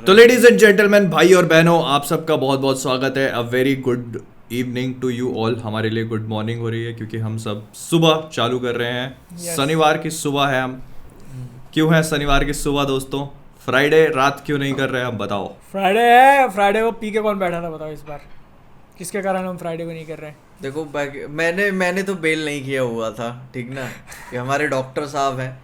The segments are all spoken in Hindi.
तो लेडीज एंड जेंटलमैन, भाई और बहनों, आप सबका बहुत बहुत स्वागत है। A very good evening to you all. हमारे लिए गुड मॉर्निंग हो रही है क्योंकि हम सब सुबह चालू कर रहे हैं। शनिवार की सुबह है। हम क्यों है शनिवार की सुबह दोस्तों? फ्राइडे रात क्यों नहीं कर रहे हैं? आप बताओ। फ्राइडे है, फ्राइडे को पी के कौन बैठा था बताओ इस बार? किसके कारण हम फ्राइडे को नहीं कर रहे हैं? देखो मैंने तो बेल नहीं किया हुआ था, ठीक ना। कि हमारे डॉक्टर साहब हैं,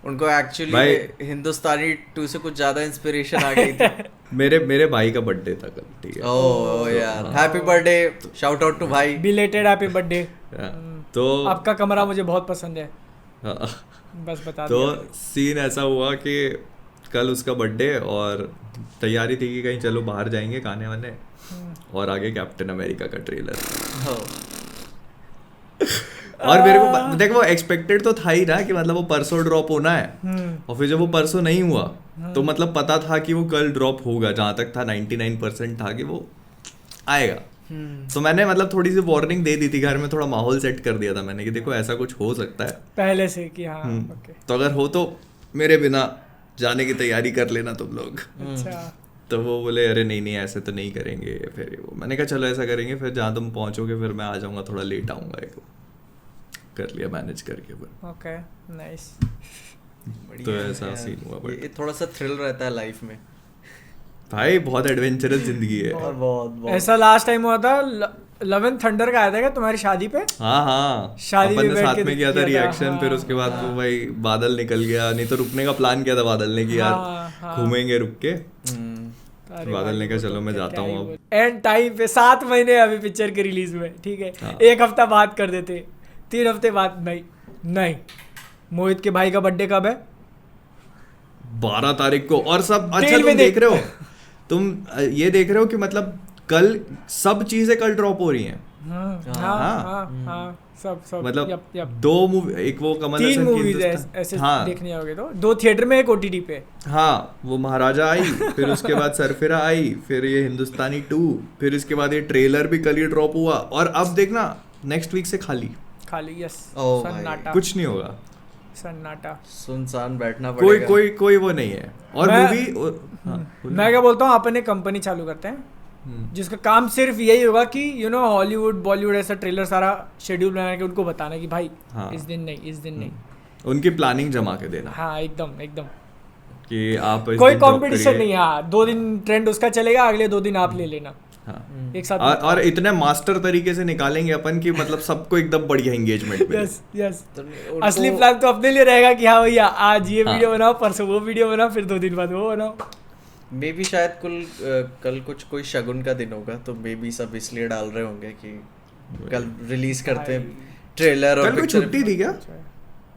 उनको एक्चुअली हिंदुस्तानी 2 से कुछ ज्यादा इंस्पिरेशन आ गई थी। मेरे भाई का बर्थडे था कल, ठीक है। ओह यार, happy birthday, shout out to भाई, बिलेटेड हैप्पी बर्थडे। तो आपका कमरा मुझे बहुत पसंद है, हाँ, बस बता तो दिया। सीन ऐसा हुआ कि कल उसका बर्थडे और तैयारी थी कि कहीं चलो बाहर जाएंगे खाने वाने, और आगे कैप्टन अमेरिका का ट्रेलर। और मेरे को देख, वो एक्सपेक्टेड तो था ही ना कि मतलब वो परसों ड्रॉप होना है, और फिर जब वो परसों नहीं हुआ तो मतलब पता था कि वो कल ड्रॉप होगा। जहां तक था 99% था कि वो आएगा। तो मैंने मतलब थोड़ी सी वार्निंग दे दी थी, घर में थोड़ा माहौल सेट कर दिया था मैंने कि देखो ऐसा कुछ हो सकता है पहले से कि हाँ ओके। तो अगर हो तो मेरे बिना जाने की तैयारी कर लेना तुम लोग। अच्छा, तो वो बोले अरे नहीं नहीं ऐसे तो नहीं करेंगे। फिर वो मैंने कहा चलो ऐसा करेंगे, फिर जहाँ तुम पहुंचोगे फिर मैं आ जाऊंगा, थोड़ा लेट आऊंगा। एक कर लिया मैनेज करके फिर। Okay, nice. तो ऐसा सीन हुआ। बट ये थोड़ा सा थ्रिल रहता है लाइफ में भाई, बहुत एडवेंचरस जिंदगी है। और बहुत ऐसा लास्ट टाइम हुआ था, लव एंड थंडर का आया था क्या तुम्हारी शादी पे? हाँ हाँ, शादी अपन में ने बैठ साथ के में किया था किया था, रिएक्शन। फिर हाँ, उसके बाद तो भाई बादल निकल गया, नहीं तो रुकने का प्लान किया था बादल ने कि यार हाँ। घूमेंगे रुक के। अरे बादल ने भाई, कहा वो चलो तो मैं क्या जाता ही हूँ अब। बोल। एंड टाइम पे 7 महीने अभी पिक्चर के रिलीज में, ठीक है। हाँ। 1 हफ्ता बाद कर देते, 3 हफ्ते बाद नहीं। मोहित के भाई का बर्थडे कब है? 12 तारीख को। और सब अच्छा Trail तुम में देख रहे हो, तुम ये देख रहे हो कि मतलब कल सब चीजें कल ड्रॉप हो रही हैं। हाँ, सब मतलब यप। 2 मूवी, एक वो कमल 3 हसन की मूवीज हिंदुस्तान, ऐसे हाँ देखने जाओगे तो 2 थिएटर में, 1 ओटीटी पे। हाँ, वो महाराजा आई, फिर उसके बाद सरफिरा आई, फिर ये हिंदुस्तानी 2, फिर इसके बाद ये ट्रेलर भी कल ही ड्रॉप हुआ। और अब देखना नेक्स्ट वीक से खाली यस, ओ भाई, सन्नाटा, कुछ नहीं होगा, सन्नाटा। सुनसान बैठना कोई पड़ेगा। कोई वो नहीं है। और मैं- मूवी मैं क्या बोलता हूँ, अपन एक कंपनी चालू करते हैं जिसका काम सिर्फ यही होगा कि हॉलीवुड बॉलीवुड ऐसा ट्रेलर सारा शेड्यूल बना के उनको बताना कि भाई हाँ। इस दिन नहीं। उनकी प्लानिंग जमा के देना हाँ, एकदम कि आप इस कोई दिन drop कंपटीशन करिए। नहीं। हाँ, 2 दिन ट्रेंड उसका चलेगा, अगले 2 दिन आप ले लेना, हाँ। एक साथ। और इतने मास्टर तरीके से निकालेंगे अपन कि मतलब सबको एकदम बढ़िया एंगेजमेंट मिले। यस। तो असली प्लान तो अपने लिए रहेगा कि हाँ भैया आज ये हाँ। वीडियो बनाओ, परसों वो वीडियो बनाओ, फिर 2 दिन बाद वो बनाओ। मे बी शायद कल कुछ कोई शगुन का दिन होगा, तो मे बी सब इसलिए डाल रहे होंगे कि कल रिलीज करते हैं ट्रेलर। और कल कोई picture- छुट्टी थी क्या?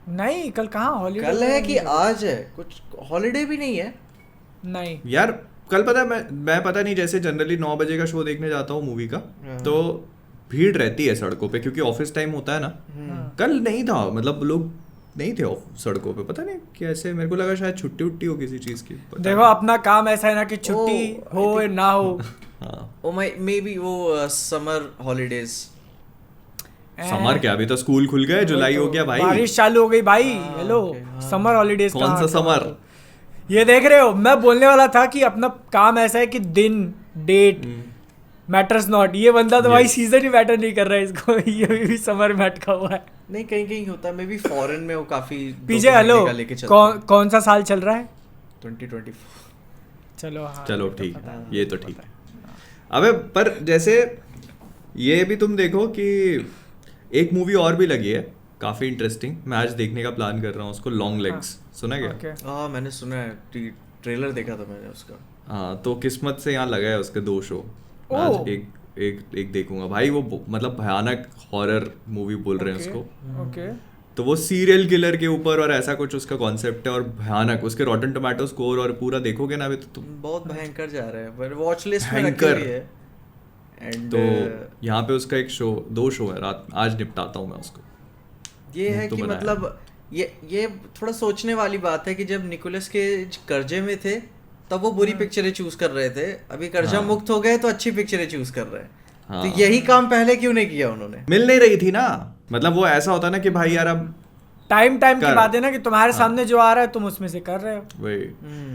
नहीं, कल कहाँ हॉलीडे? कल है कि आज है, कुछ हॉलीडे भी नहीं है। नहीं यार कल पता है, मैं पता नहीं, जैसे जनरली 9 बजे का शो देखने जाता हूँ मूवी का, तो भीड़ रहती है सड़कों पे क्योंकि ऑफिस टाइम होता है ना। कल नहीं था, मतलब लोग नहीं थे सड़कों पे, पता नहीं कैसे। मेरे को लगा शायद छुट्टी उट्टी हो किसी चीज की। पता देखो, अपना काम ऐसा है ना कि छुट्टी Oh, हो I या ना हो। हाँ, ओ माय, मे बी वो समर हॉलीडेज। समर क्या, अभी तो स्कूल खुल गए, जुलाई हो गया भाई। बारिश चालू हो गई भाई। हेलो, समर हॉलीडेज कौन सा समर? ये देख रहे हो, मैं बोलने वाला था कि अपना काम ऐसा है कि दिन डेट मैटर्स नॉट। ये बंदा तो भाई सीजन ही मैटर नहीं कर रहा है इसको। ये भी समर में अटका हुआ है। नहीं, कहीं कहीं होता है, मे बी फॉरेन में वो काफी पीछे हेलो, कौन सा साल चल रहा है? 2024। चलो हाँ, चलो ये तो ठीक पता है, है, ये तो पता ठीक है। है। अबे पर जैसे ये भी तुम देखो कि एक मूवी और भी लगी है काफी इंटरेस्टिंग, मैं आज देखने का प्लान कर रहा हूँ उसको, लॉन्ग लेग्स। सुना क्या? ओके। हाँ, मैंने सुना है, ट्रेलर देखा था मैंने उसका। हाँ, तो किस्मत से यहाँ लगा है उसके 2 शो। मैं ओह। आज एक देखूंगा भाई। वो मतलब भयानक हॉरर मूवी बोल रहे हैं उसको। ओके। तो वो सीरियल किलर के ऊपर और ऐसा कुछ उसका कॉन्सेप्ट है, और भयानक उसके रॉटन टोमेटो स्कोर, और पूरा देखोगे ना अभी तो तुम। बहुत भयंकर जा रहा है, पर वॉच लिस्ट में रखी भयंकर। हुई है। एंड तो यहाँ पे उसका 2 शो है, रात आज निपटाता हूँ मैं उसको। ये है तो कि बनाया। मतलब ये थोड़ा सोचने वाली बात है कि जब निकोलस के कर्जे में थे तब वो बुरी पिक्चरें चूज कर रहे थे, अभी कर्जा हाँ। मुक्त हो गए तो अच्छी पिक्चरें चूज कर रहे हैं। हाँ। तो यही काम पहले क्यों नहीं किया उन्होंने? मिल नहीं रही थी ना, मतलब वो ऐसा होता ना कि भाई यार अब टाइम की कर। बात है ना कि तुम्हारे सामने जो आ रहा है तुम उसमें से कर रहे हो। वही।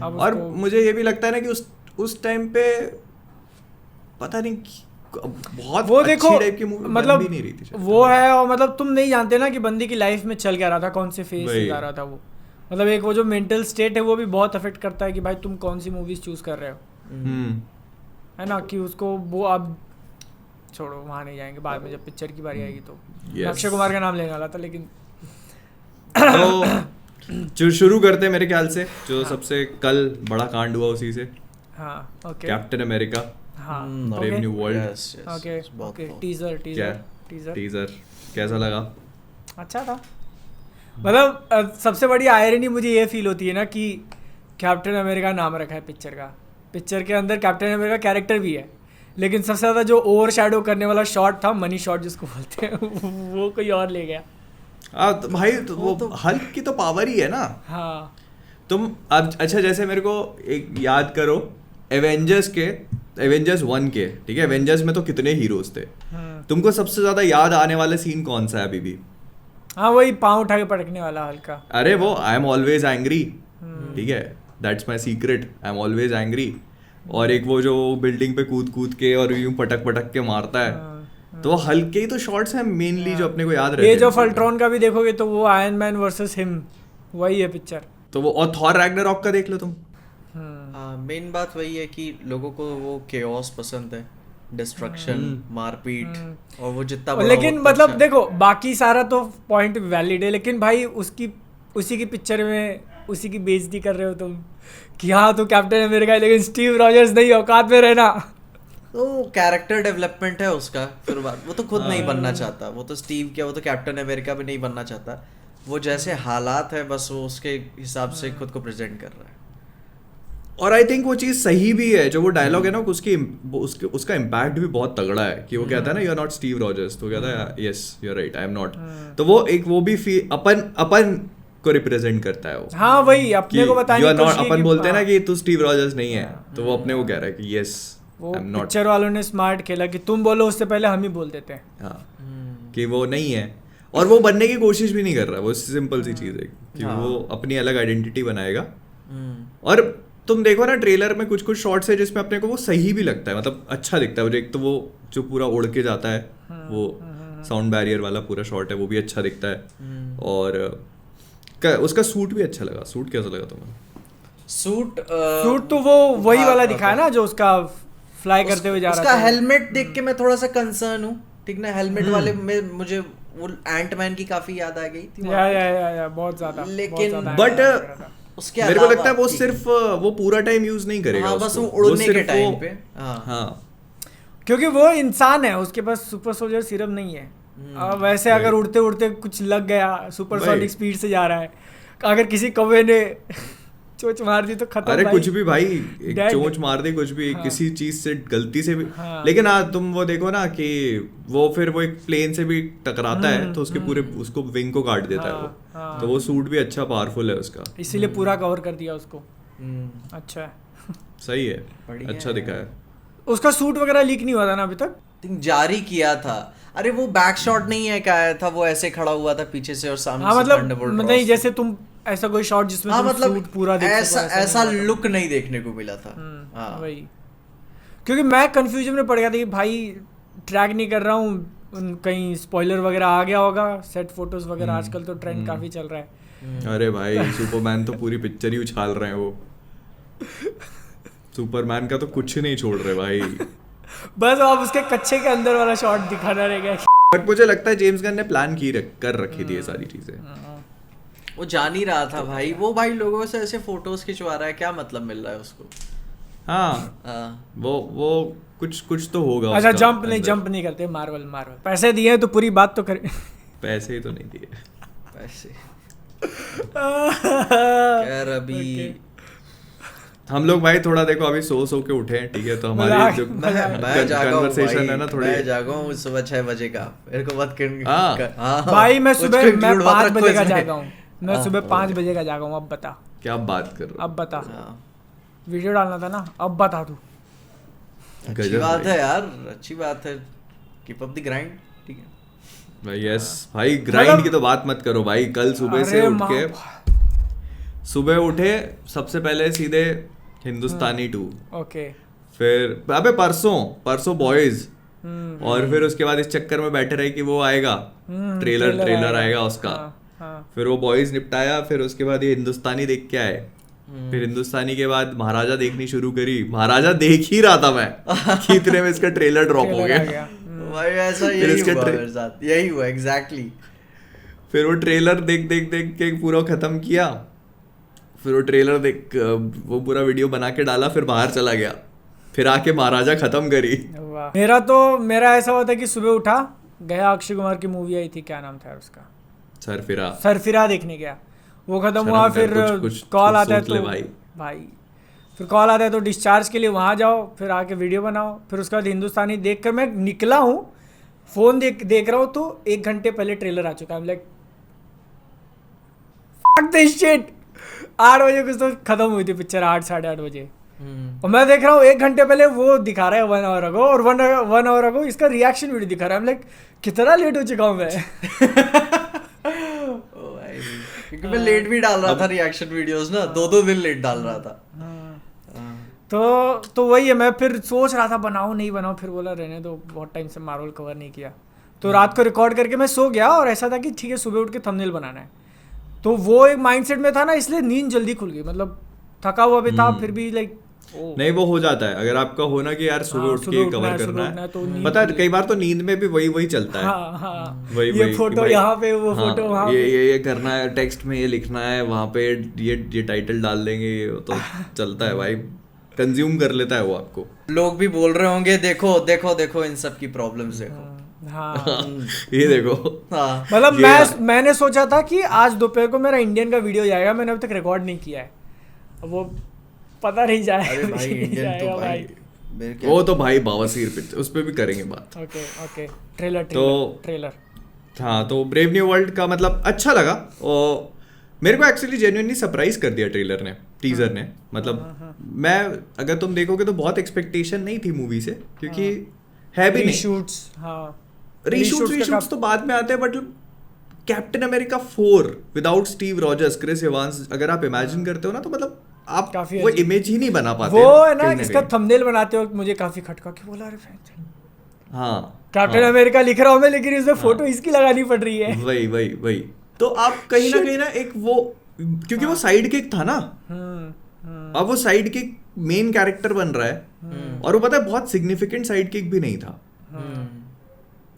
अब और उसको- मुझे ये भी लगता है ना कि उस टाइम पे पता नहीं बहुत वो देखो अच्छी टाइप की मूवी मतलब भी नहीं रही थी शायद। वो है, और मतलब तुम नहीं जानते ना कि बंदी की लाइफ में चल क्या रहा था, कौन से फेज से वही। जा रहा था वो। मतलब एक वो जो मेंटल स्टेट है वो भी बहुत अफेक्ट करता है कि भाई तुम कौन सी मूवीज चूज कर रहे हो, है ना, कि उसको वो अब छोड़ो वहाँ नहीं जाएंगे, बाद में जब पिक्चर की बारी आएगी तो। Yes. अक्षय कुमार का नाम लेने वाला था लेकिन तो जो शुरू करते हैं मेरे ख्याल से जो सबसे कल बड़ा कांड हुआ उसी से, हाँ ओके कैप्टन अमेरिका हाँ brave new world. Okay okay teaser क्या टीजर कैसा लगा? अच्छा था। मतलब सबसे बड़ी आयरनी मुझे ये फील होती है ना कि कैप्टन अमेरिका नाम रखा है पिक्चर का, पिक्चर के अंदर कैप्टन अमेरिका कैरेक्टर भी है, लेकिन सबसे ज़्यादा जो ओवर शैडो करने वाला शॉट था, मनी शॉट जिसको बोलते हैं वो कोई और ले गया। तो भाई तो वो हल्क की तो पावर ही है ना। हाँ तुम अब अच्छा जैसे मेरे को एक याद करो एवेंजर्स 1 के, ठीक है, एवेंजर्स में तो कितने हीरोज थे, तुमको सबसे ज्यादा याद आने वाला सीन कौन सा है अभी भी? हाँ वही पाँव उठा के पटकने वाला हल्का। अरे वो आई एम ऑलवेज एंग्री, ठीक है, that's my secret, I am always angry. और एक वो जो बिल्डिंग पे कूद के और यूं पटक के मारता है, तो वो हल्के ही तो शॉट्स हैं मेनली जो अपने को याद रहते हैं। ये जो फल्ट्रॉन का भी देखोगे तो वो आयरन मैन वर्सेस हिम वही है पिक्चर। तो वो और थॉर रैग्नारॉक का देख लो तुम। मेन बात वही है कि लोगों को वो केओस पसंद है, डिस्ट्रक्शन, मारपीट, और वो जितना बड़ा लेकिन उतना मतलब अच्छा। देखो बाकी सारा तो पॉइंट वैलिड है, लेकिन भाई उसी की पिक्चर में उसी की बेइज्जती कर रहे हो तुम कि हाँ तो कैप्टन अमेरिका है लेकिन स्टीव रॉजर्स नहीं, औकात में रहना। तो कैरेक्टर डेवलपमेंट है उसका, फिर बात वो तो खुद नहीं बनना चाहता, वो तो स्टीव क्या, वो तो कैप्टन अमेरिका भी नहीं बनना चाहता, वो जैसे हालात है बस वो उसके हिसाब से खुद को प्रेजेंट कर रहा है। और आई थिंक वो चीज़ सही भी है, जो वो डायलॉग है ना उसका इम्पैक्ट भी बहुत तगड़ा है कि वो कहता है ना you are not Steve Rogers, तो कहता है yes you are right I am not. तो वो भी अपन को रिप्रेजेंट करता है वो। हाँ वही अपने को बताने की कोशिश अपन बोलते हैं ना कि तू स्टीव रॉजर्स नहीं है, तो वो अपने को कह रहा है कि यस वो आई एम नॉट। पिक्चर वालों ने स्मार्ट खेला कि तुम बोलो उससे पहले हम ही बोल देते हैं। हाँ कि वो नहीं है, और वो बनने की कोशिश भी नहीं कर रहा, वो सिंपल सी चीज़ है कि वो अपनी अलग आइडेंटिटी बनाएगा। और तुम देखो ना ट्रेलर में कुछ शॉट्स है जिसमें अपने को वो सही भी लगता है, मतलब अच्छा दिखता है। एक तो वो जो पूरा उड़ के जाता है वो साउंड बैरियर वाला पूरा शॉट है, वो भी अच्छा दिखता है। और उसका सूट भी अच्छा लगा। सूट कैसा लगा तुम्हें? सूट तो वो वही वाला दिखाया ना जो उसका फ्लाई करते हुए जा रहा था। उसका हेलमेट देख के मैं थोड़ा सा कंसर्न हूँ, ठीक ना, हेलमेट वाले में मुझे वो एंटमैन की काफी याद आ गई थी या बहुत ज्यादा। लेकिन बट उसके मेरे को लगता है वो सिर्फ वो पूरा टाइम यूज नहीं करेगा। हाँ, बस वो उड़ने के टाइम पे। हाँ क्योंकि वो इंसान है, उसके पास सुपर सोल्जर सीरम नहीं है। वैसे अगर उड़ते उड़ते कुछ लग गया, सुपरसोनिक स्पीड से जा रहा है, अगर किसी कौवे ने चोंच मार दी तो खत्म। अरे कुछ भी भाई, एक चोंच मार दी कुछ भी, किसी चीज से गलती से भी। लेकिन हाँ तुम वो देखो ना कि वो फिर वो एक प्लेन से भी टकराता है तो उसके पूरे उसको विंग को काट देता है वो। तो वो सूट भी अच्छा पावरफुल है उसका, इसीलिए पूरा कवर कर दिया उसको। अच्छा है, सही है, अच्छा दिखा है। उसका सूट वगैरह लीक नहीं हुआ था ना अभी तक? जारी किया था। अरे वो बैक शॉट नहीं है, क्या आया था, वो ऐसे खड़ा हुआ था पीछे से और सामने से मतलब नहीं जैसे तुम ऐसा कोई शॉट जिसमें तुम मतलब सूट पूरा देख सको, ऐसा लुक नहीं देखने को मिला था। वही, क्योंकि मैं कंफ्यूजन में पड़ गया था कि भाई ट्रैक नहीं कर रहा हूँ, कहीं स्पॉइलर वगैरह आ गया होगा, सेट फोटोज वगैरह आजकल तो ट्रेंड काफी चल रहा है। अरे भाई सुपरमैन तो पूरी पिक्चर ही उछाल रहे हैं वो। सुपरमैन का तो कुछ नहीं छोड़ रहे भाई। बस अब उसके कच्चे के अंदर वाला शॉट दिखाना रह गया। बट मुझे लगता है जेम्स गन ने प्लान कर रखी थी ये सारी चीजें। वो जान ही रहा था भाई, वो भाई लोगों से ऐसे फोटोज खिंचवा रहा है, क्या मतलब मिल रहा है उसको? हाँ वो कुछ तो होगा। अच्छा जंप नहीं करते मार्वल पैसे दिए तो पूरी बात तो करे। पैसे ही तो नहीं दिए पैसे यार अभी हम लोग भाई थोड़ा देखो अभी सो के उठे हैं, ठीक है, तो हमारी जो कन्वर्सेशन है ना थोड़ी मैं जागा हूँ सुबह 6 बजे का, मेरे को मत भाई मैं सुबह 5 बजे का जागा हूँ, मैं सुबह 5 बजे का जागा हूँ। अब बता क्या बात कर रहे हो? अब बता, वीडियो डालना था ना, अब बता तू। अच्छी बात है यार, अच्छी बात है, कीप अप द ग्राइंड, ठीक है भाई। यस भाई, ग्राइंड की तो बात मत करो भाई। कल सुबह से उठ के सुबह उठे सबसे पहले सीधे हिंदुस्तानी 2, ओके। फिर अबे परसों बॉयज, और फिर उसके बाद इस चक्कर में बैठे रहे कि वो आएगा ट्रेलर आएगा उसका। हाँ। फिर वो बॉयज निपटाया, फिर उसके बाद ये हिंदुस्तानी देख के आए, फिर हिंदुस्तानी के बाद महाराजा देखनी शुरू करी। महाराजा देख ही रहा था मैं कि इतने में इसका ट्रेलर ड्रॉप हो गया। भाई ऐसा यही हुआ मेरे साथ, यही हुआ एग्जैक्टली। फिर वो ट्रेलर देख के पूरा खत्म किया, फिर वो ट्रेलर देख वो पूरा वीडियो बना के डाला, फिर बाहर चला गया, फिर आके महाराजा खत्म करी। मेरा ऐसा हुआ था कि सुबह उठा, गया अक्षय कुमार की मूवी आई थी, क्या नाम था उसका, सरफिरा देखने गया, वो खत्म हुआ। फिर कॉल आता है तो भाई फिर कॉल आता है तो डिस्चार्ज के लिए वहाँ जाओ, फिर आके वीडियो बनाओ। फिर उसके बाद हिंदुस्तानी देख कर मैं निकला हूँ, फोन देख रहा हूँ तो 1 घंटे पहले ट्रेलर आ चुका है। Like fuck this shit. 8 बजे कुछ तो खत्म हुई थी पिक्चर, 8 साढ़े 8 बजे, और मैं देख रहा हूँ 1 घंटे पहले वो दिखा रहा है 1 आवर अगो, और 1 आवर अगो इसका रिएक्शन वीडियो दिखा रहा है। लाइक कितना लेट हो चुका हूँ मैं। क्योंकि मैं लेट भी डाल रहा था रिएक्शन वीडियोस ना, 2 दिन लेट डाल रहा था। तो वही है, मैं फिर सोच रहा था बनाऊं नहीं बनाऊं, फिर बोला रहने दो, बहुत टाइम से मार्वल कवर नहीं किया। तो रात को रिकॉर्ड करके मैं सो गया, और ऐसा था कि ठीक है सुबह उठ के थंबनेल बनाना है, तो वो एक माइंडसेट में था ना, इसलिए नींद जल्दी खुल गई। मतलब थका हुआ भी था, फिर भी लाइक नहीं वो हो जाता है अगर आपका हो ना कि यार सुबह उठ के कवर करना है, तो पता है कई बार तो नींद में भी वही चलता है। ये फोटो यहाँ पे, वो फोटो वहाँ पे, ये करना है, टेक्स्ट में ये लिखना है, वहाँ पे ये टाइटल डाल देंगे, तो चलता है भाई, कंज्यूम कर लेता है वो आपको। लोग भी बोल रहे होंगे देखो इन सब की प्रॉब्लम्स देखो। हाँ ये देखो। मतलब मैंने सोचा था कि आज दोपहर को मेरा इंडियन का वीडियो जाएगा, मैंने अभी तक रिकॉर्ड नहीं किया है, अब वो पता नहीं जाएगा। अरे भाई इंडियन तो भाई वो तो भाई बावासीर पिक्चर, उस पे भी करेंगे बात। ओके ट्रेलर हाँ, तो ब्रेव न्यू वर्ल्ड का मतलब अच्छा लगा, और मेरे को एक्चुअली जेन्युइनली सरप्राइज कर दिया ट्रेलर ने, टीजर ने। मतलब मैं अगर तुम देखोगे तो बहुत एक्सपेक्टेशन नहीं थी मूवी से, क्योंकि है भी नहीं। रीशूट्स तो बाद में आते हैं, but Captain America 4 without Steve Rogers, Chris Evans, अगर आप इमेजिन करते हो ना, तो मतलब आप वो इमेज ही नहीं बना पाते। वो है ना, इसका थंबनेल बनाते वक्त मुझे काफी खटका कि बोला अरे हाँ कैप्टन अमेरिका लिख रहा हूँ मैं, लेकिन इसमें फोटो इसकी लगानी पड़ रही है। वही तो आप कहीं ना एक वो, क्योंकि वो साइड किक था ना, अब वो साइड किक मेन कैरेक्टर बन रहा है, और वो पता है बहुत सिग्निफिकेंट साइड किक भी नहीं था।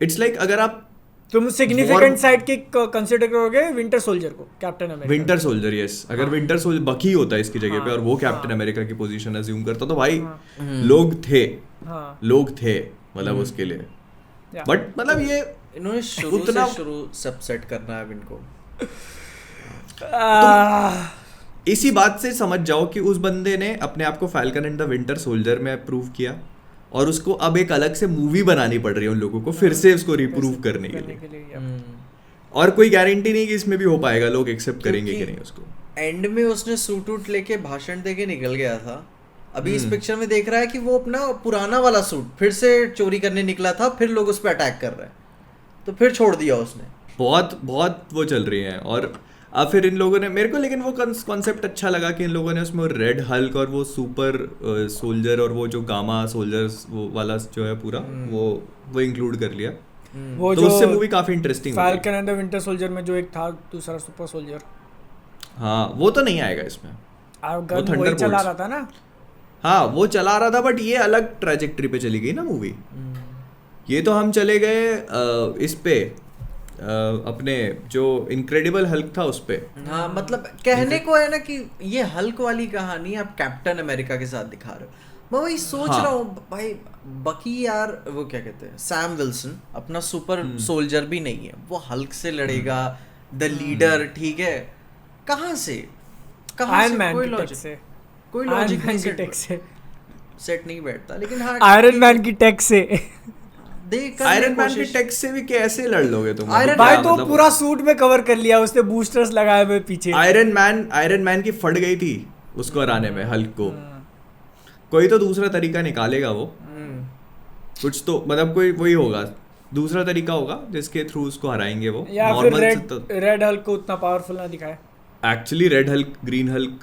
इट्स लाइक अगर आप तुम सिग्निफिकेंट साइड किक कंसीडर करोगे विंटर सोल्जर को, captain America, winter soldier, yes, अगर विंटर सोल्जर बकी होता है इसकी जगह पे, और वो कैप्टन अमेरिका की पोजीशन अज्यूम करता, तो भाई लोग थे मतलब उसके लिए। बट मतलब ये इन्होंने शुरू सब सेट करना है इनको। इसी बात से समझ जाओ कि उस बंदे ने अपने आप को falcon and the winter soldier में प्रूव किया, और उसको अब एक अलग से मूवी बनानी पड़ रही है उन लोगों को फिर से उसको रिप्रूव करने के लिए। और कोई गारंटी नहीं कि इसमें भी हो पाएगा, लोग एक्सेप्ट करेंगे कि नहीं उसको। एंड में उसने सूट वूट लेके भाषण देके निकल गया था, अभी इस पिक्चर में देख रहा है कि वो अपना पुराना वाला सूट फिर से चोरी करने निकला था, फिर लोग उस पर अटैक कर रहे हैं, तो फिर छोड़ दिया उसने। बहुत वो चल रही है। और अब फिर इन लोगों ने, मेरे को लेकिन वो कॉन्सेप्ट अच्छा लगा कि इन लोगों ने उसमें रेड हल्क और वो सुपर सोल्जर और वो जो गामा सोल्जर्स वो वाला जो है पूरा वो इंक्लूड कर लिया। वो तो उससे मूवी काफी इंटरेस्टिंग हुई। Falcon and the winter soldier में जो एक था दूसरा सुपर सोल्जर, हाँ वो तो नहीं आएगा इसमें, वो थंडर चला रहा था ना। हाँ वो चला रहा था, बट ये अलग ट्रेजेक्टरी पे चली गई ना मूवी। ये तो हम चले गए इस पे अपने जो इनक्रेडिबल हल्क था उस पे। हाँ मतलब कहने को है ना कि ये हल्क वाली कहानी आप कैप्टन अमेरिका के साथ दिखा रहे हो। मैं वही सोच रहा हूँ भाई, बकी यार वो क्या कहते हैं, सैम विल्सन अपना सुपर सोल्जर भी नहीं है, वो हल्क से लड़ेगा, द लीडर, ठीक है, कहाँ से कोई लॉजिक नहीं, सेट नहीं बैठता। लेकिन हाँ आयरन मैन की टेक से आयरन मैन की टेक से भी कैसे लड़ लोगे तुम? भाई तो मतलब पूरा सूट में कवर कर लिया उसने, बूस्टर्स लगाए हुए पीछे। आयरन मैन की फट गई थी उसको हराने में हल्क को। कोई तो दूसरा तरीका निकालेगा वो, कुछ तो मतलब कोई वही होगा, दूसरा तरीका होगा जिसके थ्रू उसको हराएंगे वो। या फिर रेड हल्क को उतना पावरफुल ना दिखाए। Actually red Hulk green Hulk,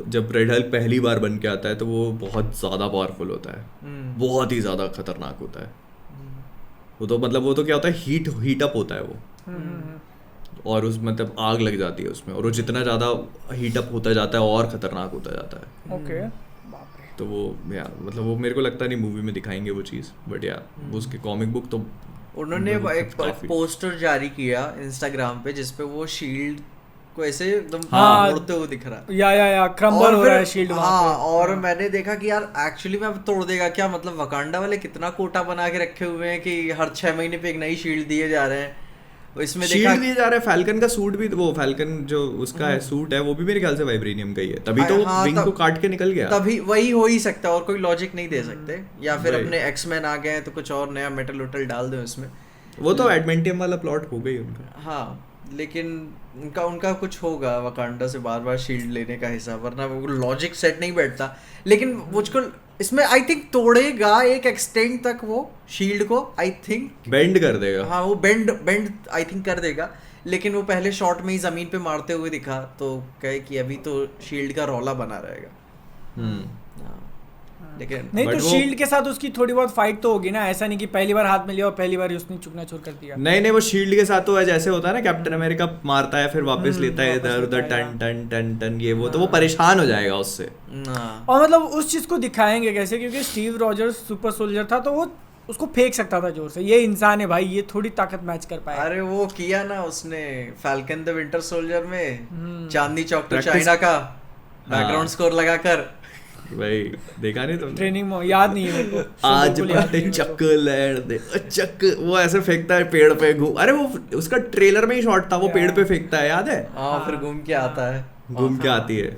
जब रेड हल्क पहली बार बन के आता है तो वो बहुत ज़्यादा पावरफुल होता है, बहुत ही ज़्यादा खतरनाक होता है वो तो। मतलब वो तो क्या होता है, हीट अप होता है वो, और उस मतलब आग लग जाती है उसमें, और वो जितना ज़्यादा हीट अप होता जाता है और ख़तरनाक होता जाता है। ओके, तो वो यार मतलब वो मेरे को लगता नहीं मूवी में दिखाएंगे वो चीज़, बट यार उसके कॉमिक बुक तो उन्होंने एक पोस्टर जारी किया इंस्टाग्राम पे जिसपे वो शील्ड को ऐसे एकदम तोड़ते हुए दिख रहा है, या क्रम्बल हो रहा है शील्ड। हाँ, और मैंने देखा कि यार एक्चुअली में अब तोड़ देगा क्या, मतलब वकांडा वाले कितना कोटा बना के रखे हुए हैं कि हर 6 महीने पे एक नई शील्ड दिए जा रहे हैं। इसमें शील्ड दिए जा रहे हैं, फैल्कन का सूट भी, वो फैल्कन जो उसका है सूट है वो भी मेरे ख्याल से वाइब्रेनियम का ही है, तभी तो विंग को काट के निकल गया, तभी वही हो ही सकता है, और कोई लॉजिक नहीं दे सकते। या फिर अपने एक्समैन आ गए तो कुछ और नया मेटल उटल डाल दो इसमें, वो तो एडमेंटियम वाला प्लॉट हो गई उनका। हाँ, लेकिन उनका कुछ होगा वकांडा से बार बार शील्ड लेने का हिसाब, वरना वो लॉजिक सेट नहीं बैठता। लेकिन मुझको इसमें आई थिंक तोड़ेगा एक एक्सटेंट तक वो शील्ड को, आई थिंक बेंड कर देगा। हाँ, वो बेंड आई थिंक कर देगा, लेकिन वो पहले शॉट में ही जमीन पे मारते हुए दिखा, तो कहे कि अभी तो शील्ड का रौला बना रहेगा। लेकिन नहीं तो शील्ड के साथ उसकी थोड़ी बहुत फाइट तो होगी ना, ऐसा नहीं कि पहली बार हाथ में लिया और पहली बार उसने चुकना चुर कर दिया। नहीं वो शील्ड के साथ तो जैसे होता है ना, कैप्टन अमेरिका मारता है फिर वापस लेता है इधर उधर, टन टन टन टन, ये वो तो वो परेशान हो जाएगा उससे। और मतलब उस चीज को दिखाएंगे कैसे, क्योंकि स्टीव रॉजर्स सुपर सोल्जर था तो वो उसको फेंक सकता था जोर से, ये इंसान है भाई, ये थोड़ी ताकत मैच कर पाया। अरे वो किया ना उसने फैल्कन द विंटर सोल्जर में, चांदनी चौक टू चाइना का बैकग्राउंड स्कोर लगाकर। भाई देखा नहीं तुमने? ट्रेनिंग में याद नहीं है मेरे को। आज बाटे चक्क लैंड दे चक्क, वो ऐसे फेंकता है पेड़ पे घूम, अरे वो उसका ट्रेलर में ही शॉट था, वो पेड़ पे फेंकता है, याद है? हाँ, फिर घूम के आता है, घूम के आती है।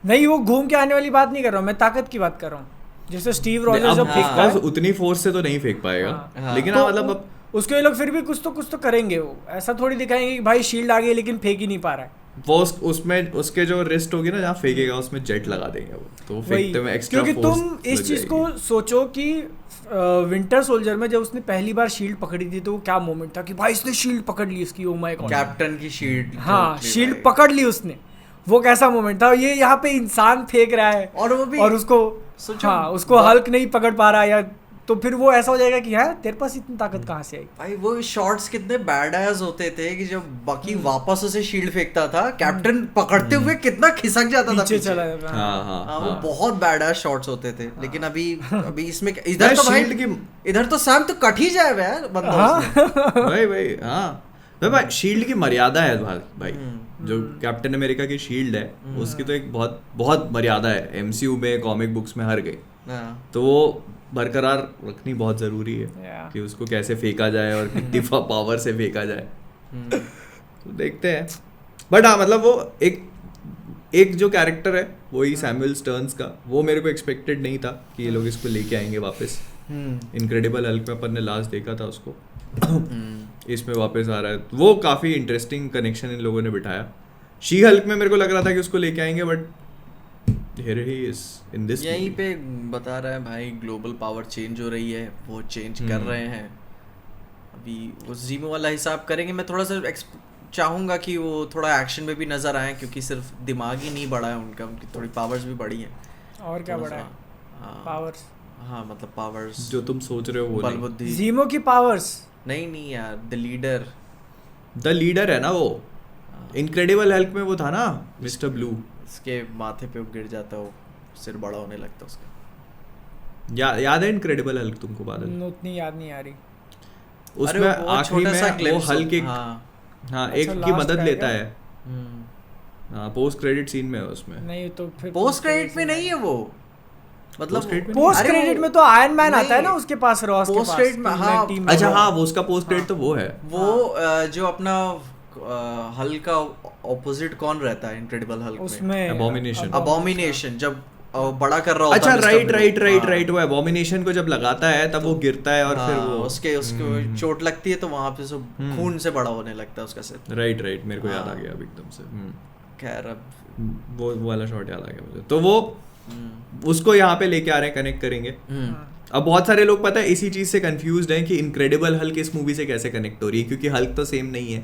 नहीं वो घूम के आने वाली बात नहीं कर रहा हूँ, मैं ताकत की बात कर रहा हूँ। जैसे स्टीव रॉजर्स जब फेंकता है उतनी फोर्स से तो नहीं फेंक पाएगा, लेकिन तो मतलब उसको ये लोग फिर भी कुछ तो करेंगे, वो ऐसा थोड़ी दिखाएंगे कि भाई शील्ड आ गई लेकिन फेंक ही नहीं पा रहा है। वो उसमें उसके जो रिस्ट होगी ना जहाँ फेंकेगा उसमें जेट लगा देंगे वो, तो फेंकते में एक्स्ट्रा क्योंकि तुम इस चीज को सोचो कि विंटर सोल्जर में जब उसने पहली बार शील्ड पकड़ी थी तो वो क्या मोमेंट था कि भाई इसने शील्ड पकड़ ली उसकी, ओ माय गॉड, कैप्टन की शील्ड, हाँ शील्ड पकड़ ली उसने, वो कैसा मोमेंट था। ये यहाँ पे इंसान फेंक रहा है और वो भी, और उसको हाँ उसको हल्क नहीं पकड़ पा रहा, या तो फिर वो ऐसा हो जाएगा कि यार तेरे पास इतनी ताकत कहाँ से आई। भाई वो शॉट्स कितने बैडएस होते थे कि जब बकी वापस उसे शील्ड फेंकता था, कैप्टन पकड़ते हुए कितना खिसक जाता था पीछे चला जाता। हाँ, वो बहुत बैडएस शॉट्स होते थे। लेकिन अभी इसमें इधर तो भाई इधर तो सैम तो कट ही जाए यार बंदा भाई हाँ भाई शील्ड की मर्यादा है भाई, जो कैप्टन अमेरिका की शील्ड है उसकी तो एक बहुत बहुत मर्यादा है, एमसीयू में कॉमिक बुक्स में हर गई, तो वो बरकरार रखनी बहुत जरूरी है कि उसको कैसे फेंका जाए और कितनी पावर से फेंका जाए। तो देखते हैं, बट हाँ मतलब वो एक जो कैरेक्टर है वही सैमुअल स्टर्न्स का, वो मेरे को एक्सपेक्टेड नहीं था कि ये लोग इसको लेके आएंगे वापस। इनक्रेडिबल हल्क में अपन ने लास्ट देखा था उसको, इसमें वापस आ रहा है, वो काफ़ी इंटरेस्टिंग कनेक्शन इन लोगों ने बिठाया। शी हल्क में मेरे को लग रहा था कि उसको लेके आएंगे, but here he is in this यहीं movie. पे बता रहा है भाई ग्लोबल पावर चेंज हो रही है, वो चेंज कर रहे हैं, अभी वो जीमो वाला हिसाब करेंगे। मैं थोड़ा सा चाहूँगा कि वो थोड़ा एक्शन में भी नज़र आए, क्योंकि सिर्फ दिमाग ही नहीं बढ़ा है उनका, उनकी थोड़ी पावर्स भी बढ़ी हैं। और क्या बढ़ा है? पावर्स, हाँ मतलब पावर्स जो तुम सोच रहे हो वो बल बुद्धि, जीमो की पावर्स नहीं यार, द लीडर है ना वो, इनक्रेडिबल हल्क में वो था ना मिस्टर ब्लू, उसके माथे पे गिर जाता, वो सिर बड़ा होने लगता उसका। याद है इनक्रेडिबल हल्क तुमको? बादल उतनी याद नहीं आ रही। उसमें आखिरी में वो हल्क एक हाँ एक की मदद लेता है, हाँ पोस्ट क्रेडिट सीन में है उसमें। नहीं तो फिर पोस्ट क्रेडिट में नहीं है वो, मतलब पोस्ट क्रेडिट में तो आयरन मैन आता है ना उसके पास, रॉस के पास पोस्ट क्रेडिट में, हाँ अच्छा हाँ वो उसका पोस्ट क्रेडिट तो वो है, वो जो अपना हल्क का ऑपोजिट कौन रहता है इनक्रेडिबल हल्क उसमें? अबॉमिनेशन जब बड़ा कर रहा होता है। अच्छा राइट वो एबॉमिनेशन को जब लगाता है तब वो गिरता है और फिर वो उसके चोट लगती है, तो वहां पे सब खून से बड़ा होने लगता है उसका सिर। राइट मेरे को याद आ गया अब एकदम से। खैर अब वो वाला शॉट याद आ गया मुझे, तो वो उसको यहाँ पे लेके आ रहे हैं, कनेक्ट करेंगे। अब बहुत सारे लोग पता है इसी चीज से कंफ्यूज्ड हैं कि इनक्रेडिबल हल्क इस मूवी से कैसे कनेक्ट हो रही है, क्योंकि हल्क तो सेम नहीं है।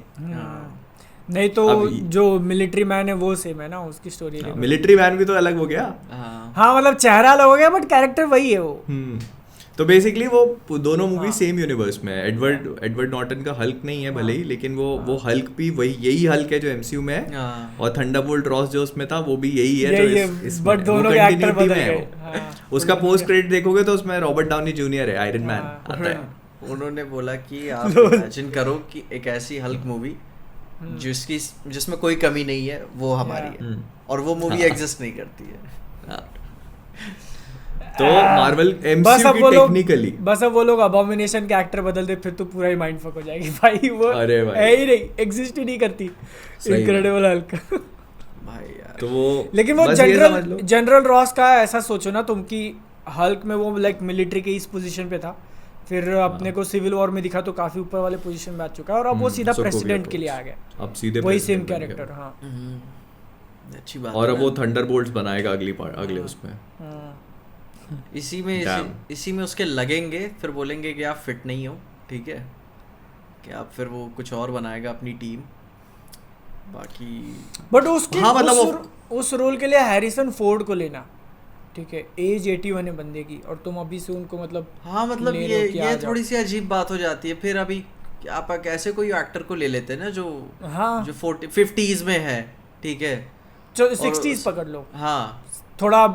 नहीं तो अब जो मिलिट्री मैन है वो सेम है ना, उसकी स्टोरी। मिलिट्री मैन भी तो अलग हो गया। हाँ हाँ मतलब चेहरा अलग हो गया बट कैरेक्टर वही है वो। तो बेसिकली वो दोनों मूवी सेम यूनिवर्स में है। एडवर्ड नॉर्टन का हल्क नहीं है भले ही, लेकिन वो हल्क भी यही हल्क है जो एमसीयू में है, हाँ। और थंडरबोल्ट रॉस जो उसमें था वो भी यही है यही है, जो इसमें but दोनों के एक्टर continuity बदल में है गए। वो। हाँ। उसका पोस्ट क्रेडिट देखोगे तो उसमें रॉबर्ट डाउनी जूनियर है, आयरन मैन हाँ। आता है। उन्होंने बोला कि आप इमेजिन करो कि एक ऐसी हल्क मूवी जिसमें कोई कमी नहीं है वो हमारी है, और वो मूवी एग्जिस्ट नहीं करती है। तो मार्वल बस एमसीयू अब की वो लोग टेक्निकली बस अब वो लोग अबॉमिनेशन के एक्टर बदल दे फिर तो पूरा ही माइंड फक हो जाएगी भाई। वो अरे भाई। है ही नहीं, एग्जिस्ट ही नहीं करती सही इनक्रेडिबल हल्क। भाई यार तो वो लेकिन वो बस ये समझ लो। जनरल रॉस का ऐसा सोचो ना तुम कि हल्क में वो लाइक मिलिट्री के इस पोजीशन पे था, फिर अपने को सिविल वॉर में दिखा तो काफी ऊपर वाले पोजीशन में आ चुका है, और अब वो सीधा सबको प्रेसिडेंट भी के लिए आ गया, अब सीधे वही सेम president बन गया। कैरेक्टर। हाँ अच्छी बात और है अब ना। वो थंडरबोल्ट्स बनाएगा अगले उसमें। इसी में उसके लगेंगे, फिर बोलेंगे कि आप फिट नहीं हो, ठीक है, कि आप फिर वो कुछ और बनाएगा अपनी टीम। बाकी बट उसके हाँ, मतलब उस रोल के लिए हैरिसन फोर्ड को लेना, ठीक है, एज 81 है बंदे की, और तुम अभी से उनको मतलब हाँ मतलब ले लो कि आ ये जाओ। थोड़ी सी अजीब बात हो जाती है। फिर अभी आप ऐसे कोई एक्टर को ले लेते हैं ना जो हाँ जो 50s में है, ठीक है, जो और 60s पकड़ लो, हाँ थोड़ा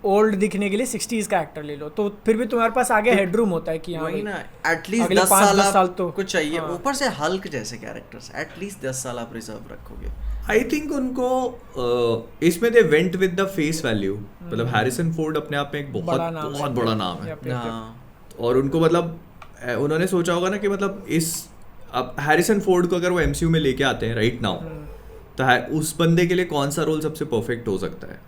ओल्ड दिखने के लिए 60s का एक्टर ले लो, तो फिर भी तुम्हारे पास आगे हेडरूम होता है कि हाँ वही भाई, ना, एटलीस्ट अगले 10 5-10 साल साल आप तो कुछ चाहिए। हाँ। ऊपर से हल्क जैसे कैरेक्टर्स एटलीस्ट 10 साल आप रिजर्व रखोगे। आई थिंक उनको इसमें they went with the face value, मतलब हैरिसन फोर्ड अपने आप में एक बहुत बड़ा नाम बहुत है। बड़ा नाम है, Yep, yep, yep. हाँ और उनको मतलब उन्होंने सोचा होगा ना कि मतलब अब हैरिसन फोर्ड को अगर वो एमसीयू में लेके आते हैं राइट नाउ, तो उस बंदे के लिए कौन सा रोल सबसे परफेक्ट हो सकता है,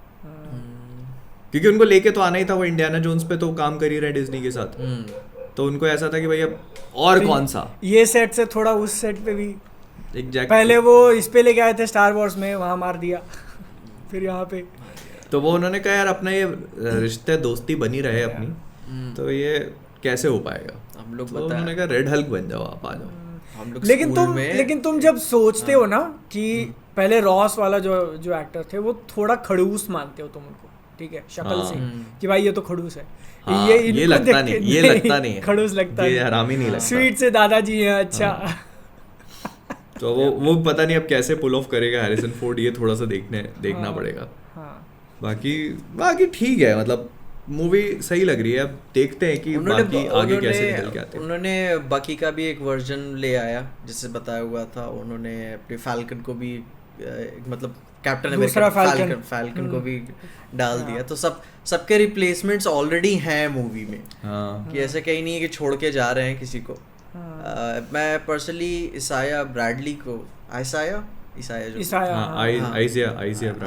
क्योंकि उनको लेके तो आना ही था, वो इंडियाना जोन्स पे तो काम कर ही रहे डिज्नी के साथ, तो उनको ऐसा था कि भाई अब और तो कौन सा ये सेट से थोड़ा उस सेट पे भी एग्जैक्ट पहले वो इस पे लेके आए थे स्टार वॉर्स में, वहां मार दिया फिर यहाँ पे तो वो उन्होंने कहा यार अपना ये रिश्ते दोस्ती बनी रहे अपनी, तो ये कैसे हो पाएगा। हम लोग तो उन्होंने कहा रेड हल्क बन जाओ आप, आ जाओ। हम लोग लेकिन तुम जब सोचते हो ना कि पहले रॉस वाला जो एक्टर थे वो थोड़ा खड़ूस मानते हो तुम उनको, ठीक है, शक्ल से कि भाई ये तो खड़ूस है, हाँ, ये ये इनको लगता देख के- नहीं, ये लगता नहीं है, खड़ूस लगता ये है, हरामी नहीं लगता। स्वीट से दादाजी हैं, अच्छा। तो वो पता नहीं अब कैसे पुल ऑफ करेगा हैरिसन फोर्ड, ये थोड़ा सा देखना पड़ेगा। हाँ बाकी ठीक है, मतलब मूवी सही लग रही है, अब देखते हैं कि बाकी आगे कैसे निकल के आते हैं। उन्होंने बाकी का भी एक वर्जन ले आया जिससे बताया हुआ था, उन्होंने अपने फैल्कन को भी मतलब कैप्टन दूसरा अमेरिका फैल्कन को भी डाल दिया, तो सबके रिप्लेसमेंट्स ऑलरेडी हैं मूवी में, हाँ कि ऐसे कहीं नहीं है कि छोड़ के जा रहे हैं किसी को। मैं पर्सनली इसाया ब्रैडली को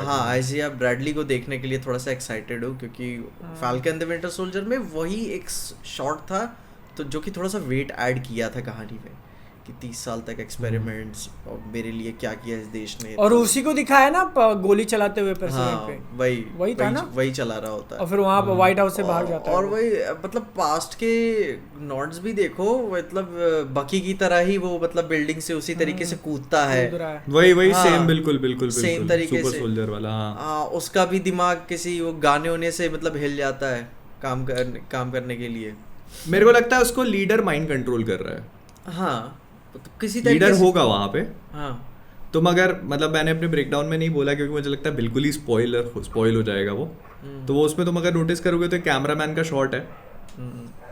आइजिया ब्रैडली को देखने के लिए थोड़ा सा एक्साइटेड हूँ, क्योंकि फाल्कन द विंटर सोल्जर में वही एक शॉट था तो जो कि थोड़ा सा वेट ऐड किया था कहानी में, कि 30 साल तक एक्सपेरिमेंट्स और मेरे लिए क्या किया इस देश ने, और उसी को दिखाया ना गोली चलाते हुए प्रेसिडेंट पे, वही था ना, वही चला रहा होता है, और फिर वहाँ व्हाइट हाउस से भाग जाता है, और वही मतलब पास्ट के नॉट्स भी देखो, मतलब बकी की तरह ही वो मतलब बिल्डिंग से उसी तरीके से कूदता है, वही हाँ, सेम बिल्कुल सेम तरीके सुपर से सोल्जर वाला। हाँ उसका भी दिमाग किसी वो गाने होने से मतलब हिल जाता है काम करने के लिए। मेरे को लगता है उसको लीडर माइंड कंट्रोल कर रहा है। हाँ तो किसी लीडर होगा वहाँ पे। हाँ तुम अगर मतलब मैंने अपने ब्रेकडाउन में नहीं बोला क्योंकि मुझे लगता है बिल्कुल ही स्पॉइल हो जाएगा वो, तो वो उसमें तुम अगर नोटिस करोगे तो कैमरामैन का शॉट है,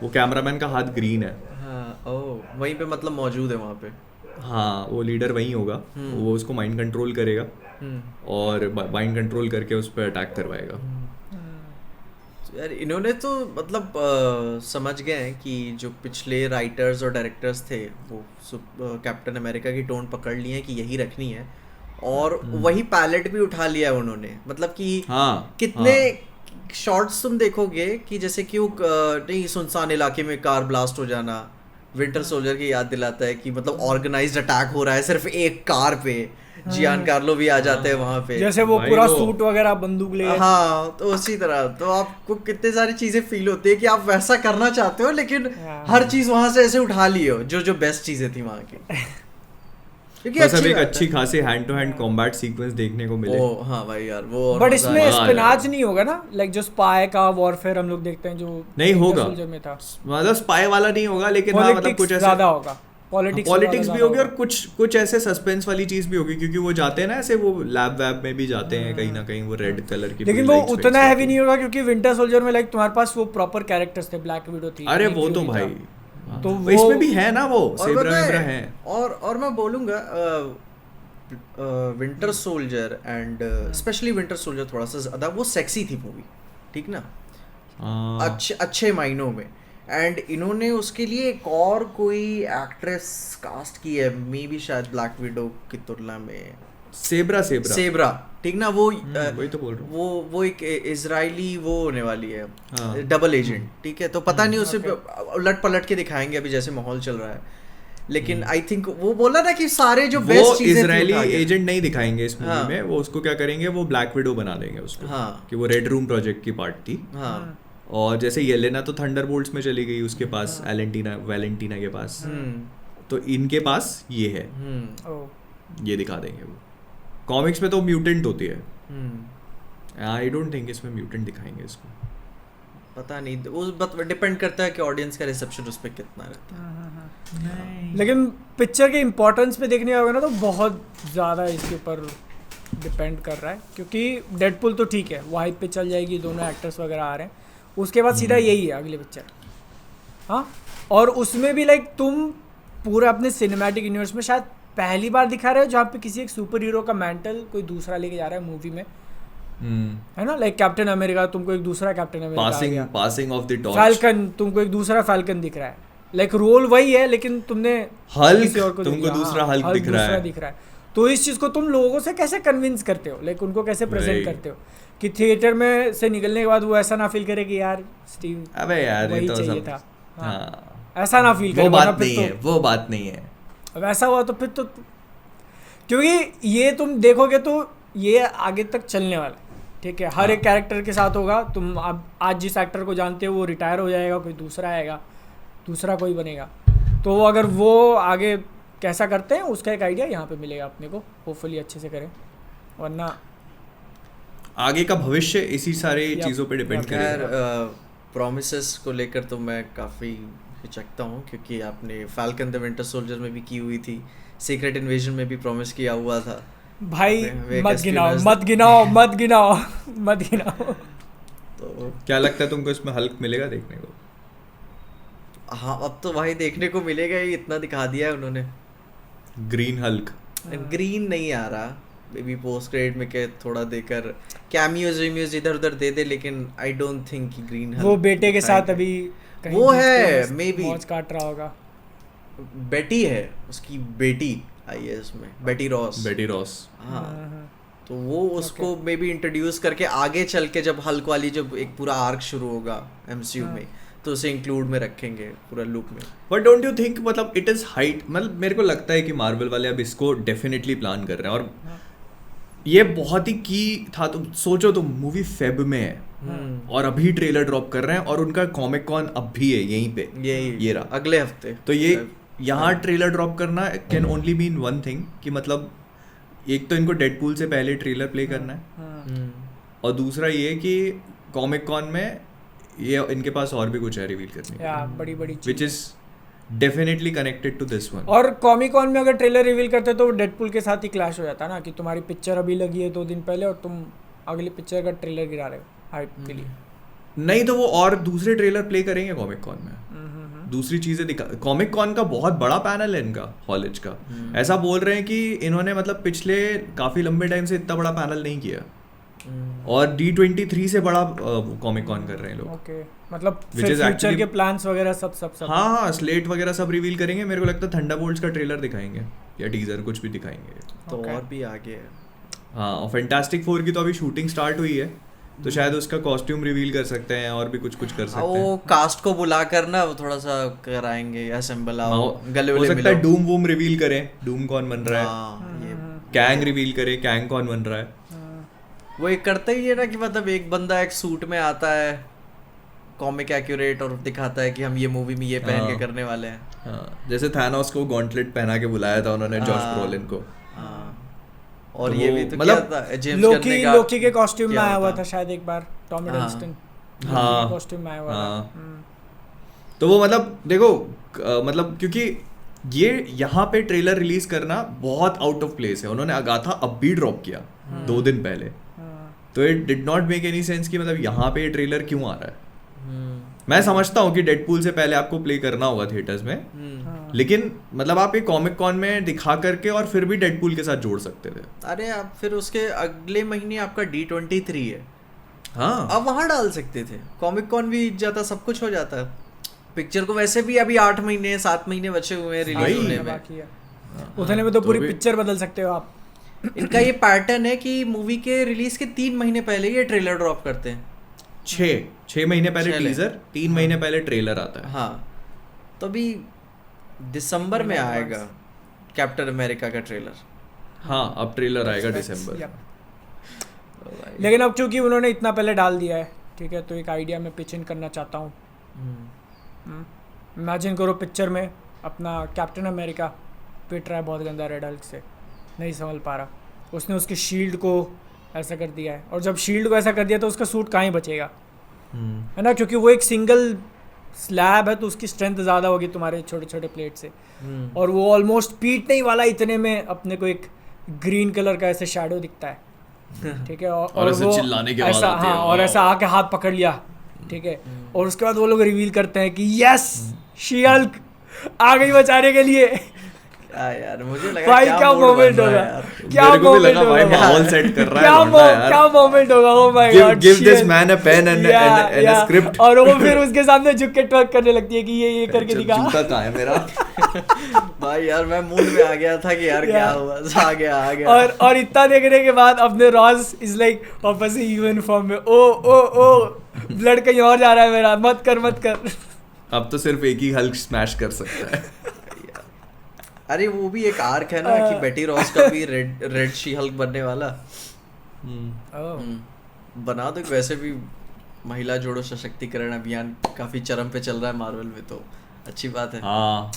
वो कैमरामैन का हाथ ग्रीन है। हाँ वहीं पे मतलब मौजूद है वहाँ पे। हाँ वो लीडर वहीं होगा, वो उसको माइंड कंट्रोल करेगा और माइंड कंट्रोल करके उस पर अटैक करवाएगा। यार इन्होंने तो मतलब समझ गए हैं कि जो पिछले राइटर्स और डायरेक्टर्स थे वो कैप्टन अमेरिका की टोन पकड़ लिए हैं कि यही रखनी है, और वही पैलेट भी उठा लिया है उन्होंने, मतलब कि कितने शॉट्स तुम देखोगे कि जैसे कि वो नहीं सुनसान इलाके में कार ब्लास्ट हो जाना विंटर सोल्जर की याद दिलाता है कि मतलब ऑर्गेनाइज्ड अटैक हो रहा है सिर्फ एक कार पे, जियान कार्लो भी आ जाते हैं वहां पे, जैसे वो पूरा सूट वगैरह बंदूक ले। हाँ तो उसी तरह तो आपको कितने सारी चीजें फील होती है कि आप वैसा करना चाहते हो, लेकिन हर चीज वहां से ऐसे उठा ली हो जो बेस्ट चीजें थी वहां की। क्योंकि बस अब अच्छी एक बात अच्छी है। खासी hand to hand combat sequence देखने को मिले। ओ हाँ भाई यार वो और बट मजा इसमें आएगा। स्पिनाच नहीं होगा ना, लाइक जो स्पाई का वॉरफेयर हम लोग देखते हैं जो नहीं Winter होगा, Soldier में था। मतलब स्पाई वाला नहीं होगा, लेकिन हाँ मतलब पॉलिटिक्स कुछ ऐसे ज्यादा होगा, पॉलिटिक्स पॉलिटिक्स भी होगी और कुछ कुछ ऐसे सस्पेंस वाली चीज भी होगी, क्योंकि वो जाते हैं ना ऐसे, वो लैब वैब में भी जाते हैं कहीं ना कहीं, वो रेड कलर की लेकिन पूरी वो lights उतना वाइट्स हैवी होती नहीं हैं। होगा क्योंकि विंटर सोल्जर में लाइक तुम्हारे पास वो प्रॉपर कैरेक्टर्स थे, ब्लैक विडो थी, अरे Nick वो तो Fury भाई था। हाँ। तो वो इसमें वो भी है ना, वो और सेब्रा पता वेब्रा है, है। और मैं बोलूंगा winter soldier and specially winter soldier थोड़ा सा ज्यादा वो सेक्सी थी मूवी, ठीक ना, हाँ, अच्छे मायनों में। एंड इन्होंने उसके लिए एक और कोई एक्ट्रेस कास्ट की है, मे बी शायद ब्लैक विडो की तुलना में सेब्रा सेब्रा सेब्रा, ठीक ना, वो वही तो बोल रहा हूँ। वो एक इजरायली वो होने वाली है, हाँ। डबल एजेंट, ठीक है। तो पता नहीं उसे उलट पलट के दिखाएंगे अभी जैसे माहौल चल रहा है, लेकिन आई थिंक वो बोला ना कि सारे जो वो बेस्ट चीजें थी इजरायली उठा के। एजेंट नहीं दिखाएंगे इस मूवी हाँ। में, वो उसको क्या करेंगे, वो ब्लैक विडो बना देंगे उसको, हाँ। कि वो रेड रूम प्रोजेक्ट की पार्ट थी। हाँ और जैसे येलेना तो थंडरबोल्ट्स में चली गई उसके पास, वैलेंटीना के पास, तो इनके पास ये है, ये दिखा देंगे। वो कॉमिक्स में तो म्यूटेंट होती है, आई डोंट थिंक इसमें म्यूटेंट दिखाएंगे इसको। पता नहीं, वो डिपेंड करता है कि ऑडियंस का रिसेप्शन उस पर कितना रहता है। लेकिन पिक्चर के इम्पोर्टेंस पे देखने होगा ना तो बहुत ज़्यादा इसके ऊपर डिपेंड कर रहा है, क्योंकि डेडपुल तो ठीक है वो हाइप पे चल जाएगी, दोनों एक्टर्स वगैरह आ रहे हैं, उसके बाद सीधा यही है अगली पिक्चर। हाँ, और उसमें भी लाइक तुम पूरा अपने सिनेमैटिक यूनिवर्स में शायद पहली बार दिखा रहे हो जहाँ पे किसी एक सुपर हीरो का मैंटल कोई दूसरा लेके जा रहा है मूवी में, है ना, लाइक कैप्टन अमेरिका, तुमको एक दूसरा captain America, passing of the torch, falcon, तुमको एक दूसरा फैल्कन दिख रहा है, लाइक रोल वही है लेकिन तुमने हल्क, किसी और को तुमको दिया, दूसरा हाँ, हल्क दिख रहा है। दिख रहा है। तो इस चीज को तुम लोगों से कैसे कन्विंस करते हो, लाइक उनको कैसे प्रेजेंट Right. करते हो कि थिएटर में से निकलने के बाद वो ऐसा ना फील करे कि यार स्टीव अबे यार ये वही तो चाहिए सब था, हाँ, ऐसा ना फील करे, वो वरना बात फिर नहीं तो- है, वो बात नहीं है। अब ऐसा हुआ तो फिर तो, क्योंकि ये तुम देखोगे तो ये आगे तक चलने वाला है, ठीक है, हर एक कैरेक्टर के साथ होगा। तुम अब आज जिस एक्टर को जानते हो वो रिटायर हो जाएगा, कोई दूसरा आएगा, दूसरा कोई बनेगा, तो अगर वो आगे कैसा करते हैं उसका एक आइडिया यहाँ पे मिलेगा अपने को, होपफुली अच्छे से करें, वरना आगे का भविष्य इसी सारे Yup, चीजों पे डिपेंड yup. करेगा। खैर प्रोमिसेस को लेकर तो मैं काफ़ी हिचकता हूँ, क्योंकि आपने फैल्कन द विंटर सोल्जर में भी की हुई थी, सीक्रेट इन्वेजन में भी प्रॉमिस किया हुआ था भाई वे मत कैसे गिनाओ नजर- मत गिनाओ मत गिनाओ मत गिनाओ। तो क्या लगता है तुमको इसमें हल्क मिलेगा देखने को? हाँ, अब तो भाई देखने को मिलेगा ही, इतना दिखा दिया है उन्होंने। ग्रीन हल्क ग्रीन नहीं आ रहा, बेबी पोस्ट क्रेडिट में के थोड़ा देकर कैमियोज रिम्यूज इधर उधर दे दे, लेकिन आई डोंट थिंक कि ग्रीन वो बेटे के साथ अभी कहीं वो बीच है, पे मस्त maybe। मौज काट रहा होगा। बेटी है उसकी, बेटी आई है उसमें, बेटी रॉस। हाँ, तो वो उसको मे बी इंट्रोड्यूस करके आगे चल के जब हल्क वाली जब एक पूरा आर्क शुरू होगा एमसीयू में, तो उसे इंक्लूड में रखेंगे पूरा लुक में। बट डोंट यू थिंक, मतलब इट इज हाइट, मतलब मेरे को लगता है कि मार्वल वाले अब इसको डेफिनेटली प्लान कर रहे हैं, और ये बहुत ही की था। तुम सोचो, तुम मूवी फेब में है और अभी ट्रेलर ड्रॉप कर रहे हैं, और उनका कॉमिक कॉन अब भी है यहीं पे, ये रहा अगले हफ्ते। तो ये यहाँ ट्रेलर ड्रॉप करना can only mean one thing, कि मतलब एक तो इनको डेडपूल से पहले ट्रेलर प्ले करना है, और दूसरा ये कि कॉमिक कॉन में ये इनके पास और भी कुछ है रिवील करने या बड़ी बड़ी चीज़। Which is definitely connected to this one. और कॉमिक कॉन में अगर ट्रेलर रिवील करते तो डेडपुल के साथ ही क्लैश हो जाता ना, कि तुम्हारी पिक्चर अभी लगी है 2 दिन पहले और तुम अगली पिक्चर का ट्रेलर गिरा रहे हो हाइप के लिए। नहीं तो वो और दूसरे ट्रेलर प्ले करेंगे कॉमिक कॉन में, दूसरी चीजें दिखा। कॉमिक कॉन का बहुत बड़ा पैनल है इनका, कॉलेज का। ऐसा बोल रहे हैं कि इन्होंने मतलब पिछले काफी लंबे टाइम से इतना बड़ा पैनल नहीं किया, और D23 से बड़ा कॉमिक कॉन कर रहे हैं लोग। ओके, मतलब Which is फ्यूचर actually- के प्लान्स वगैरह सब हाँ, स्लेट वगैरह सब रिवील करेंगे। मेरे को लगता है थंडरबोल्ट्स का ट्रेलर दिखाएंगे या टीजर कुछ भी दिखाएंगे। तो Okay. और भी आगे है। हाँ, और फैंटास्टिक 4 की तो अभी शूटिंग स्टार्ट हुई है, तो शायद उसका कॉस्ट्यूम रिवील कर सकते हैं और भी कुछ कर सकते हैं। वो कास्ट को बुलाकर ना वो थोड़ा सा कराएंगे, असेंबल आओ, गले हो वले सकता है मिलो। डूम वूम रिवील करें, डूम कौन बन रहा है, हाँ, ये कैंग रिवील करे, कैंग कौन बन रहा है। वो एक करता ही है ना कि मतलब एक बंदा एक सूट में आता है कॉमिक एक्यूरेट और दिखाता है कि हम ये मूवी में ये पहन के हाँ। करने वाले हैं। हाँ, जैसे थानोस को गॉन्टलेट पहना के बुलाया था उन्होंने जॉश हाँ। ब्रोलिन को। और तो ये वो- भी तो मतलब क्या था जेम्स लोकी लोकी के कॉस्ट्यूम में क्या आया हुआ होता? था शायद एक बार टॉमी हाँ। हिडलस्टन हाँ। कॉस्ट्यूम में आया हुआ था। हाँ। तो वो मतलब देखो मतलब क्योंकि ये यहाँ पे ट्रेलर रिलीज करना बहुत आउट ऑफ प्लेस है। उन्होंने अगाथा अब भी ड्रॉप किया 2 दिन पहले, हाँ। तो it did not make any sense कि मतलब यहाँ पे ये ट्रेलर क्यों आ रहा है। हम्म, मैं समझता हूँ कि डेडपूल से पहले आपको प्ले करना होगा थिएटर्स में, हाँ। लेकिन मतलब आप ये कॉमिक कॉन में दिखा करके और फिर भी डेडपूल के साथ जोड़ सकते थे। अरे आप फिर उसके अगले महीने आपका D23 है, हाँ अब वहां डाल सकते थे। कॉमिक कॉन भी जाता, सब कुछ हो जाता है। पिक्चर को वैसे भी अभी 8 महीने 7 महीने बचे हुए हैं वही। रिलीज होने में। बाकी है उतने में तो पूरी भी- पिक्चर बदल सकते हो आप। इनका ये पैटर्न है कि मूवी के रिलीज के 3 महीने पहले ये ट्रेलर ड्रॉप करते हैं। 6 महीने पहले छह टीजर, 3 महीने पहले ट्रेलर आता है। हाँ, तो अभी दिसंबर में महीना आएगा कैप्टन अमेरिका का ट्रेलर। हाँ अब ट्रेलर आएगा दिसंबर। Yep. लेकिन अब चूंकि उन्होंने इतना पहले डाल दिया है, ठीक है, तो एक आइडिया मैं पिच इन करना चाहता हूँ। इमेजिन करो पिक्चर में अपना कैप्टन अमेरिका पिट रहा है बहुत गंदा रेड हल्क से, नहीं संभल पा रहा, उसने उसके शील्ड को ऐसा कर दिया है, और जब शील्ड को ऐसा कर दिया तो उसका सूट कहाँ ही बचेगा, है ना, क्योंकि वो एक सिंगल स्लैब है तो उसकी स्ट्रेंथ ज़्यादा होगी तुम्हारे छोटे छोटे प्लेट से, और वो ऑलमोस्ट पीटने ही वाला, इतने में अपने को एक ग्रीन कलर का ऐसे शैडो दिखता है, ठीक है, और ऐसे वो चिल्लाने के बाद ऐसा, आती है, हाँ, और वाह। ऐसा आके हाथ पकड़ लिया, ठीक है, और उसके बाद वो लोग रिवील करते हैं कि यस शी हल्क आ गई बचाने के लिए। यार मुझे लगा भाई क्या mood मोमेंट बन रहा होगा, है यार। क्या मेरे को भी मोमेंट लगा भाई होगा, माहौल सेट कर रहा है क्या लौंडा यार। क्या मोमेंट होगा, oh my Give- God, give this man a pen and a script. और वो फिर उसके सामने झुक के ट्वर्क करने लगती है कि ये करके जब दिखा। जूता कहाँ है मेरा। भाई यार मैं मूड में आ गया था कि यार क्या यार। हुआ, आ गया और इतना देखने के बाद अपने रॉस इज लाइक वापस से इवन फॉर्म में, ओ ब्लड कहीं और जा रहा है मेरा, मत कर। अब तो सिर्फ एक ही हल्क स्मैश कर सकता है। अरे वो भी एक आर्क है ना कि बेटी रॉस का भी रेड शी हल्क बनने वाला। बना दो, वैसे भी महिला जोड़ो सशक्तिकरण अभियान काफी चरम पे चल रहा है मार्वल में, तो अच्छी बात है। हाँ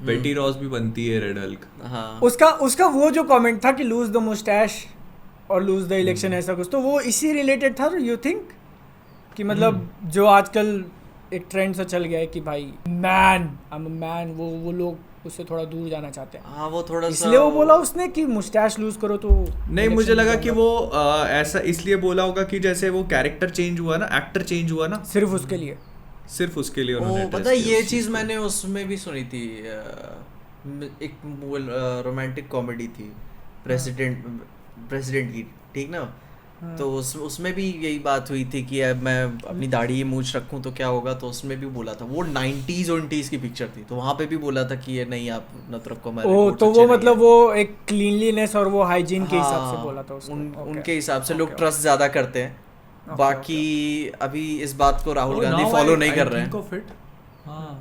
बेटी रॉस भी बनती है रेड हल्क। हाँ उसका वो जो कमेंट था कि लूज द मुस्टैश और लूज द इलेक्शन, ऐसा कुछ, तो वो इसी रिलेटेड था, यू थिंक कि मतलब जो आजकल एक ट्रेंड सा चल गया है कि भाई मैन वो लोग उससे थोड़ा दूर जाना चाहते हैं, हाँ वो थोड़ा सा इसलिए वो बोला उसने कि मुस्टैश लूज करो तो नहीं, मुझे लगा कि वो ऐसा इसलिए बोला होगा कि जैसे वो कैरेक्टर चेंज हुआ ना, एक्टर चेंज हुआ ना, सिर्फ उसके लिए। सिर्फ उसके लिए वो उन्होंने पता है ये चीज मैंने उसमें भी सुनी थी, एक रोमांटिक कॉमेडी थी प्रेसिडेंट की, ठीक ना, तो उसमें भी यही बात हुई थी कि अब मैं अपनी दाढ़ी मूंछ रखूं तो क्या होगा, तो उसमें भी बोला था, वो 90s और 20s की पिक्चर थी, तो वहां पे भी बोला था कि ये नहीं आप नत रखो, हमारे ओ रिपोर्ट्स तो अच्छे वो नहीं मतलब हैं। वो एक क्लीनलीनेस और वो हाइजीन के हिसाब से हाँ, बोला था उसको। ओके। उनके हिसाब से लोग ओके, ट्रस्ट ज्यादा करते हैं, ओके, बाकी अभी इस बात को राहुल गांधी फॉलो नहीं कर रहे हैं।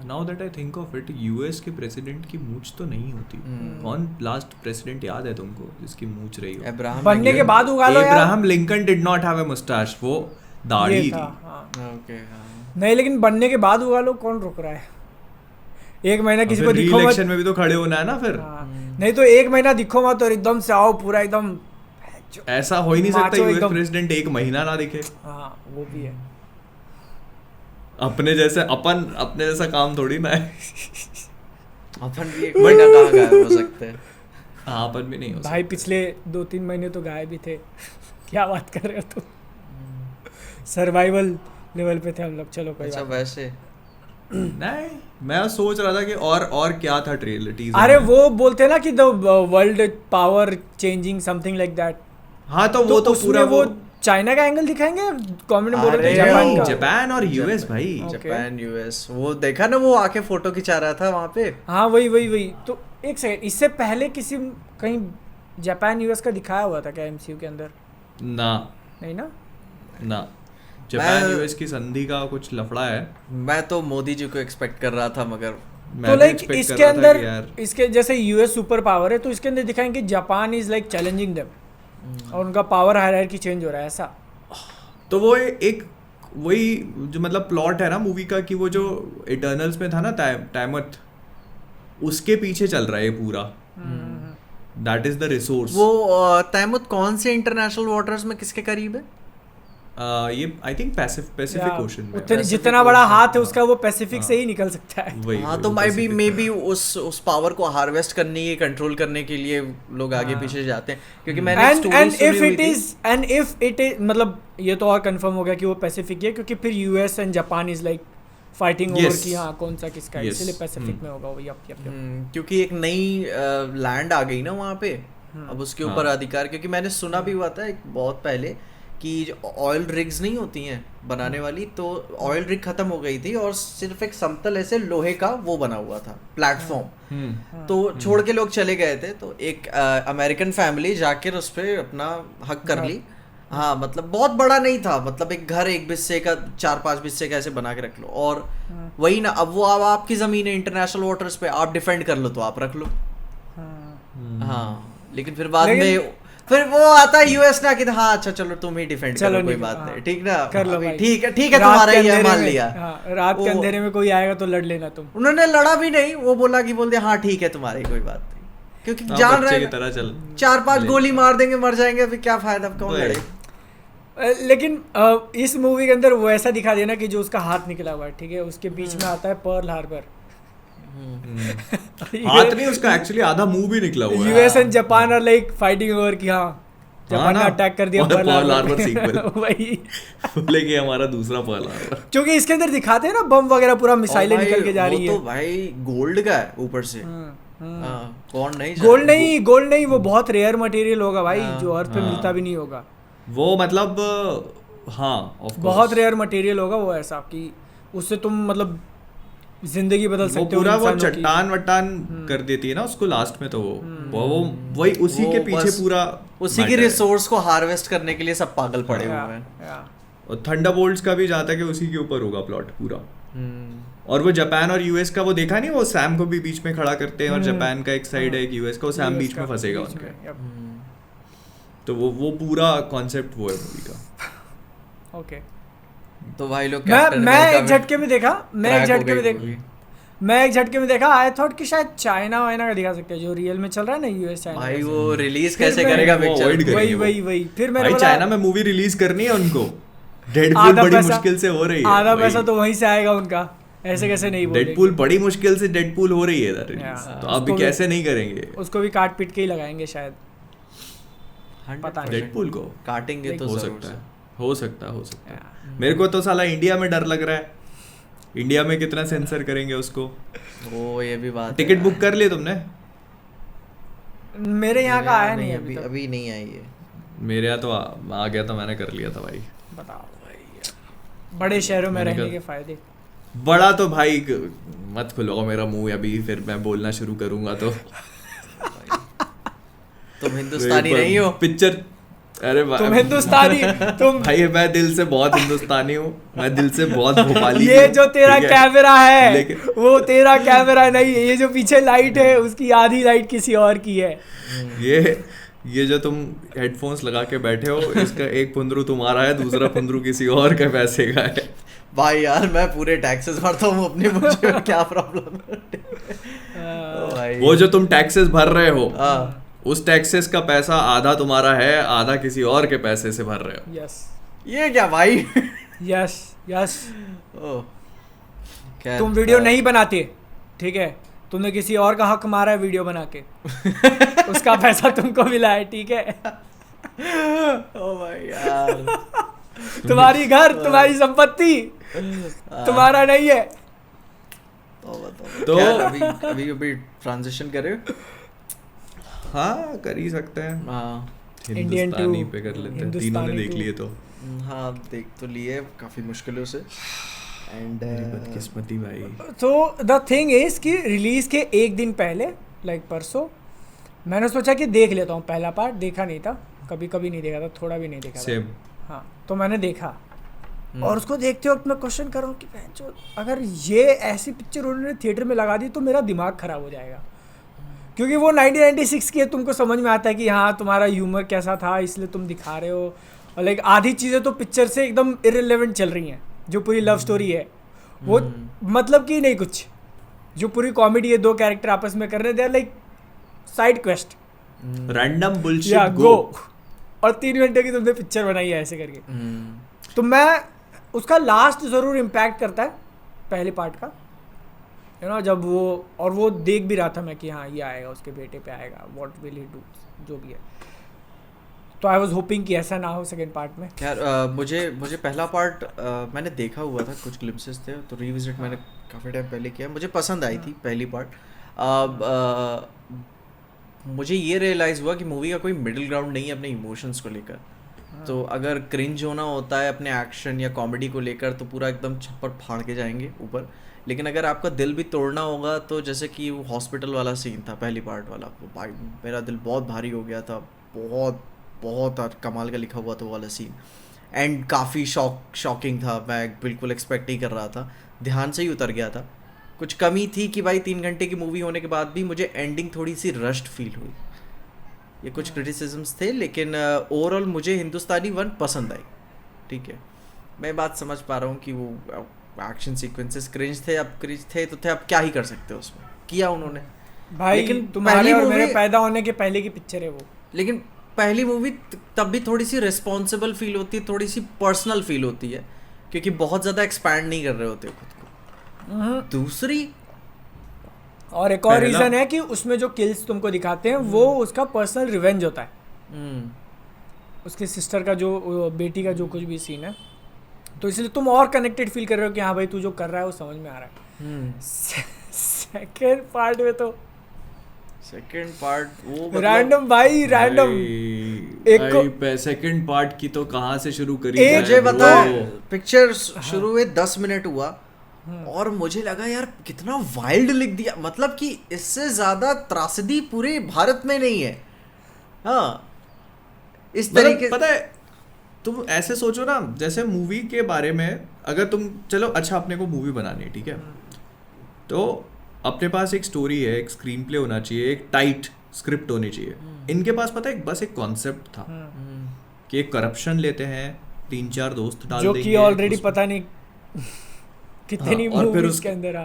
Now that I think of it, US के प्रेसिडेंट की मूंछ तो नहीं होती। कौन लास्ट प्रेसिडेंट याद है तुमको जिसकी मूंछ रही हो? अब्राहम बनने के लिंकन। बाद उगा लो यार। Abraham Lincoln did not have a moustache, वो दाढ़ी ये थी। था, हाँ। ओके, हाँ। नहीं लेकिन बनने के बाद उगा लो, कौन रोक रहा है? एक महीना किसी को दिखो मत, इलेक्शन में भी तो खड़े होना है ना फिर। हाँ, नहीं तो एक महीना दिखो मत और एकदम से आओ पूरा एकदम, ऐसा हो ही नहीं सकता माचो यूएस एकदम। प्रेसिडेंट एक महीना ना दिखे। हाँ वो भी है। अपने जैसा काम थोड़ी ना है। अपन भी एक महीना कहाँ गायब हो सकते हैं। हाँ अपन भी नहीं हो भाई पिछले 2-3 महीने तो गायब भी थे। क्या बात कर रहे हो तुम? सर्वाइवल लेवल पे थे हम लोग। चलो कोई अच्छा बात वैसे नहीं, मैं सोच रहा था कि और क्या था ट्रेलर टीजर अरे में। वो बोलते हैं ना कि the world power changing something like that, हाँ तो वो तो उसमें पूरा वो चाइना का एंगल दिखाएंगे, कमेंट बोल रहे थे अरे जापान नहीं, का। जापान और यूएस भाई। ओके। जापान यूएस, वो देखा ना वो आके फोटो खिंचा रहा था वहाँ पे। हाँ वही तो एक सेकंड, इससे पहले किसी कहीं जापान यूएस का दिखाया हुआ था क्या एमसीयू के अंदर? ना नहीं ना। जापान यूएस की संधि का कुछ लफड़ा है। मैं तो मोदी जी को एक्सपेक्ट कर रहा था, मगर मैं तो भी लाइक expect कर इसके रहा था अंदर कि यार इसके जैसे यूएस सुपर पावर है तो इसके अंदर दिखाएंगे Japan is like challenging them और उनका पावर हायरार्की चेंज हो रहा है ऐसा। तो वो एक वही जो मतलब प्लॉट है ना मूवी का कि वो जो इटर्नल्स में था ना टाइमथ, उसके पीछे चल रहा है ये पूरा, दैट इज द रिसोर्स। वो तैमुत कौन से इंटरनेशनल वाटर्स में किसके करीब है? ये आई थिंक पैसिफिक ओशन में। उतने जितना बड़ा हाथ है उसका वो पैसिफिक से ही निकल सकता है। वही हाँ, तो मे बी उस पावर को हार्वेस्ट करने के, कंट्रोल करने के लिए लोग आगे पीछे जाते हैं, क्योंकि मैंने एक स्टोरी सुनी हुई थी। इफ इट इज मतलब ये तो और कंफर्म हो गया कि वो पैसिफिक है, क्योंकि फिर US and Japan is like fighting over कि हाँ कौन सा किसका है, इसलिए पैसिफिक में होगा वो। यप क्योंकि एक नई लैंड आ गई ना वहाँ पे, अब उसके ऊपर अधिकार, क्योंकि मैंने सुना भी हुआ था एक बहुत पहले कि ऑयल रिग्स नहीं होती हैं बनाने वाली, तो ऑयल रिग खत्म हो गई थी और सिर्फ एक समतल ऐसे लोहे का वो बना हुआ था प्लेटफॉर्म, तो छोड़ के लोग चले गए थे, तो एक अमेरिकन फैमिली जाकर उस पर अपना हक कर ली। हाँ, मतलब बहुत बड़ा नहीं था, मतलब एक घर 1 बिस्से का 4-5 बिस्से का ऐसे बना के रख लो, और वही ना, अब वो अब आपकी जमीन है इंटरनेशनल वाटर्स पे, आप डिफेंड कर लो तो आप रख लो। हाँ, लेकिन फिर बाद में फिर वो आता है यूएस ना कि हाँ अच्छा चलो तुम ही डिफेंड करो, कोई बात नहीं, ठीक ना, कर लो भाई, ठीक है तुम्हारा ही है, मान लिया। रात के अंधेरे में कोई आएगा तो लड़ लेना तुम। उन्होंने लड़ा भी नहीं, वो बोला कि बोल दिया हाँ ठीक है तुम्हारी, कोई बात नहीं, क्योंकि जान रहे हैं 4-5 गोली मार देंगे मर जाएंगे, फिर क्या फायदा, कौन लड़े। लेकिन इस मूवी के अंदर वो ऐसा दिखा दिया ना कि जो उसका हाथ निकला हुआ है, ठीक है, उसके बीच में आता है पर्ल हार्बर। हाथ नहीं, उसका एक्चुअली आधा मुंह भी निकला हुआ है। US and Japan are like fighting over कि हाँ जापान ने अटैक कर दिया पर्ल हार्बर सीक्वल। वही लेके हमारा दूसरा पर्ल हार्बर, क्योंकि इसके अंदर दिखाते हैं ना बम वगैरह पूरा मिसाइलें निकल के जा रही है। तो भाई गोल्ड का है ऊपर से, कौन नहीं, गोल्ड नहीं, वो बहुत रेयर मटेरियल होगा भाई, जो अर्थ पे मिलता भी नहीं होगा वो, मतलब हाँ बहुत रेयर मटेरियल होगा वो, ऐसा कि उससे तुम मतलब जिंदगी बदल सकते हो। पूरा वो चट्टान वट्टान कर देती है ना उसको लास्ट में, तो वो वही उसी के पीछे पूरा उसी की रिसोर्स को हार्वेस्ट करने के लिए सब पागल पड़े हुए हैं। और थंडरबोल्ट्स का भी जहाँ तक है उसी के ऊपर होगा प्लॉट पूरा। और वो जापान और यूएस का वो देखा नहीं, वो सैम को भी बीच में खड़ा करते हैं और जापान का एक साइड है, एक यूएस का, वो सैम बीच में फंसेगा उनके, तो वो पूरा कॉन्सेप्ट वो है मूवी का। ओके, तो भाई लोग मैं एक झटके में देखा, मैं एक झटके में देखा, आई थॉट कि शायद चाइना वाइना का दिखा सकते हैं, जो रियल में चल रहा है ना यूएस चाइना। भाई वो रिलीज कैसे करेगा पिक्चर, वही फिर मैंने भाई चाइना में मूवी रिलीज करनी है उनको, डेडपूल बड़ी मुश्किल से हो रही है, आधा पैसा तो वहीं से आएगा उनका, ऐसे कैसे नहीं बोलेंगे। डेडपूल बड़ी मुश्किल से डेडपूल हो रही है इधर रिलीज, तो अब भी कैसे नहीं करेंगे, उसको भी काट पीट के ही लगाएंगे शायद, पता नहीं। डेडपूल को काटेंगे तो हो सकता है। मेरे को तो साला इंडिया में डर लग रहा है, इंडिया में कितना सेंसर करेंगे उसको। वो ये भी बात, टिकट बुक कर लिए तुमने? मेरे यहाँ का आया नहीं, अभी नहीं आई है। मेरे यहाँ तो आ गया था, मैंने कर लिया था भाई। बताओ भाई, बड़े शहरों में रहने के फायदे। बड़ा तो भाई मत खुलवाओ मेरा मुंह अभी, फिर मैं बोलना शुरू करूंगा तो तुम हिंदुस्तानी नहीं हो पिक्चर, अरे तुम हिंदुस्तानी, तुम भाई मैं दिल से बहुत हिंदुस्तानी हूँ, मैं दिल से बहुत भोपाली। ये जो तेरा कैमरा है वो तेरा कैमरा नहीं है, ये जो पीछे लाइट है उसकी आधी लाइट किसी और की है। ये जो तुम हेडफोन्स लगा के बैठे हो, इसका एक पुंदरू तुम्हारा है, दूसरा पुंदरू किसी और के पैसे का है। भाई यार मैं पूरे टैक्सेस भरता हूँ अपने, मुझे क्या प्रॉब्लम है। वो जो तुम टैक्सेस भर रहे हो, उस टैक्सेस का पैसा आधा तुम्हारा है, आधा किसी और के पैसे से भर रहे हो। यस, ये क्या भाई? यस तुम वीडियो नहीं बनाते, ठीक है, तुमने किसी और का हक मारा है वीडियो बना के, उसका पैसा तुमको मिला है, ठीक है। ओ भाई यार, तुम्हारी घर, तुम्हारी संपत्ति तुम्हारा नहीं है। तो अभी ट्रांजिशन करे, हाँ कर ही सकते हैं। हाँ, हिंदुस्तानी पे कर लेते हैं, तीनों ने देख लिए तो। हाँ देख तो लिए काफी मुश्किलों से, एंड बदकिस्मती भाई। तो द थिंग इज कि रिलीज के एक दिन पहले, लाइक परसों, मैंने सोचा कि देख लेता हूँ पहला पार्ट, देखा नहीं था, कभी नहीं देखा था, थोड़ा भी नहीं देखा सेम। था। हाँ, तो मैंने देखा और उसको देखते वक्त मैं क्वेश्चन कर रहा हूँ कि अगर ये ऐसी पिक्चर उन्होंने थिएटर में लगा दी तो मेरा दिमाग खराब हो जाएगा, क्योंकि वो 1996 की है, तुमको समझ में आता है कि हाँ तुम्हारा ह्यूमर कैसा था इसलिए तुम दिखा रहे हो, और लाइक आधी चीज़ें तो पिक्चर से एकदम इररिलेवेंट चल रही हैं, जो पूरी लव स्टोरी है वो मतलब कि नहीं कुछ, जो पूरी कॉमेडी है, 2 कैरेक्टर आपस में कर रहे हैं, they are like side quest, random या बुलशिट गो, और 3 घंटे की तुमने पिक्चर बनाई है ऐसे करके। तो मैं उसका लास्ट ज़रूर इम्पैक्ट करता है पहले पार्ट का, यू नो, जब वो, और वो देख भी रहा था मैं कि हाँ ये आएगा, उसके बेटे पे आएगा, व्हाट विल ही डू, जो भी है। तो आई वाज होपिंग कि ऐसा ना हो सेकंड पार्ट में। खैर मुझे पहला पार्ट मैंने देखा हुआ था, कुछ ग्लिम्पसेस थे, तो रिविजिट मैंने काफ़ी टाइम पहले किया, मुझे पसंद आई थी पहली पार्ट। मुझे ये रियलाइज़ हुआ कि मूवी का कोई मिडिल ग्राउंड नहीं है अपने इमोशंस को लेकर। तो अगर क्रिंज होना होता है अपने एक्शन या कॉमेडी को लेकर तो पूरा एकदम छप्पर फाड़ के जाएंगे ऊपर, लेकिन अगर आपका दिल भी तोड़ना होगा तो जैसे कि वो हॉस्पिटल वाला सीन था पहली पार्ट वाला, वो भाई मेरा दिल बहुत भारी हो गया था, बहुत बहुत कमाल का लिखा हुआ था वो वाला सीन, एंड काफ़ी शॉकिंग था, मैं बिल्कुल एक्सपेक्ट नहीं कर रहा था, ध्यान से ही उतर गया था। कुछ कमी थी कि भाई 3 घंटे की मूवी होने के बाद भी मुझे एंडिंग थोड़ी सी रश्ड फील हुई, ये कुछ क्रिटिसिज्म्स थे, लेकिन ओवरऑल मुझे हिंदुस्तानी 1 पसंद आई। ठीक है, मैं बात समझ पा रहा हूँ कि वो एक्शन सीक्वेंसेस क्रिंज थे, अब क्रिंज थे तो थे, अब क्या ही कर सकते हो, उसमें किया उन्होंने भाई, लेकिन तुम्हारे और मेरे पैदा होने के पहले की पिक्चर है वो। लेकिन पहली मूवी तब भी थोड़ी सी रिस्पॉन्सिबल फील होती है, थोड़ी सी पर्सनल फील होती है, क्योंकि बहुत ज़्यादा एक्सपैंड नहीं कर रहे होते खुद को। दूसरी और एक और रीज़न है कि उसमें जो किल्स तुमको दिखाते हैं वो उसका पर्सनल रिवेंज होता है, उसके सिस्टर का, जो बेटी का जो कुछ भी सीन है, तो इसलिए तुम और कनेक्टेड फील कर रहे हो कि हाँ भाई तू जो कर रहा है वो समझ में आ रहा है। सेकेंड पार्ट में तो सेकेंड पार्ट वो रैंडम भाई, रैंडम एक सेकंड पार्ट की तो कहाँ से शुरू करी एक मुझे बता, पिक्चर शुरू हुए 10 मिनट हुआ और मुझे लगा यार कितना वाइल्ड लिख दिया, मतलब कि इससे ज्यादा त्रासदी पूरे भारत में नहीं है। हाँ, इस तरीके पता है, तुम ऐसे सोचो ना, जैसे मूवी के बारे में अगर तुम, चलो अच्छा अपने को मूवी बनानी है, ठीक है, तो अपने पास एक स्टोरी है, एक स्क्रीन प्ले होना चाहिए, एक टाइट स्क्रिप्ट होनी चाहिए। इनके पास पता है बस एक कॉन्सेप्ट था कि एक करप्शन लेते हैं, 3-4 दोस्त डाल जो देंगे, कि ऑलरेडी पता नहीं कितनी मूवीज के अंदर आ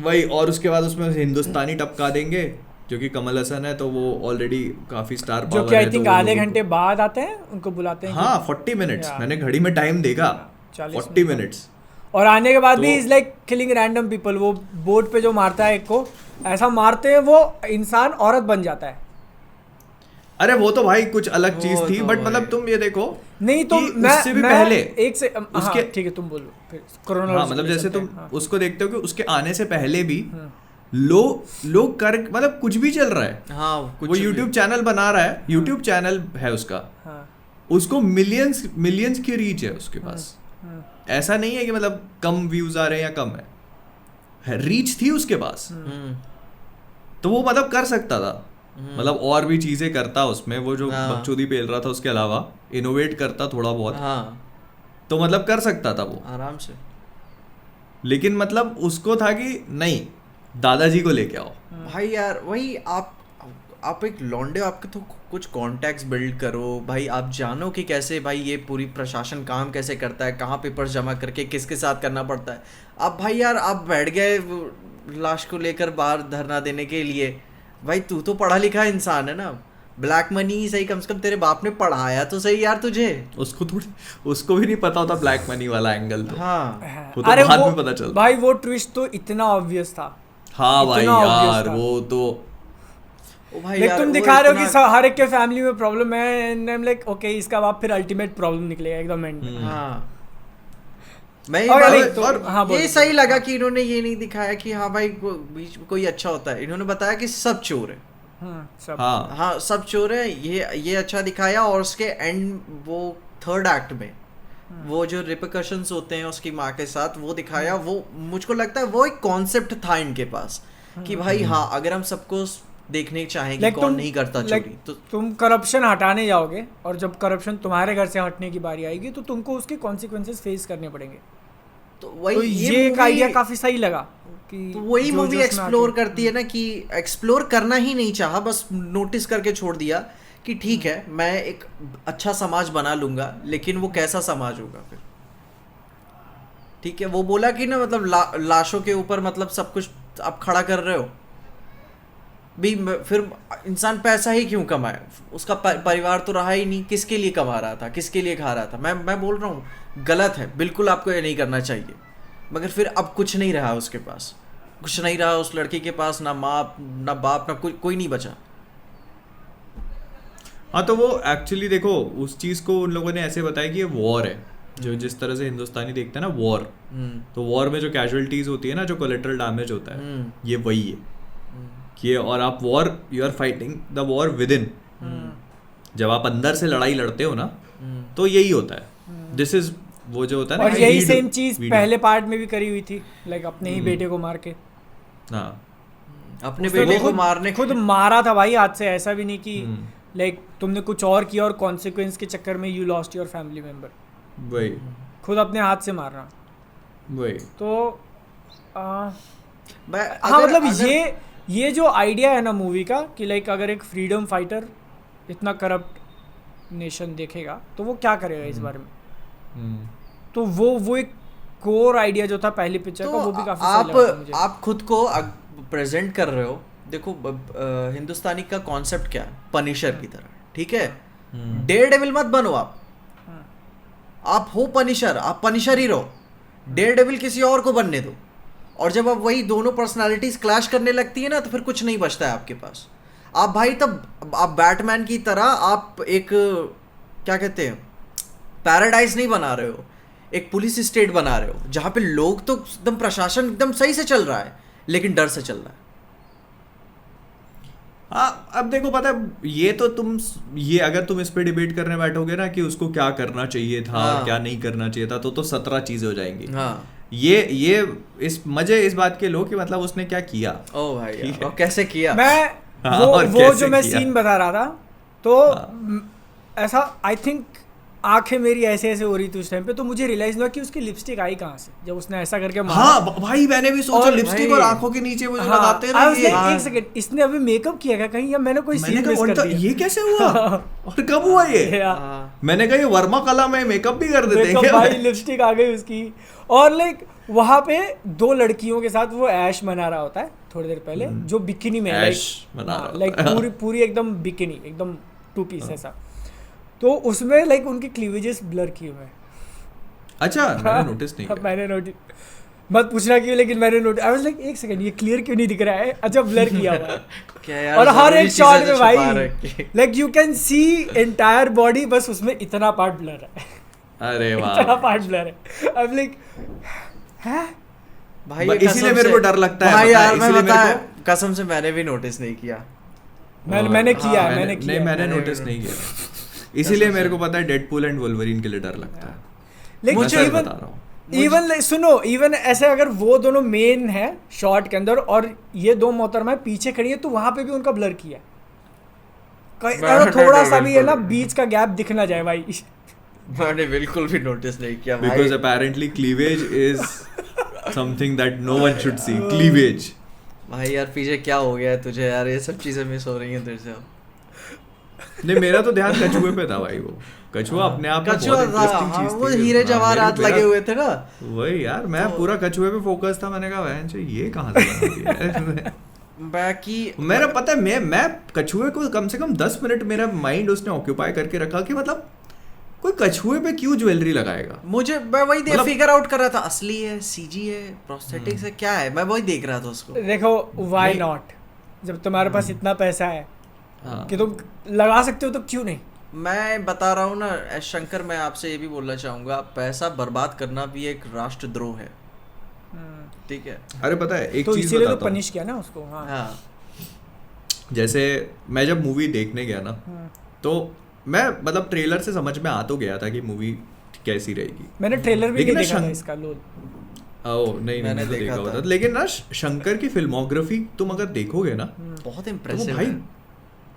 वही, और उसके बाद उसमें हिंदुस्तानी टपका देंगे, जो कि कमल हसन है तो वो ऑलरेडी काफी स्टार पावर है, जो कि आई थिंक आधे घंटे बाद आते हैं, उनको बुलाते हैं। हाँ 40 मिनट्स, मैंने घड़ी में टाइम देखा, 40 मिनट्स, और आने के बाद भी is like killing random people. वो बोट पे जो मारता है एक को, ऐसा मारते हैं वो इंसान औरत बन जाता है। अरे वो तो भाई कुछ अलग चीज थी, बट मतलब तुम ये देखो नहीं तो उससे भी पहले एक से उसके, ठीक है तुम बोलो फिर क्रोनोलॉजी। हाँ मतलब जैसे तुम उसको देखते हो कि उसके आने से पहले भी लोग कर मतलब कुछ भी चल रहा है। हाँ, वो यूट्यूब चैनल बना रहा है, यूट्यूब चैनल है उसका, उसको मिलियंस की रीच है उसके पास। ऐसा नहीं है कि मतलब कम व्यूज आ रहे हैं या कम है, रीच थी उसके पास, तो वो मतलब कर सकता था, मतलब और भी चीजें करता उसमें, वो जो बकचोदी पेल रहा था उसके अलावा इनोवेट करता थोड़ा बहुत, तो मतलब कर सकता था वो आराम से। लेकिन मतलब उसको था कि नहीं, दादाजी को लेके आओ भाई यार, वही आप एक लौंडे, आपके तो कुछ कॉन्टैक्ट्स बिल्ड करो भाई, आप जानो कि कैसे भाई ये पूरी प्रशासन काम कैसे करता है, कहाँ पेपर्स जमा करके किसके साथ करना पड़ता है। अब भाई यार आप बैठ गए लाश को लेकर बाहर धरना देने के लिए, भाई तू तो पढ़ा लिखा इंसान है ना, ब्लैक मनी सही, कम से कम तेरे बाप ने पढ़ाया तो सही यार तुझे। उसको भी नहीं पता होता ब्लैक मनी वाला एंगल तो। हाँ वो तो बाद में पता चलता भाई, वो ट्विस्ट तो इतना ऑब्वियस था। हाँ भाई यार, वो तो भाई यार, तुम दिखा रहे हो कि हर एक के फैमिली में प्रॉब्लम है, and I am like okay, इसका बाप फिर अल्टीमेट प्रॉब्लम निकलेगा एकदम एंड में। हाँ, मैं ये सही लगा कि इन्होंने ये नहीं दिखाया कि हाँ भाई बीच में कोई अच्छा होता है, इन्होंने बताया कि सब चोर है। हाँ सब चोर है, ये अच्छा दिखाया। और उसके एंड वो 3rd एक्ट में वो जो रिपरकशंस होते हैं उसकी माँ के साथ वो दिखाया, वो मुझको लगता है वो एक कॉन्सेप्ट था इनके पास कि भाई हाँ, अगर हम सबको देखने चाहेंगे कौन नहीं करता चोरी, तो तुम करप्शन हटाने जाओगे, और जब करप्शन तुम्हारे घर से हटने की बारी आएगी तो तुमको उसके कॉन्सिक्वेंसेस फेस करने पड़ेंगे। तो वही ये एक आइडिया काफी सही लगा कि तो वही मूवी एक्सप्लोर करती है ना, कि एक्सप्लोर करना ही नहीं चाहा, बस नोटिस करके छोड़ दिया कि ठीक है मैं एक अच्छा समाज बना लूंगा, लेकिन वो कैसा समाज होगा फिर? ठीक है, वो बोला कि ना मतलब लाशों के ऊपर मतलब सब कुछ आप खड़ा कर रहे हो भी, फिर इंसान पैसा ही क्यों कमाए? उसका परिवार तो रहा ही नहीं, किसके लिए कमा रहा था, किसके लिए खा रहा था? मैं बोल रहा हूँ गलत है, बिल्कुल आपको ये नहीं करना चाहिए, मगर फिर अब कुछ नहीं रहा उसके पास, कुछ नहीं रहा उस लड़की के पास, ना माँ ना बाप ना कोई नहीं बचा। हाँ तो वो एक्चुअली देखो उस चीज को उन लोगों ने ऐसे बताया कि ये वॉर है, जो जिस तरह से हिंदुस्तानी देखते हैं ना वॉर, तो वॉर में जो कैजुअलिटीज होती है ना, जो कोलेटरल डैमेज होता है, ये वही है कि और आप war, you are fighting the war within. जब आप अंदर से लड़ाई लड़ते हो ना तो यही होता है, दिस इज वो जो होता है ना। और यही सेम चीज पहले पार्ट में भी करी हुई थी, लाइक अपने ही बेटे को मार के। हाँ अपने बेटे को मारने खुद मारा था भाई हाथ से, ऐसा भी नहीं कि लाइक तुमने कुछ और किया और कॉन्सिक्वेंस के चक्कर में you lost your family member. वही खुद अपने हाथ से मारना वही तो हाँ अगर, मतलब अगर, ये जो आइडिया है ना मूवी का कि लाइक अगर एक फ्रीडम फाइटर इतना करप्ट नेशन देखेगा तो वो क्या करेगा इस बारे में। तो वो एक कोर आइडिया जो था पहली पिक्चर तो का, वो भी काफी सही लगा मुझे। आप खुद को प्रेजेंट कर रहे हो, देखो हिंदुस्तानी का कॉन्सेप्ट क्या है, पनिशर की तरह, ठीक है? डेयर डेविल मत बनो आप हो पनिशर, आप पनिशर ही रहो, डेयर डेविल किसी और को बनने दो। और जब आप वही दोनों पर्सनालिटीज क्लैश करने लगती है ना, तो फिर कुछ नहीं बचता है आपके पास। आप भाई तब आप बैटमैन की तरह आप एक क्या कहते हैं पैराडाइज नहीं बना रहे हो, एक पुलिस स्टेट बना रहे हो जहाँ पे लोग तो एकदम प्रशासन एकदम सही से चल रहा है, लेकिन डर से चल रहा है। हाँ अब देखो पता है ये तो ये अगर तुम इस पे डिबेट करने बैठोगे ना कि उसको क्या करना चाहिए था और क्या नहीं करना चाहिए था, तो 17 चीजें हो जाएंगी। हाँ ये इस मजे इस बात के लो कि मतलब उसने क्या किया। ओ भाई और कैसे किया। मैं वो जो मैं सीन बता रहा था तो ऐसा आई थिंक आंखें मेरी ऐसे ऐसे हो रही थी उस टाइम पे, तो मुझे रियलाइज हुआ कि उसकी लिपस्टिक आई कहाँ से जब उसने ऐसा करके मारा। हाँ भाई मैंने भी सोचा लिपस्टिक और आंखों के नीचे वो जो लगाते रहे। एक सेकंड, इसने अभी मेकअप किया क्या कहीं, या मैंने कोई सीन मिस कर दिया? ये कैसे हुआ और कब हुआ ये? मैंने कहा ये वर्मा कला में मेकअप भी कर देते हैं क्या? भाई लिपस्टिक आ गई उसकी। और लाइक वहां पे दो लड़कियों के साथ वो ऐश मना रहा होता है थोड़ी देर पहले, जो बिकिनी में लाइक पूरी एकदम बिकिनी, एकदम 2 पीस ऐसा, तो उसमें लाइक उनके क्लीवेजेस ब्लर किए हुए हैं। अच्छा मैंने नोटिस नहीं किया। मैंने नोटिस मत पूछना क्यों, लेकिन मैंने नोटिस, आई वाज लाइक एक सेकंड ये क्लियर क्यों नहीं दिख रहा है, अच्छा ब्लर किया हुआ है क्या यार। और हर एक शॉट में भाई like you can see entire body, बस उसमें इतना पार्ट ब्लर है। अरे वाह इतना पार्ट ब्लर है। अब लाइक है भाई इसीलिए मेरे को डर लगता है भाई यार, मैं बताया कसम से मैंने भी नोटिस नहीं किया। मैंने किया है, मैंने नोटिस नहीं किया, इसीलिए मेरे को पता है डेडपूल एंड वुल्वरीन के लिए डर लगता है। लेकिन मुझे बता रहा हूं इवन सुनो, इवन ऐसे अगर वो दोनों मेन है शॉट के अंदर और ये दो मोहतरमा पीछे खड़ी है, तो वहां पे भी उनका ब्लर किया, थोड़ा सा भी है ना बीच का गैप दिखना जाए भाई। मैंने बिल्कुल भी नोटिस नहीं किया भाई, because apparently cleavage is something that no one should see. cleavage भाई यार पीछे क्या हो गया है तुझे यार, ये सब चीजें मिस हो रही हैं तेरे से अब। नहीं मेरा तो ध्यान कछुए पे था भाई, वो कछुआ अपने आप में बहुत इंटरेस्टिंग चीज थी। वो हीरे जवाहरात लगे हुए थे ना। वही यार मैं पूरा कछुए पे फोकस था, मैंने कहा बहन से ये कहां से बना दिया। बाकी मेरा पता है मैं कछुए को कम से कम 10 मिनट मेरा माइंड उसने ऑक्यूपाई करके रखा कि मतलब कोई कछुए पे क्यों ज्वेलरी लगाएगा। मुझे मैं वही फिगर आउट कर रहा था, असली है सीजी है प्रोस्थेटिक्स है क्या है, मैं वही देख रहा था उसको। देखो व्हाई नॉट, जब तुम्हारे पास इतना पैसा है कि तुम लगा सकते हो तो क्यों नहीं। मैं बता रहा हूँ ना शंकर, मैं आपसे ये भी बोलना चाहूंगा, पैसा बर्बाद करना भी एक राष्ट्रद्रोह है, ठीक है? अरे पता है एक तो चीज इसीलिए बताता तो पनिश किया ना उसको। हाँ। जैसे मैं जब मूवी देखने गया ना, तो मैं मतलब ट्रेलर से समझ में आ तो गया था कि मूवी कैसी रहेगी। मैंने ट्रेलर भी नहीं देखा था इसका। नहीं मैंने देखा हुआ था, लेकिन ना शंकर की फिल्मोग्राफी तुम अगर देखोगे ना बहुत इम्प्रेसिव भाई,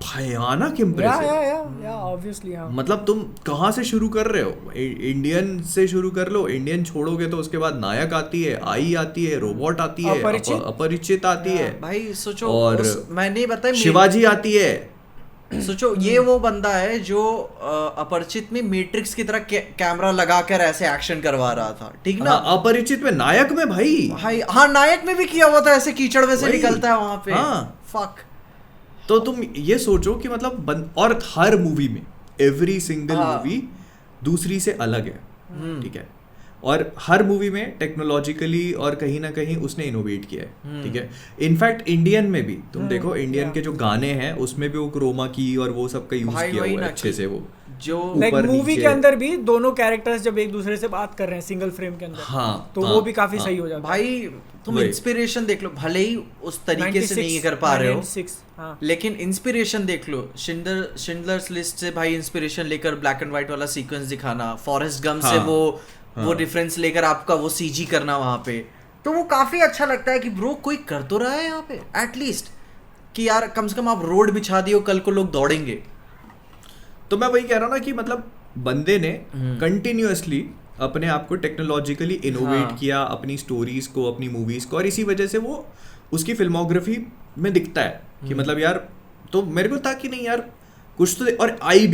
भयानक इम्प्रेसिव। ऑब्वियसली हाँ। मतलब तुम कहाँ से शुरू कर रहे हो, इंडियन से शुरू कर लो, इंडियन छोड़ोगे तो उसके बाद नायक आती है, आई आती है, रोबोट आती है, अपरिचित आती है भाई सोचो। और मैंने बताया शिवाजी आती है, सोचो ये वो बंदा है जो अपरिचित में मैट्रिक्स की तरह कैमरा लगाकर ऐसे एक्शन करवा रहा था, ठीक ना? हाँ, अपरिचित में, नायक में भाई हाँ नायक में भी किया हुआ था, ऐसे कीचड़ में से वही। निकलता है वहां पे। हाँ। फक। तो तुम ये सोचो कि मतलब और हर मूवी में एवरी सिंगल हाँ। मूवी दूसरी से अलग है, ठीक है, और हर मूवी में टेक्नोलॉजिकली और कहीं ना कहीं उसने इनोवेट किया है, ठीक है। इनफैक्ट इंडियन में भी तुम देखो, इंडियन के जो गाने हैं उसमें भी वो क्रोमा की और वो सब का यूज भाई किया वही हुआ है ना अच्छे से, वो जो लाइक ऊपर मूवी नीचे। के अंदर भी दोनों कैरेक्टर्स जब एक दूसरे से बात कर रहे हैं सिंगल फ्रेम के अंदर, हाँ, तो हाँ, वो भी काफी हाँ। सही हो जाता है। भाई तुम वही। इंस्पिरेशन देख लो, भले ही उस तरीके से 96, नहीं कर पा रहे हो, 96, हाँ। लेकिन इंस्पिरेशन देख लो। शिंडलर्स लिस्ट से भाई इंस्पिरेशन लेकर ब्लैक एंड व्हाइट वाला सीक्वेंस दिखाना, फॉरेस्ट गम से हाँ, वो रेफरेंस लेकर आपका वो सीजी करना वहां पे, तो वो काफी अच्छा लगता है कि ब्रो कोई कर तो रहा है यहाँ पे एटलीस्ट, कि यार कम से कम आप रोड बिछा दियो, कल को लोग दौड़ेंगे। तो मैं वही कह रहा हूँ ना कि मतलब बंदे ने कंटिन्यूअसली अपने आप को टेक्नोलॉजिकली इनोवेट हाँ। किया, अपनी स्टोरीज को, अपनी मूवीज को, और इसी वजह से वो उसकी फिल्मोग्राफी में दिखता है कि मतलब यार, तो मेरे को था कि नहीं यार कुछ तो और आई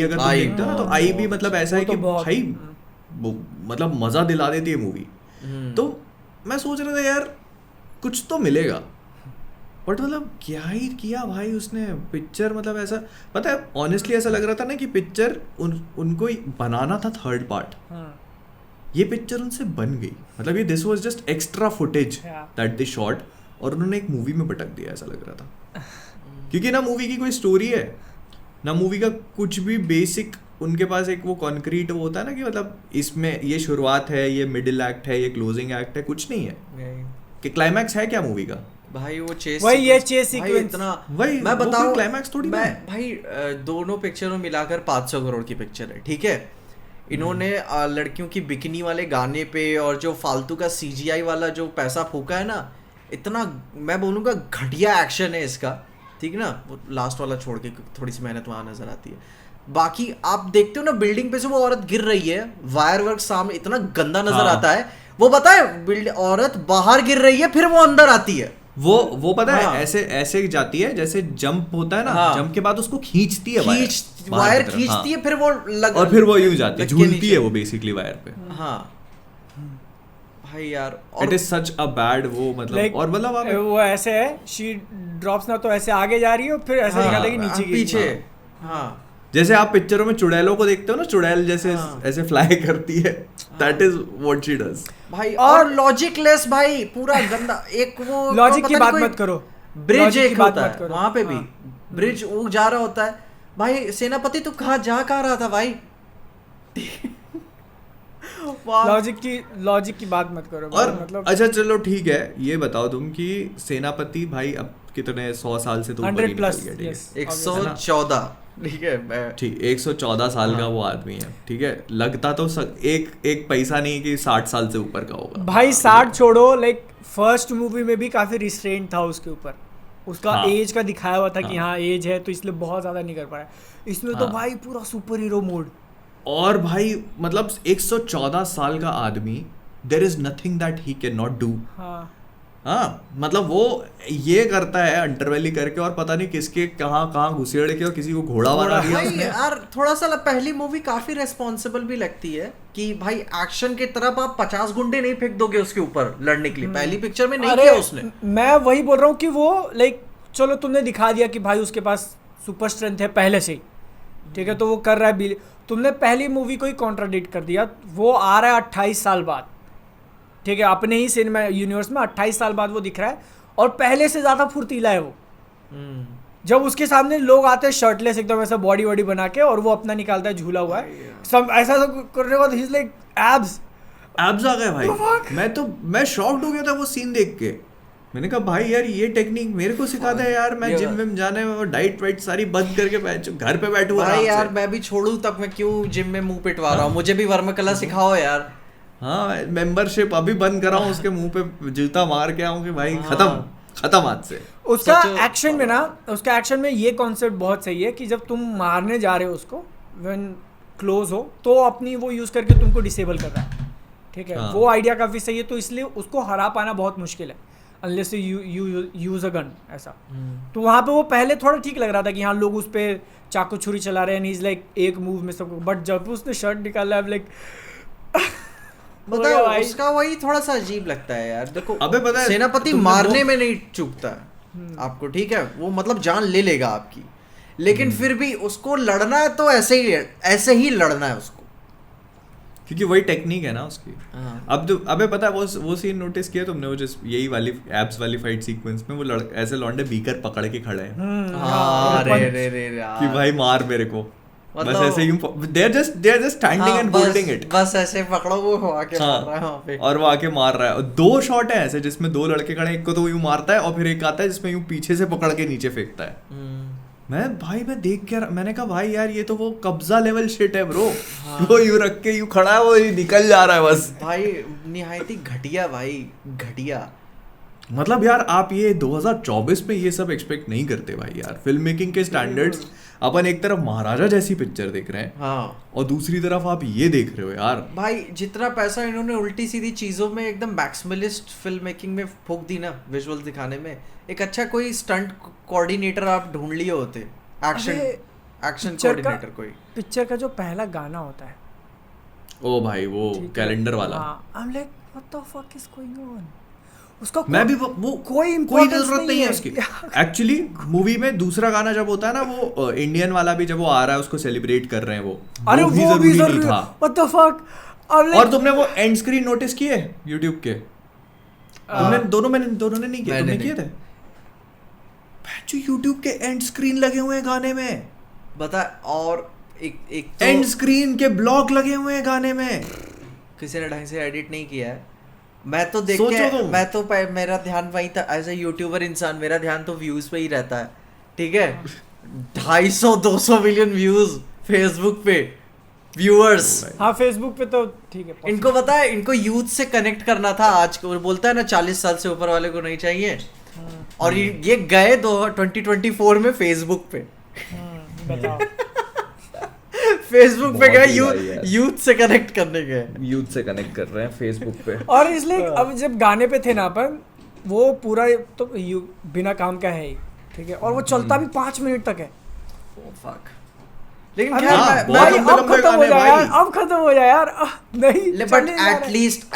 अगर तुम देखते हो ना, तो आई भी मतलब ऐसा है वो कि तो बहुत- भाई वो मतलब मजा दिला देती है मूवी। तो मैं सोच रहा था यार कुछ तो मिलेगा, बट मतलब क्या ही किया भाई उसने पिक्चर, मतलब ऐसा पता है ऑनेस्टली ऐसा लग रहा था ना कि पिक्चर उनको ही बनाना था थर्ड पार्ट, हाँ। ये पिक्चर उनसे बन गई, मतलब ये this was just extra footage Yeah. That they shot, और उन्होंने एक मूवी में पटक दिया ऐसा लग रहा था। क्योंकि ना मूवी की कोई स्टोरी है ना मूवी का कुछ भी बेसिक, उनके पास एक वो कॉन्क्रीट वो होता है ना कि मतलब इसमें ये शुरुआत है, ये मिडिल एक्ट है, ये क्लोजिंग एक्ट है, कुछ नहीं है कि क्लाइमैक्स है क्या मूवी का। भाई वो चेस वही ये सीक्वेंस, chase भाई sequence। इतना वही, मैं वो कोई बताऊं climax थोड़ी ना मैं है। भाई दोनों पिक्चरों मिलाकर 500 करोड़ की पिक्चर है, ठीक है। इन्होंने लड़कियों की बिकनी वाले गाने पे और जो फालतू का सीजीआई वाला जो पैसा फूका है ना, इतना मैं बोलूँगा घटिया एक्शन है इसका, ठीक ना। वो लास्ट वाला छोड़ के थोड़ी सी मेहनत वहाँ नजर आती है। बाकी आप देखते हो ना बिल्डिंग पे से वो औरत गिर रही है, वायर वर्क सामने इतना गंदा नजर हाँ। आता है। वो पता है औरत बाहर गिर रही है, फिर वो अंदर आती है। वो पता हाँ। है ऐसे जाती है जैसे जंप होता है ना, हाँ। जंप के बाद उसको खींचती है वायर खींचती है, फिर वो और फिर वो यूं जाती है, लग के झूलती नीचे। है वो बेसिकली वायर पे। हाँ भाई यार, it is such a bad वो मतलब Like, और मतलब आप वो ऐसे है, शी ड्रॉप्स ना तो ऐसे आगे जा रही है और फिर ऐसे हाँ, दिखाता है कि नीचे गिरी है। पीछे। हाँ जैसे आप पिक्चरों में चुड़ैलों को देखते हो ना, चुड़ैल जैसे हाँ। ऐसे फ्लाई करती है, that is what she does भाई, और लॉजिकलेस भाई, पूरा गंदा। एक वो लॉजिक की बात मत करो, ब्रिज Logic एक की बात होता मत है करो। वहां पे भी, हाँ। ब्रिज वो जा रहा होता है भाई, सेनापति तू कहाँ रहा था भाई। वाह। लॉजिक की बात मत करो और मतलब अच्छा चलो ठीक है, ये बताओ तुम कि सेनापति भाई अब कितने 100 साल से तो ऊपर ही 100 प्लस, निकल गया, ठीक है? yes. 114, ठीक है। मैं ठीक 114 साल का हाँ। वो आदमी है, ठीक है। लगता तो एक पैसा नहीं कि 60 साल से ऊपर का होगा भाई 60 छोड़ो, लाइक फर्स्ट मूवी में भी काफी रिस्ट्रेंट था उसके ऊपर, उसका हाँ। एज का दिखाया हुआ था कि हाँ। हाँ एज है, तो इसलिए बहुत ज्यादा नहीं कर पाया। इसमें तो हाँ। भाई पूरा सुपर हीरो मोड। और भाई मतलब 114 साल का आदमी, there is nothing that he can not do. हाँ मतलब वो ये करता है अंडरवेली करके, और पता नहीं किसके कहाँ घुसेड़ के और किसी को घोड़ा बना दिया भाई उसने। यार थोड़ा सा पहली मूवी काफी रेस्पॉन्सिबल भी लगती है कि भाई एक्शन की तरफ आप 50 गुंडे नहीं फेंक दोगे उसके ऊपर लड़ने के लिए। पहली पिक्चर में नहीं अरे, किया उसने। मैं वही बोल रहा हूँ कि वो लाइक चलो तुमने दिखा दिया कि भाई उसके पास सुपर स्ट्रेंथ है पहले से ही, ठीक है, तो वो कर रहा है। तुमने पहली मूवी को ही कॉन्ट्राडिक्ट कर दिया। वो आ रहा है 28 साल बाद, ठीक है, अपने ही सिनेमा यूनिवर्स में 28 साल बाद वो दिख रहा है, और पहले से ज़्यादा फुर्तीला है वो। जब उसके सामने लोग आते हैं शर्टलेस एकदम ऐसा बॉडी वॉडी बना के, और वो अपना निकालता है झूला हुआ है सब ऐसा सब करने के बाद ही इज लाइक एब्स आ गए भाई। मैं शॉक्ड हो गया था वो सीन देख के। मैंने कहा भाई यार ये टेक्निक मेरे को सिखा दे यार, मैं जिम विम जाने में डाइट वाइट सारी बंद करके घर पे बैठूं आराम भाई से। यार मैं भी छोड़ू तब मैं क्यों जिम में मुंह पिटवा रहा हूँ, मुझे भी वर्मकला सिखाओ यार। हाँ मेंबरशिप अभी बंद कराऊं, उसके मुंह पे जूता मार के आऊं कि भाई खत्म आज से। उसका एक्शन में ना, उसका एक्शन में ये कॉन्सेप्ट बहुत सही है कि जब तुम मारने जा रहे हो उसको, व्हेन क्लोज हो, तो अपनी वो यूज करके तुमको डिसेबल कर रहा है, ठीक है। हाँ। वो आइडिया काफी सही है, तो इसलिए उसको हरा पाना बहुत मुश्किल है। Unless you use a gun ऐसा। तो वहाँ पे वो पहले थोड़ा ठीक लग रहा था कि हाँ लोग उस पर चाकू छुरी चला रहे हैं, इज लाइक एक मूव में सबको, बट जब उसने शर्ट निकाला है लाइक बताओ उसका वही थोड़ा सा अजीब लगता है यार। देखो अबे पता है सेनापति मारने में नहीं चूकता है आपको, ठीक है, वो मतलब जान ले लेगा आपकी, लेकिन फिर भी उसको लड़ना है तो ऐसे ही लड़ना है उसको, क्योंकि वही टेक्निक है ना उसकी। हाँ। अब तो अबे पता है वो सीन नोटिस किया तुमने, वो जिस यही वाली एब्स वाली फाइट सीक्वेंस में वो ऐसे लौंडे बीकर पकड़ के खड़े हैं हाँ, रे कि भाई मार मेरे को, बस ऐसे ही they are just standing and holding it, बस ऐसे पकड़ो, वो आके मार रहा है वहाँ पे, और वो आके मार रहा है। और 2 शॉट है ऐसे जिसमें 2 लड़के खड़े हैं, एक को तो यूं मारता है और फिर एक आता है जिसमें यूं पीछे से पकड़ के नीचे फेंकता है। मैं देख के मैंने कहा भाई यार ये तो वो कब्जा लेवल शिट है ब्रो। वो यूं रख के यूं खड़ा है, वो निकल जा रहा है बस। भाई निहायत ही घटिया, भाई घटिया। मतलब यार आप ये 2024 में ये सब एक्सपेक्ट नहीं करते भाई यार, फिल्म मेकिंग के स्टैंडर्ड्स। अपन एक तरफ महाराजा जैसी पिक्चर देख रहे हैं, हाँ, और दूसरी तरफ आप ये देख रहे हो यार। भाई जितना पैसा इन्होंने उल्टी सीधी चीजों में एकदम मैक्सिमलिस्ट फिल्म मेकिंग में फूंक दी ना, विजुअल दिखाने में, एक अच्छा कोई स्टंट कोऑर्डिनेटर आप ढूंढ लिए होते, एक्शन कोऑर्डिनेटर कोई। पिक्चर का जो पहला गाना होता है, ओ भाई वो कैलेंडर वाला, I am like what the fuck is going on. उसका मैं भी वो कोई जरूरत नहीं है उसकी। एक्चुअली मूवी में दूसरा गाना जब होता है ना, वो इंडियन वाला भी जब वो आ रहा है उसको सेलिब्रेट कर रहे हैं वो, अरे वो भी जरूरी था। What the fuck. और तुमने वो एंड स्क्रीन नोटिस किए YouTube के? तुमने दोनों ने नहीं किए, तुमने किए थे? जो YouTube के एंड स्क्रीन लगे हुए हैं गाने में, बता। और एक तो एंड स्क्रीन के ब्लॉक लगे हुए हैं गाने में, किसी ने ढंग से एडिट नहीं किया है। मैं तो देख के मैं तो मेरा ध्यान वही था, एज ए यूट्यूबर इंसान मेरा ध्यान तो व्यूज पे ही रहता है, ठीक है। 250-200 मिलियन व्यूज फेसबुक पे, व्यूअर्स। हाँ फेसबुक पे तो ठीक है। इनको पता है, इनको यूथ से कनेक्ट करना था। आज को बोलता है ना 40 साल से ऊपर वाले को नहीं चाहिए, और ये गए 2024 में फेसबुक पे। बताओ फेसबुक पे गए, यूथ से कनेक्ट करने गए, यूथ से कनेक्ट कर रहे हैं फेसबुक पे। और इसलिए अब जब गाने पे थे ना अपन, वो पूरा तो बिना काम का है ही, ठीक है, और वो चलता भी 5 मिनट तक है। फक। लेकिन अब खत्म हो जाए यार, नहीं। बट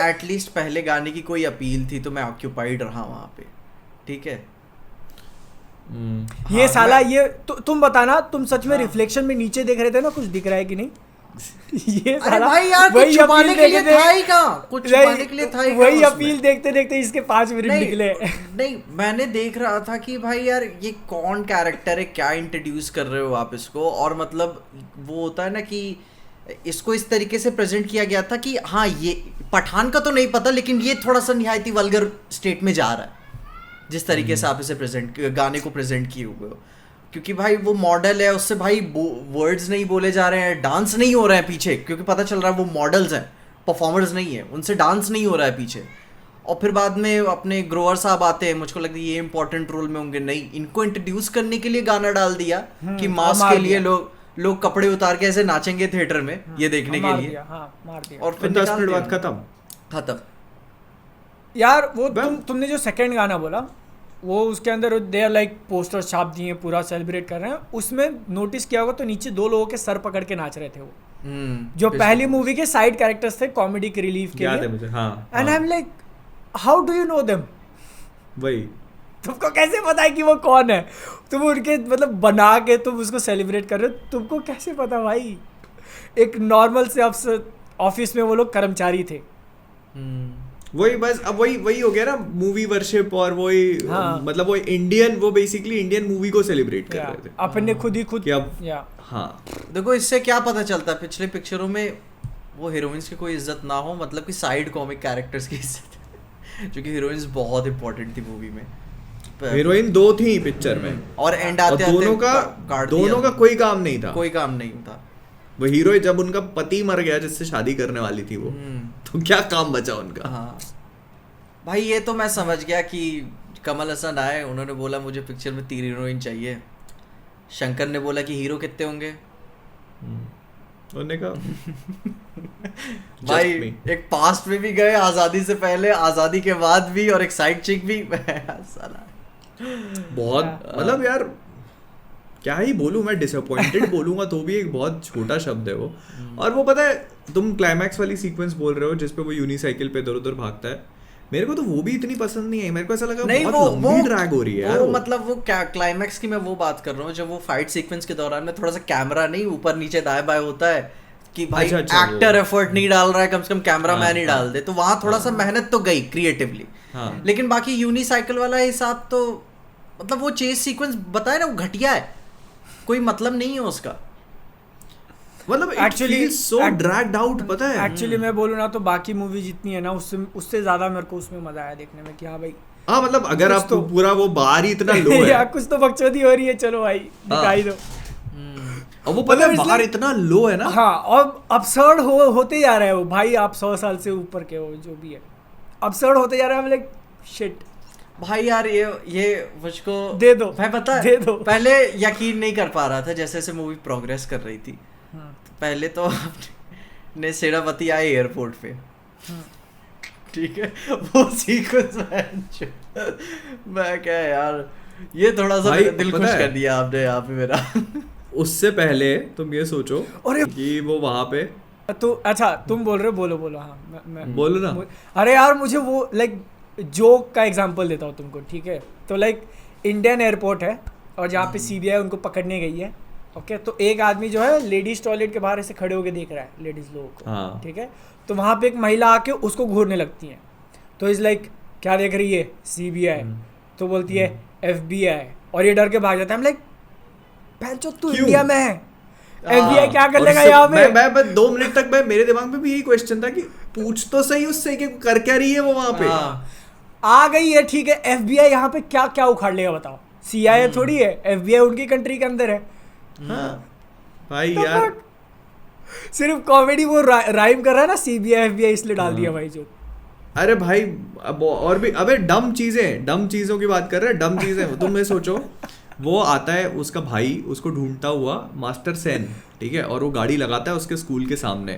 एटलीस्ट पहले गाने की कोई अपील थी तो मैं ऑक्यूपाइड रहा वहां पे, ठीक है। ये साला ये तुम बताना, तुम सच में रिफ्लेक्शन में नीचे देख रहे थे ना, कुछ दिख रहा है कि नहीं? ये साला भाई यार कुछ छुपाने के लिए था ही कहाँ, कुछ छुपाने के लिए था ही, वही अपील देखते देखते इसके 5 मिनट निकले। नहीं, मैंने देख रहा था कि भाई यार ये कौन कैरेक्टर है, क्या इंट्रोड्यूस कर रहे हो आप इसको। और मतलब वो होता है ना कि इसको इस तरीके से प्रेजेंट किया गया था कि हाँ ये पठान का तो नहीं पता, लेकिन ये थोड़ा सा निहायती वल्गर स्टेट में जा रहा है, जिस तरीके से आप इसे गाने को प्रेजेंट किए हुए हो। क्योंकि भाई वो मॉडल है, उससे भाई वर्ड्स नहीं बोले जा रहे हैं, डांस नहीं हो रहा है पीछे, क्योंकि पता चल रहा है वो मॉडल्स हैं, परफॉर्मर्स नहीं है, उनसे डांस नहीं हो रहा है पीछे। और फिर बाद में अपने ग्रोवर साहब आते हैं, मुझको लगता है ये इंपॉर्टेंट रोल में होंगे, नहीं, इनको इंट्रोड्यूस करने के लिए गाना डाल दिया कि मास के लिए लोग कपड़े उतार के ऐसे नाचेंगे थिएटर में, ये देखने के लिए। और फिर 10 मिनट बाद खत्म यार। वो तुमने जो सेकंड गाना बोला, वो उसके अंदर दे आर लाइक पोस्टर छाप दिए, पूरा सेलिब्रेट कर रहे हैं। उसमें नोटिस किया होगा तो नीचे 2 लोगों के सर पकड़ के नाच रहे थे वो, जो पहली मूवी के साइड कैरेक्टर्स थे कॉमेडी के रिलीफ के लिए। मुझे, हाँ, and I am like how do you know them? वही तुमको कैसे पता है कि वो कौन है? तुम उनके मतलब बना के तुम उसको सेलिब्रेट कर रहे हो, तुमको कैसे पता भाई? एक नॉर्मल से ऑफिस में वो लोग कर्मचारी थे। वही बस, अब वही हो गया ना मूवी वर्शिप, और वही मतलब वो इंडियन, वो बेसिकली इंडियन मूवी को सेलिब्रेट कर रहे थे अपन ने खुद हाँ। देखो इससे क्या पता चलता है, पिछले पिक्चरों में वो हीरोइंस की कोई इज्जत ना हो, मतलब कि साइड कॉमिक कैरेक्टर्स की इज्जत है, क्योंकि हीरोइंस बहुत इंपॉर्टेंट थी मूवी में। हीरोइन 2 थी पिक्चर में, और एंड आते दोनों का कोई काम नहीं था। वो हीरो जब उनका पति मर गया जिससे शादी करने वाली थी वो, तो क्या काम बचा उनका? हाँ भाई, ये तो मैं समझ गया कि कमल हसन आए, उन्होंने बोला मुझे पिक्चर में 3 हीरोइन चाहिए। शंकर ने बोला कि हीरो कितने होंगे, उन्होंने कहा भाई just me. एक पास्ट में भी गए, आजादी से पहले, आजादी के बाद भी, और एक साइड चिक भी। साला बहुत मतलब यार क्या ही बोलूं मैं, डिसअपॉइंटेड बोलूंगा तो भी एक बहुत छोटा शब्द है वो। और वो पता है तुम क्लाइमैक्स वाली सीक्वेंस बोल रहे हो जिसपे वो यूनिसाइकिल पे इधर उधर भागता है, मेरे को तो वो भी इतनी पसंद नहीं है। मेरे को ऐसा लगा नहीं, बहुत लंबी ड्रैग हो रही है यार वो मतलब वो क्लाइमैक्स की मैं वो बात कर रहा हूँ, जब वो फाइट सीक्वेंस के दौरान में थोड़ा सा कैमरा नहीं ऊपर नीचे दाएं बाएं होता है कि भाई अच्छा, एक्टर एफर्ट नहीं डाल रहा है, कम से कम कैमरा मैन ही हाँ, डाल दे, तो वहां थोड़ा सा मेहनत तो गई क्रिएटिवली। हाँ। लेकिन बाकी यूनिसाइकिल वाला हिसाब तो मतलब वो चेस सीक्वेंस बताए ना, वो घटिया है, कोई मतलब नहीं है उसका। मतलब Actually- सो ड्रैग्ड आउट, पता है। एक्चुअली मैं बोलूँ ना तो बाकी मूवी जितनी है ना उससे ज्यादा मेरे को उसमें मजा आया देखने में कि हाँ भाई हाँ मतलब अगर कुछ आप तो- पूरा वो बार ही इतना लो है यार कुछ तो बकचोदी हो रही है, चलो भाई दिखाई दो। और वो पता है मतलब बाहर इसलिए- इतना लो है ना। हाँ, और अपसर्ड होते जा रहा है वो भाई, आप 100 साल से ऊपर के हो जो भी है, अपसर्ड होते जा रहा है, लाइक शिट। भाई यार ये मुझको दे दो, मैं पता दे दो। पहले यकीन नहीं कर पा रहा था जैसे जैसे मूवी प्रोग्रेस कर रही थी। पहले तो ने सेनापति आए एयरपोर्ट पे, ठीक है, वो सीक्वेंस मैं क्या यार, ये थोड़ा सा भाई, मेरा दिल पता खुश है? कर दिया आपने यहाँ पे मेरा। उससे पहले तुम ये सोचो अरे- कि वो वहां पे तो अच्छा तुम बोल रहे हो, बोलो हाँ मैं बोलो ना। अरे यार मुझे वो लाइक जोक का एग्जांपल देता हूँ तुमको, ठीक है। तो लाइक इंडियन एयरपोर्ट है और जहाँ पे सीबीआई उनको पकड़ने गई है, ओके। तो एक आदमी जो है लेडीज टॉयलेट के बाहर ऐसे खड़े होके देख रहा है लेडीज लोगों को, हाँ। ठीक है। तो वहाँ पे एक महिला आके उसको घूरने लगती है, तो इज लाइक क्या देख रही है, सीबीआई। तो बोलती है FBI, और ये डर के भाग जाता है। हम लाइक पैंचो तू क्यों? इंडिया में है, FBI क्या कर और लेगा सब- यहाँ पे? मैं 2 मिनट तक मेरे दिमाग में भी यही क्वेश्चन था कि पूछ तो सही उससे कि कर क्या रही है वो वहां पे। हाँ। आ गई है, ठीक है, FBI यहाँ पे क्या क्या उखाड़ लेगा बताओ? CIA थोड़ी है, FBI उनकी कंट्री के अंदर है। हाँ भाई तो यार fuck? सिर्फ कॉमेडी वो राइम कर रहा है ना, CBI FBI इसलिए डाल दिया भाई जो। अरे भाई अब और भी अबे डम चीजों की बात कर रहे हैं, डम चीजें। तुम ये सोचो वो आता है उसका भाई उसको ढूंढता हुआ, मास्टर सेन, ठीक है, और वो गाड़ी लगाता है उसके स्कूल के सामने।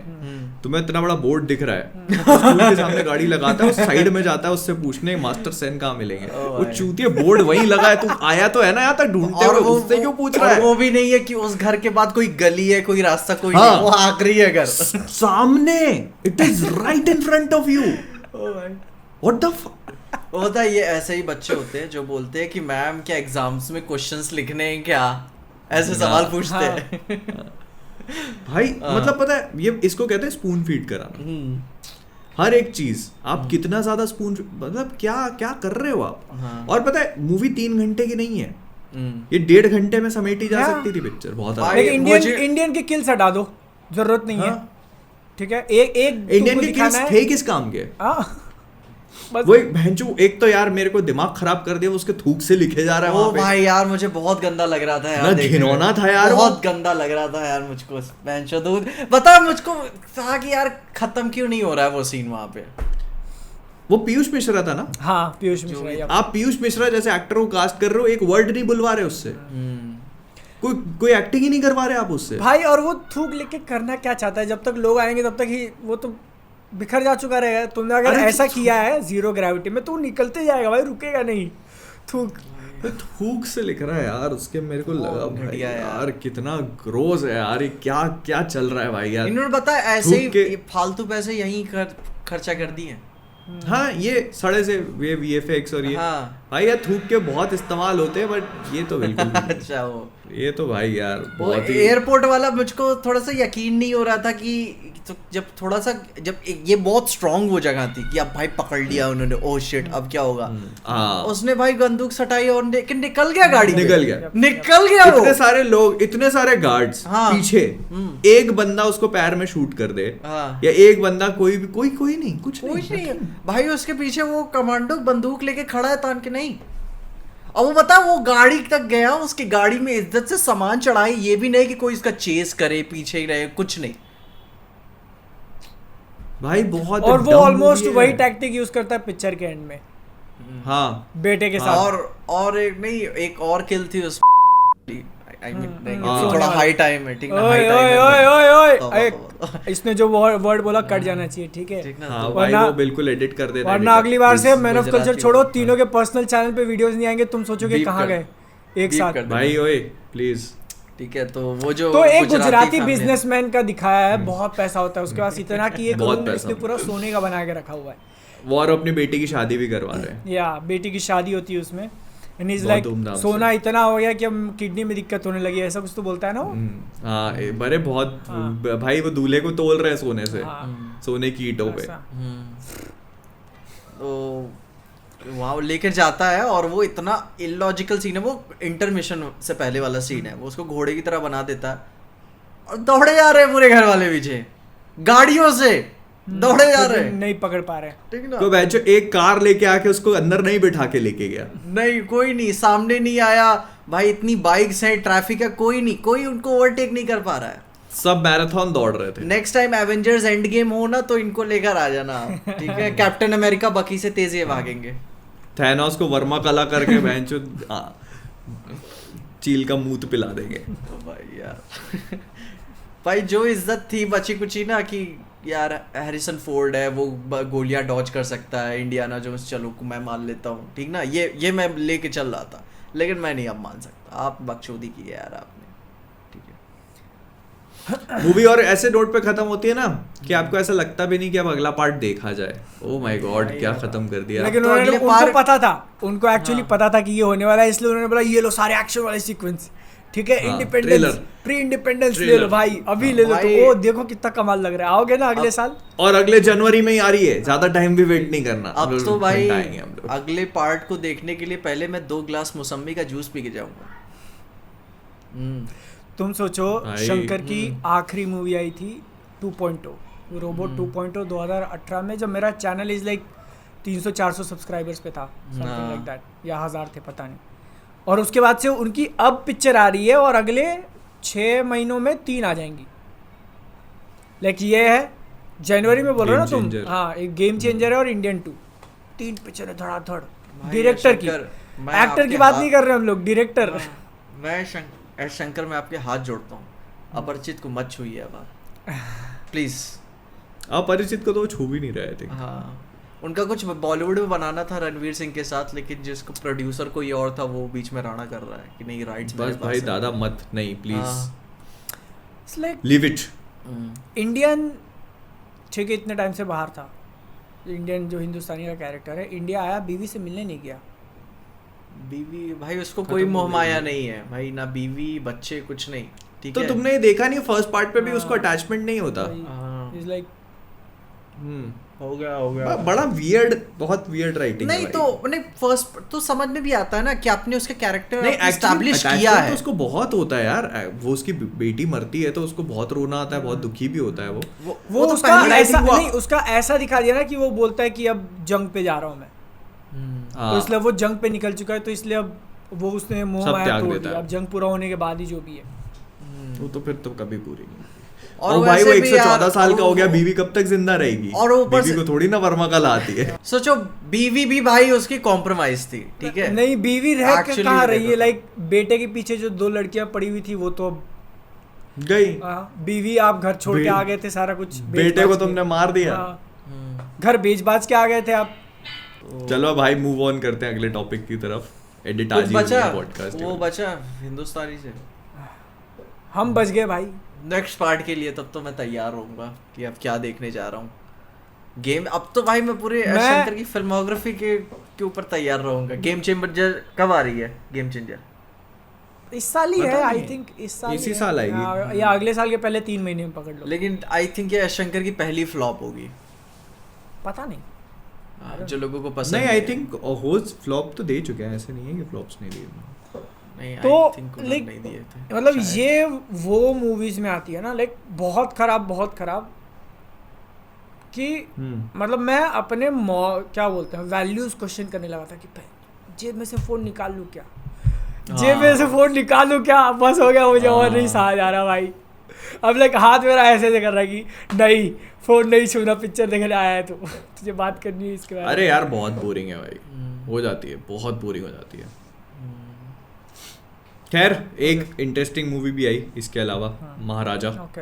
तुम्हें इतना बड़ा बोर्ड दिख रहा है, स्कूल के सामने गाड़ी लगाता है, उस साइड में जाता है उससे पूछने मास्टर सेन कहाँ मिलेंगे। वो चूतिया बोर्ड वहीं लगा है, तू आया तो है ना यहाँ तक ढूंढते हुए, उससे क्यों पूछ रहा और है? वो भी नहीं है कि उस घर के बाद कोई गली है, कोई रास्ता कोई हाँ। नहीं, वो आखिरी है घर। सामने, it is right in front of you. What the वो होता है, ये ऐसे ही बच्चे होते हैं जो बोलते हैं कि मैम क्या एग्जाम्स में क्वेश्चंस लिखने हैं क्या, ऐसे सवाल पूछते हैं। भाई मतलब पता है ये इसको कहते हैं स्पून फीड कराना। हर एक चीज आप कितना ज्यादा स्पून, मतलब क्या क्या कर रहे हो आप। हाँ। और पता है मूवी 3 घंटे की नहीं है, हम्म। ये 1.5 घंटे में समेटी जा हाँ। सकती थी पिक्चर बहुत भाई, आराम लेकिन मुझे- इंडियन की किल्स हटा दो, जरूरत नहीं है, हाँ। ठीक है। एक इंडियन तुमको के दिखाना किल्स है। थे किस काम के? हाँ, बस वो एक भैंचू, एक तो यार मेरे को दिमाग खराब कर दिया, वो उसके थूक से लिखे जा रहा है ओ वहां पे। भाई यार मुझे बहुत गंदा लग रहा था यार, ना देखने में। घिनौना था यार वो। बहुत गंदा लग रहा था यार मुझको। बेंचो दूध बता मुझको था कि यार खत्म क्यों नहीं हो रहा है वो सीन वहां पे। वो पीयूष मिश्रा था ना। हाँ, पीयूष मिश्रा या आप पीयूष मिश्रा जैसे एक्टर को कास्ट कर रहे हो, एक वर्ड नहीं बुलवा रहे उससे, कोई एक्टिंग ही नहीं करवा रहे आप उससे। भाई। और वो थूक लेके करना क्या चाहता है? जब तक लोग आएंगे तब तक ही वो तो बिखर जा चुका रहेगा। तुमने अगर अरे ऐसा किया है जीरो ग्रेविटी में तो वो निकलते जाएगा भाई, रुकेगा नहीं। थूक थूक से लिख रहा है यार उसके, मेरे को लगा भाई घटिया यार कितना ग्रोस है यार, ये क्या क्या चल रहा है भाई यार। इन्होंने बताया ऐसे ही थूक के- ये फालतू पैसे यहीं खर्चा कर दिए। हाँ ये सड़े से ये VFX और ये हाँ। भाई यार थूक के बहुत इस्तेमाल होते हैं, बट ये तो बिल्कुल भी नहीं। अच्छा वो ये तो भाई यार वो बहुत ही एयरपोर्ट वाला मुझको थोड़ा सा यकीन नहीं हो रहा था कि तो जब थोड़ा सा जब ये बहुत स्ट्रांग वो जगह थी कि अब भाई पकड़ लिया उन्होंने, ओ शिट अब क्या होगा। हाँ उसने भाई बंदूक सटाई और निकल गया गाड़ी से। निकल गया। निकल गया वो। इतने सारे लोग, इतने सारे गार्ड्स हाँ। पीछे, एक बंदा उसको पैर में शूट कर दे, हाँ। या एक बंदा कोई नहीं, कुछ कुछ नहीं। नहीं है भाई, उसके पीछे वो कमांडो बंदूक लेके खड़ा है तान के नहीं। और वो बता वो गाड़ी तक गया, उसकी गाड़ी में इज्जत से सामान चढ़ाए, ये भी नहीं कि कोई इसका चेस करे पीछे ही रहे, कुछ नहीं भाई बहुत और वो dumb ऑलमोस्ट movie है। वही टैक्टिक यूज करता है पिक्चर के एंड में हाँ बेटे के साथ। और एक नहीं, एक और किल थी उस आई मीन नहीं हाँ। थोड़ा हाई टाइम है ठीक ना, ओए हाई टाइम ओए है ओए ओए तो- ओए तो- इसने जो वर्ड बोला कट जाना चाहिए, ठीक है? ठीक ना हाँ तो- भाई वरना- वो बिल्कुल एडिट कर देना वरना editor, अगली बार से please। Man of Gujarati culture छोड़ो, में। तीनों के पर्सनल चैनल पे वीडियोस नहीं आएंगे, तुम सोचोगे Beep कहाँ कर- गए एक beep साथ। कर देना। भाई ओए प्लीज। ठीक है तो वो जो तो एक गुजराती family- बिजनेसमैन का दिखाया है, बहुत पैसा होता है उसके पास, इतना कि एक बहुत रूम पैसा इसने पूरा सोने का बना के रखा हुआ है, वो और अपनी बेटी की शादी भी करवा रहे हैं। या बेटी की शादी होती है उसमें, एंड इज बहुत लाइक धूमधाम से। सोना इतना हो गया कि हम किडनी में दिक्कत होने लगी है, ऐसा कुछ तो बोलता है ना वो। हाँ बड़े बहुत हाँ। भाई वो दूल्हे को तोल रहे हैं सोने से, हाँ, सोने की ईंटों पे। ऐसा। तो वहाँ वो लेकर जाता है और वो इतना इलॉजिकल सीन है, वो इंटरमिशन से पहले वाला सीन है, वो उसको घोड़े की तरह बना देता है और दौड़े जा रहे हैं पूरे घर वाले पीछे गाड़ियों से दौड़े जा रहे हैं, नहीं पकड़ पा रहे। ठीक ना? तो बच्चों एक कार लेके आके उसको अंदर नहीं बिठा के लेके गया। नहीं कोई नहीं सामने नहीं आया भाई, इतनी बाइक्स हैं, ट्रैफिक है, कोई नहीं, कोई उनको ओवरटेक नहीं कर पा रहा है। सब मैराथन दौड़ रहे थे। Next time Avengers end game हो ना तो इनको लेकर आ जाना आप, ठीक है? कैप्टन अमेरिका बकी से तेजी भागेंगे। थैनोस को वर्मा कला करके बेंचो चील का मूत पिला देंगे। तो भाई यार भाई जो इज्जत थी बची कुची ना कि यार हैरिसन फोर्ड है, वो गोलियां डॉज कर सकता है, इंडियाना जोन्स चलो मैं मान लेता हूँ, ठीक ना, ये मैं लेके चल रहा था, लेकिन मैं नहीं अब मान सकता, आप बकचोदी की है यार आपने, ठीक है? मूवी और ऐसे नोट पे खत्म होती है ना कि आपको ऐसा लगता भी नहीं कि अब अगला पार्ट देखा जाए। ओ माय गॉड क्या खत्म कर दिया। लेकिन तो उन्होंने अगले उनको part- पता था, उनको एक्चुअली पता था कि ये होने वाला है, इसलिए उन्होंने बोला ये लो सारे एक्शन वाले सीक्वेंस, ठीक है? हाँ, इंडिपेंडेंस, trailer। प्री इंडिपेंडेंस ले लो Trailer। भाई, अभी ले लो। तो भाई- वो देखो कितना कमाल लग रहा है, आओगे ना अगले साल? और अगले जनवरी में ही आ रही है, ज्यादा टाइम भी वेट नहीं करना। अब तो भाई घंटाएंगे हम लोग। अगले पार्ट को देखने के लिए पहले मैं 2 ग्लास मौसम्मी का जूस पी के जाऊंगा। तुम सोचो भाई। शंकर की आखिरी मूवी आई थी 2.0, रोबोट 2.0 2018 में, जब मेरा चैनल इज लाइक 300-400 सब्सक्राइबर्स पे था, समथिंग लाइक दैट, या 1000 थे पता नहीं। और उसके बाद से उनकी अब पिक्चर आ रही है और अगले 6 महीनों में 3 आ जाएंगी। लाइक ये है जनवरी में बोल रहे हो ना Game तुम, changer। हाँ एक गेम चेंजर है और इंडियन 2, 3 पिक्चर है धड़ाधड़। भाई, डायरेक्टर की, शंकर, मैं एक्टर की आपके बात हाथ- नहीं कर रहे हम लोग, डायरेक्टर। मैं शंकर मैं आपके हाथ जोड़ता हूँ, अपरिचित को मत छूइए अब प्लीज। अपरिचित को तो वो छू भी नहीं रहे थे। हाँ उनका कुछ बॉलीवुड में बनाना था रणवीर सिंह के साथ, लेकिन जिसको प्रोड्यूसर कोई और था वो बीच में राणा कर रहा है कि नहीं राइट्स बस भाई दादा मत, नहीं please it's like leave it. Indian, ठीक है इतने टाइम से बाहर था, इंडियन जो हिंदुस्तानी का कैरेक्टर है, इंडिया आया, बीवी से मिलने नहीं गया। बीवी भाई उसको कोई मोह माया नहीं है भाई, ना बीवी बच्चे कुछ नहीं, ठीक तो है? तुमने ये देखा नहीं फर्स्ट पार्ट पे भी उसको हाँ। अटैचमेंट नहीं होता। हाँ। इज लाइक हो गया बड़ा वियर्ड, बहुत वियर्ड राइटिंग नहीं तो नहीं फर्स्ट तो समझ में भी आता है ना कि आपने उसके कैरेक्टर नहीं एस्टैब्लिश actually किया attachment है। तो उसको बहुत होता है यार, वो उसकी बेटी मरती है तो उसको बहुत रोना आता है, बहुत दुखी भी होता है वो वो तो उसका पहले ऐसा think वो- नहीं, उसका ऐसा दिखा दिया ना कि वो बोलता है कि अब जंग पे जा रहा हूँ मैं, हाँ। तो इसलिए वो जंग पे निकल चुका है, तो इसलिए अब वो उसने मोह सब माया त्याग तोड़ देता दिया, है। अब जंग पूरा होने के बाद ही जो भी है। वो तो फिर तो कभी पूरी नहीं होती। और और भाई वो वैसे भी 114 यार, साल का हो गया, वो- बीवी कब तक जिंदा रहेगी? और ऊपर बीवी से- को थोड़ी ना वर्मा कला आती है। सोचो बीवी भी भाई उसकी कॉम्प्रोमाइज थी, ठीक है? नहीं बीवी रह के Actually कहाँ रही देखो है, तो। लाइक बेटे के पीछे जो 2 लड़कियां पड़ी हुई थी वो तो अब गई बीवी आप घर छोड़ के आ गए थे, सारा कुछ बेच बेटे को बाच के। तुमने मार दिया। हाँ, घर बेच बाच के आ गए थे आप। चलो भाई मूव ऑन करते हैं अगले टॉपिक की तरफ। एडिट कुछ आज ही बचा पॉडकास्ट वो बचा हिंदुस्तानी से हम बच गए भाई। नेक्स्ट पार्ट के लिए, तब तो मैं तैयार रहूंगा कि अब क्या देखने जा रहा हूँ। गेम अब तो भाई मैं पूरे शंकर की फिल्मोग्राफी के ऊपर तैयार रहूंगा। गेम चेंजर कब आ रही है? गेम चेंजर इस साल ही पता है, आई नहीं। थिंक इस साल इसी ही है। साल आएगी। या अगले साल के पहले 3 महीने में पकड़ लो, लेकिन आई थिंक ये शंकर की पहली फ्लॉप होगी। पता नहीं। जो लोगों को पसंद नहीं, आई थिंक होस्ट फ्लॉप तो दे चुके हैं, ऐसे नहीं है कि फ्लॉप्स नहीं दिए। नहीं तो आई थिंक लाइक नहीं दिए थे मतलब शायद। ये वो मूवीज में आती है ना, लाइक बहुत खराब कि मतलब मैं अपने क्या बोलते हैं वैल्यूज क्वेश्चन करने लगा था कि भाई जेब में से फोन निकाल लूँ क्या, जेब में से फोन निकाल लूँ क्या, बस हो गया मुझे और नहीं सहा जा रहा भाई। अब लाइक हाथ मेरा ऐसे कर रहा है कि नहीं फोन नहीं छूना, पिक्चर देखने आया है तो तुझे बात करनी है इसके बारे में। अरे यार बहुत बोरिंग है भाई, हो जाती है, बहुत बोरिंग हो जाती है। खैर एक इंटरेस्टिंग मूवी भी आई इसके अलावा, महाराजा। ओके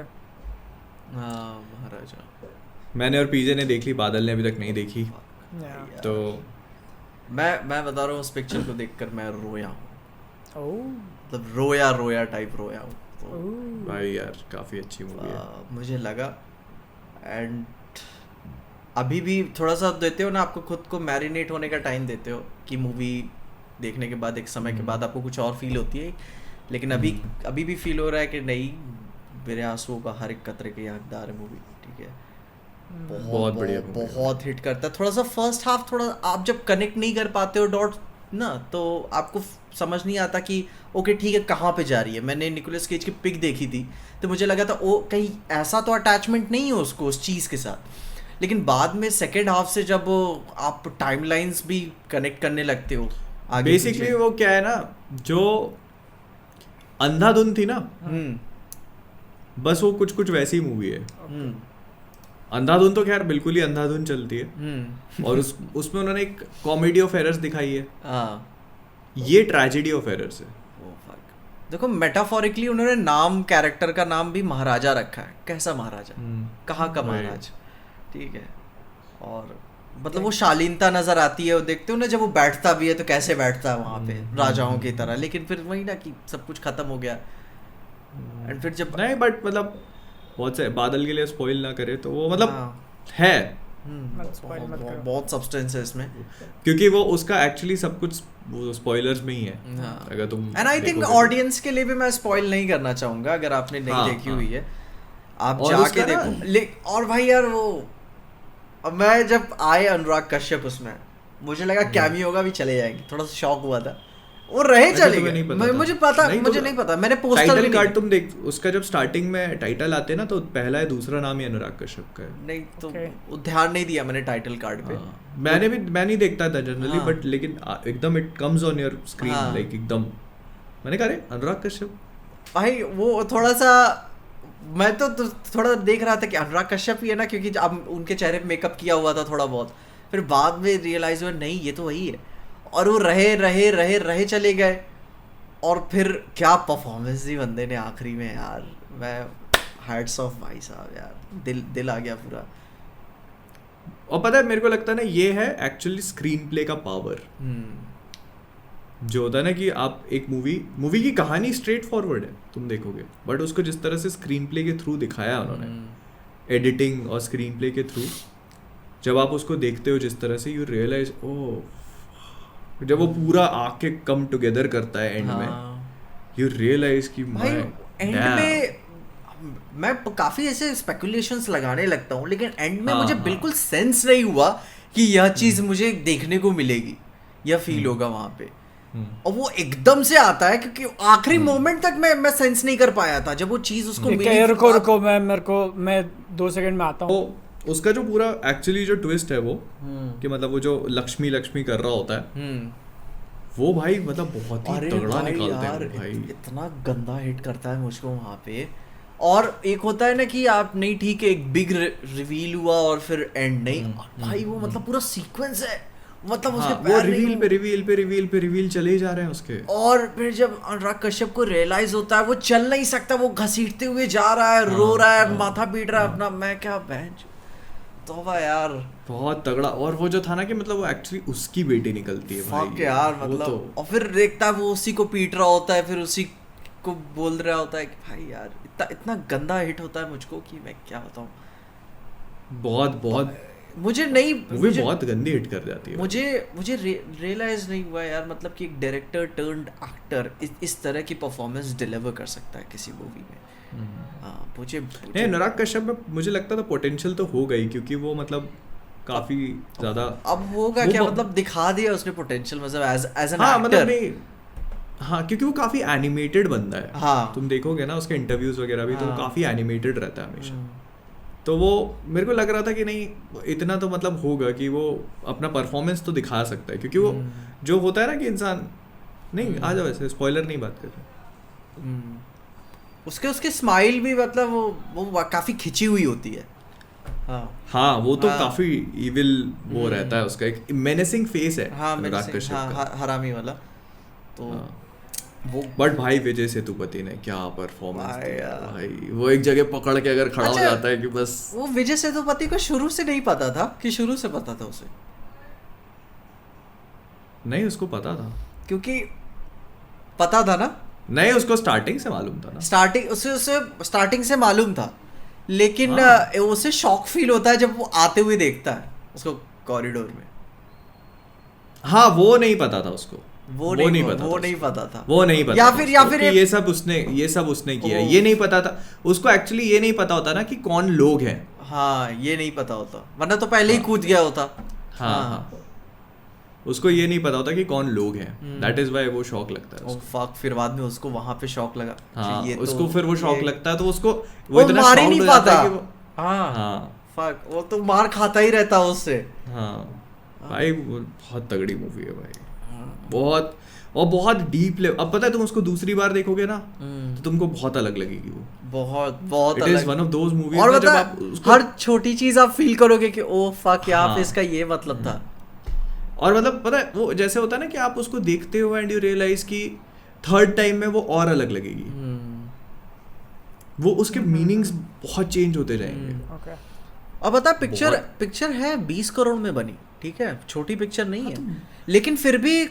हाँ महाराजा। मैंने और पीजे ने देख ली, बादल ने अभी तक नहीं देखी। तो मैं बता रहा हूँ उस पिक्चर को देखकर मैं रोया हूँ, ओह मतलब रोया टाइप रोया हूँ। तो भाई यार काफी अच्छी मूवी है। मुझे लगा, एंड अभी भी थोड़ा सा देते हो ना आपको खुद को मैरिनेट होने का टाइम देते हो कि मूवी देखने के बाद एक समय के बाद आपको कुछ और फील होती है, लेकिन अभी भी फील हो रहा है कि नहीं, मेरे आंसुओं का हर एक कतरे के हकदार है मूवी। ठीक है, बहुत बढ़िया movie है। बहुत हिट करता है। थोड़ा सा फर्स्ट हाफ थोड़ा आप जब कनेक्ट नहीं कर पाते हो डॉट ना, तो आपको समझ नहीं आता कि ओके ठीक है कहाँ पे जा रही है। मैंने निकोलस केज की पिक देखी थी तो मुझे लगा था ओ कहीं ऐसा तो अटैचमेंट नहीं है उसको उस चीज़ के साथ, लेकिन बाद में सेकेंड हाफ से जब आप टाइमलाइंस भी कनेक्ट करने लगते हो आगे बेसिकली वो क्या है ना, जो अंधाधुन थी ना, बस वो कुछ कुछ वैसी मूवी है। अंधाधुन तो खैर बिल्कुल ही अंधाधुन चलती है और उसमें उन्होंने एक कॉमेडी ऑफ एरर्स दिखाई है, ये ट्रेजेडी ऑफ एरर्स है। देखो मेटाफोरिकली उन्होंने नाम, कैरेक्टर का नाम भी महाराजा रखा है। कैसा महाराजा, कहाँ का महाराज, ठीक है। और मतलब वो शालीनता नजर आती है, वो देखते हो ना जब वो बैठता भी है तो कैसे बैठता है वहाँ पे राजाओं की तरह, लेकिन फिर वही ना कि सब कुछ खत्म हो गया। एंड फिर जब नहीं बट मतलब बहुत से बादल के लिए स्पॉइल ना करे तो वो मतलब है बहुत सब्सटेंस है इसमें, क्योंकि वो उसका एक्चुअली सब कुछ वो स्पॉयलर्स में ही है। अगर तुम एंड आई थिंक ऑडियंस के लिए भी मैं स्पॉइल नहीं करना चाहूंगा अगर आपने नहीं देखी हुई है, आप जाके देखो। और भाई यार वो मैं जब आए अनुराग कश्यप उसमें मुझे लगा कैमियो होगा भी चले जाएंगे, थोड़ा सा शॉक हुआ था। वो रहे चले गए, मुझे नहीं पता, मैंने पोस्टर टाइटल कार्ड तुम देख उसका, जब स्टार्टिंग में टाइटल आते हैं ना तो पहला है दूसरा नाम ही अनुराग कश्यप का है। नहीं तो वो ध्यान नहीं दिया मैंने टाइटल कार्ड पे। मैं नहीं देखता था जनरली, बट लेकिन एकदम it comes on your screen like एकदम, मैंने कहा रे अनुराग कश्यप भाई। वो थोड़ा सा मैं तो थोड़ा देख रहा था कि अनुराग कश्यप ही है ना, क्योंकि अब उनके चेहरे पे मेकअप किया हुआ था थोड़ा बहुत, फिर बाद में रियलाइज हुआ नहीं ये तो वही है। और वो रहे चले गए, और फिर क्या परफॉर्मेंस दी बंदे ने आखिरी में यार, मैं हैट्स ऑफ भाई साहब यार, दिल आ गया पूरा। और पता है मेरे को लगता है ना ये है एक्चुअली स्क्रीन प्ले का पावर। जो होता है ना कि आप एक मूवी की कहानी स्ट्रेट फॉरवर्ड है तुम देखोगे, बट उसको जिस तरह से स्क्रीन प्ले के थ्रू दिखाया उन्होंने, एडिटिंग और स्क्रीन प्ले के थ्रू, जब आप उसको देखते हो जिस तरह से यू रियलाइज जब वो पूरा आके कम टुगेदर करता है एंड में, यू रियलाइज कि भाई एंड में मैं काफी ऐसे स्पेकुलेशंस लगाने लगता हूँ, लेकिन एंड में मुझे बिल्कुल सेंस नहीं हुआ कि यह चीज मुझे देखने को मिलेगी या फील होगा वहां पे, और वो एकदम से आता है क्योंकि आखिरी मोमेंट तक मैं सेंस नहीं कर पाया था जब वो चीज उसको मिली। रुको मैं 2 सेकंड में आता हूँ। उसका जो पूरा एक्चुअली जो ट्विस्ट है वो कि मतलब वो जो लक्ष्मी कर रहा होता है वो भाई मतलब बहुत ही तगड़ा निकालते हैं भाई, इतना गंदा हिट करता है मुझको वहाँ पे। और एक होता है ना कि आप नहीं ठीक है एक बिग रिवील हुआ और फिर एंड नहीं, भाई वो मतलब पूरा सीक्वेंस है, मतलब उसके रिवील चले ही जा रहे हैं उसके। और फिर जब अनुराग कश्यप को रियलाइज होता है वो चल नहीं सकता, वो घसीटते हुए जा रहा है, रो रहा है, माथा पीट रहा है अपना, मैं क्या बहन तोबा यार, बहुत तगड़ा। और वो जो था ना कि मतलब वो एक्चुअली उसकी बेटी निकलती है भाई यार, मतलब तो। और फिर देखता है वो उसी को पीट रहा होता है, फिर उसी को बोल रहा होता है कि भाई यार इतना गंदा हिट होता है मुझको कि मैं क्या बताऊं। बहुत मुझे नहीं, मूवी बहुत गंदी हिट कर जाती है। मुझे रियलाइज नहीं हुआ यार, मतलब कि एक डायरेक्टर टर्न्ड एक्टर इस तरह की परफॉर्मेंस डिलीवर कर सकता है किसी मूवी में। मुझे अनुराग कश्यप में मुझे लगता था पोटेंशियल तो हो गई, क्योंकि वो मतलब काफी ज्यादा अब होगा क्या, मतलब दिखा दिया उसने पोटेंशियल, मतलब एज एन एक्टर। मतलब नहीं, क्योंकि वो काफी एनिमेटेड बंदा है। तुम देखोगे ना उसके इंटरव्यूज वगैरह भी, तो वो काफी एनिमेटेड रहता है हमेशा। तो वो मेरे को लग रहा था कि नहीं इतना तो मतलब होगा कि वो अपना परफॉर्मेंस तो दिखा सकता है, क्योंकि वो जो होता है ना कि इंसान नहीं आ जाओ, ऐसे स्पॉइलर नहीं बात कर रहे, उसके स्माइल भी मतलब वो काफी खिंची हुई होती है। हाँ वो तो काफी इविल वो रहता है, उसका एक मेनेसिंग फेस है अनुराग कश्यप का, हरामी वाला। तो वो बट भाई विजय सेतुपति ने क्या परफॉर्मेंस भाई दिया यार। भाई, वो एक जगह पकड़ के अगर खड़ा हो अच्छा, जाता है कि बस। वो विजय सेतुपति को शुरू से नहीं पता था कि शुरू से पता था उसे? नहीं उसको पता था, क्योंकि पता था ना, नहीं उसको स्टार्टिंग से मालूम था ना। उसे स्टार्टिंग से मालूम था, लेकिन हाँ। उसे शॉक फील होता है जब वो आते हुए देखता है उसको कॉरिडोर में। हाँ वो नहीं पता था उसको, वो नहीं नहीं पता था। वो नहीं पता या था फिर उसको कि ये सब उसने किया, ये नहीं पता था उसको। एक्चुअली ये नहीं पता होता ना कि कौन लोग हैं। हाँ ये नहीं पता होता, वरना तो पहले ही कूद गया होता। हाँ उसको ये नहीं पता होता कि कौन लोग हैं, दैट इज वाई वो शॉक लगता है ओ उसको। फक, फिर बाद में उसको वहां पे शॉक लगा। हाँ ये तो उसको फिर वो शॉक ये- लगता है, तो उसको वो इतना मार ही shocked नहीं हो जाता है पाता। कि वो हाँ हाँ फक, वो तो मार खाता ही रहता उससे। हाँ भाई वो बहुत तगड़ी मूवी है भाई, बहुत, और बहुत डीप लेवल। अब पता है तुम उसको दूसरी बार देखोगे ना तो तुमको बहुत अलग लगेगी वो। बहुत बहुत इट इज अलग। वन ऑफ दोज मूवीज और जब बता, आप उसको हर छोटी चीज आप फील करोगे कि ओ फक, यहाँ पे हाँ। इसका ये मतलब था। और मतलब पता है वो जैसे होता है ना कि आप उसको देखते हो एंड यू रियलाइज कि थर्ड टाइम में वो और अलग लगेगी, वो उसके मीनिंग्स बहुत चेंज होते जाएंगे। ओके अब बता, पिक्चर बहुत। पिक्चर है 20 करोड़ में बनी, ठीक है, छोटी पिक्चर नहीं है, लेकिन फिर भी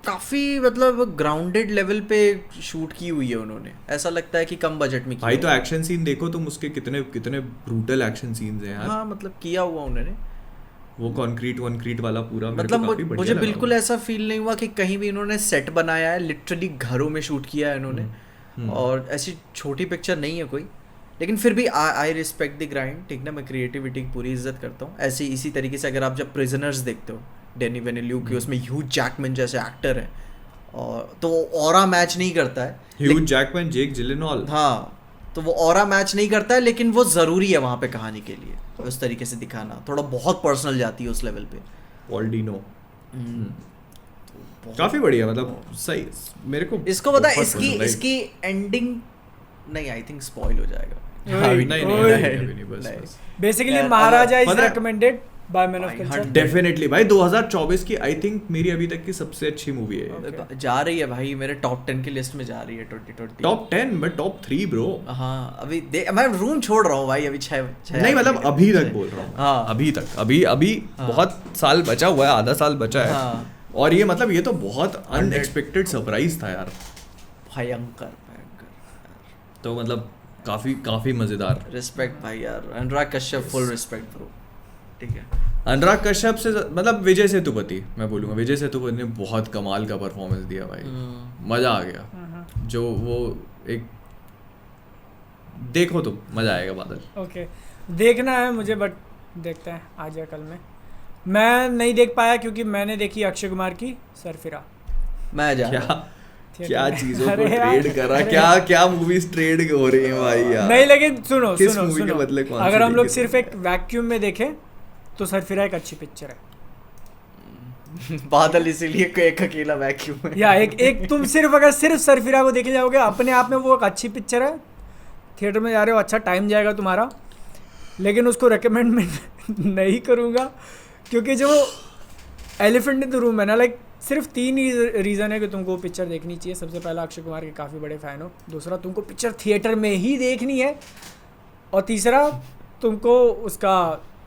काफी मतलब ग्राउंडेड लेवल पे शूट की हुई है उन्होंने। ऐसा लगता है कि कम बजट में किया भाई तो हुआ। एक्शन सीन देखो तुम उसके, कितने कितने ब्रूटल एक्शन सीन्स हैं यार। हाँ मतलब किया हुआ उन्होंने। वो कंक्रीट वाला पूरा मेरे मतलब को काफी बढ़िया मुझे लगा बिल्कुल वो। ऐसा फील नहीं हुआ कि कहीं भी इन्होंने सेट बनाया है, लिटरली घरों में शूट किया है इन्होंने। और ऐसी छोटी पिक्चर नहीं है कोई, लेकिन फिर भी आई रिस्पेक्ट द ग्राइंड, ठीक ना, मैं क्रिएटिविटी की पूरी इज्जत करता हूँ। ऐसे इसी तरीके से अगर आप जब प्रिजनर्स देखते हो, डेनी विनिल्यूव की, उसमें ह्यूज जैकमैन जैसे एक्टर है, और तो वो ऑरा मैच नहीं करता है। ह्यूज जैकमैन, जेक जिलेनॉल। हाँ, तो वो ऑरा मैच नहीं करता है, लेकिन वो ज़रूरी है वहाँ पे कहानी के लिए, उस तरीके से दिखाना थोड़ा बहुत पर्सनल जाती है उस लेवल पे। पॉल डीनो काफी बढ़िया, मतलब सही मेरे को। इसको बता, बहुत इसकी पसंद आई। इसकी एंडिंग नहीं, आई थिंक स्पॉइल हो जाएगा। हाँ, ओए, नहीं ओए। नहीं बस नहीं। बस। बेसिकली यार, महाराजा इज पता है- रिकमेंडेड बाय मैन ऑफ भाई, कल्चर। डेफिनेटली भाई 2024 की आई थिंक मेरी अभी तक की सबसे अच्छी मूवी है। Okay. जा रही है भाई, मेरे टॉप 10 की लिस्ट में जा रही है 2020। टॉप 10 मैं टॉप 3 ब्रो। हाँ अभी मैं रूम छोड़ रहा हूँ भाई, अभी 6 नहीं मतलब अभी तक बोल रहा हूँ। हाँ। अभी तक अभी बहुत साल बचा हुआ है, आधा साल बचा है। हाँ। और ये मतलब ये तो बहुत अनएक्सपेक्टेड सरप्राइज था यार। भयंकर भयंकर। तो मतलब काफी मजेदार। रिस्पेक्ट भाई यार, Anurag Kashyap, full respect bro, ठीक है। अनुराग कश्यप से मतलब विजय सेतुपति, मैं बोलूँगा विजय सेतुपति ने बहुत कमाल का परफॉर्मेंस दिया भाई, मजा आ गया। जो वो एक देखो तो मजा आएगा बादल। ओके देखना है मुझे, बट देखते हैं आज या कल में। मैं नहीं देख पाया क्योंकि मैंने देखी अक्षय कुमार की सरफिरा मैं जा क्या थिएटर क्या में। चीजों को अरे यार, ट्रेड करा, अरे क्या मूवीज ट्रेड हो रही हैं भाई यार। नहीं लेकिन सुनो किस सुनो movie के सुनो, बदले कौन सी अगर हम लोग देखी सिर्फ तुमने? एक वैक्यूम में देखें तो सरफिरा एक अच्छी पिक्चर है। बादल इसीलिए एक अकेला वैक्यूम है। या एक तुम सिर्फ अगर सिर्फ सरफिरा को देखे जाओगे, अपने आप में वो एक अच्छी पिक्चर है। थिएटर में जा रहे हो, अच्छा टाइम जाएगा तुम्हारा, लेकिन उसको रेकमेंड मैं नहीं करूँगा क्योंकि जो एलिफेंट इन द रूम है ना, लाइक सिर्फ 3 रीज़न है कि तुमको पिक्चर देखनी चाहिए। सबसे पहला, अक्षय कुमार के काफ़ी बड़े फ़ैन हो। दूसरा, तुमको पिक्चर थिएटर में ही देखनी है। और तीसरा, तुमको उसका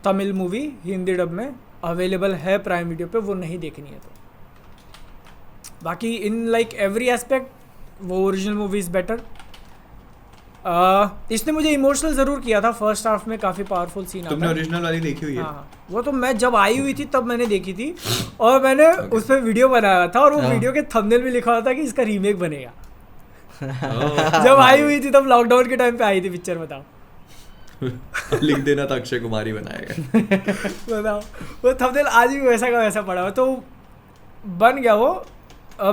तमिल मूवी हिंदी डब में अवेलेबल है प्राइम वीडियो पे, वो नहीं देखनी है। तो बाकी इन लाइक एवरी एस्पेक्ट वो ओरिजिनल मूवी इज़ बेटर। इसने मुझे इमोशनल ज़रूर किया था फर्स्ट हाफ में, काफ़ी पावरफुल सीन आता तुमने है। ओरिजिनल वाली देखी हुई है? हाँ, वो तो मैं जब आई हुई थी तब मैंने देखी थी, और मैंने उस पर वीडियो बनाया था, और वो वीडियो के थंबनेल में लिखा हुआ था कि इसका रीमेक बनेगा। जब आई हुई थी तब लॉकडाउन के टाइम पे आई थी पिक्चर, बताओ। लिख देना था अक्षय कुमार ही बनाएगा। बताओ, वो थंबनेल आज भी वैसा का वैसा पड़ा हुआ, तो बन गया वो।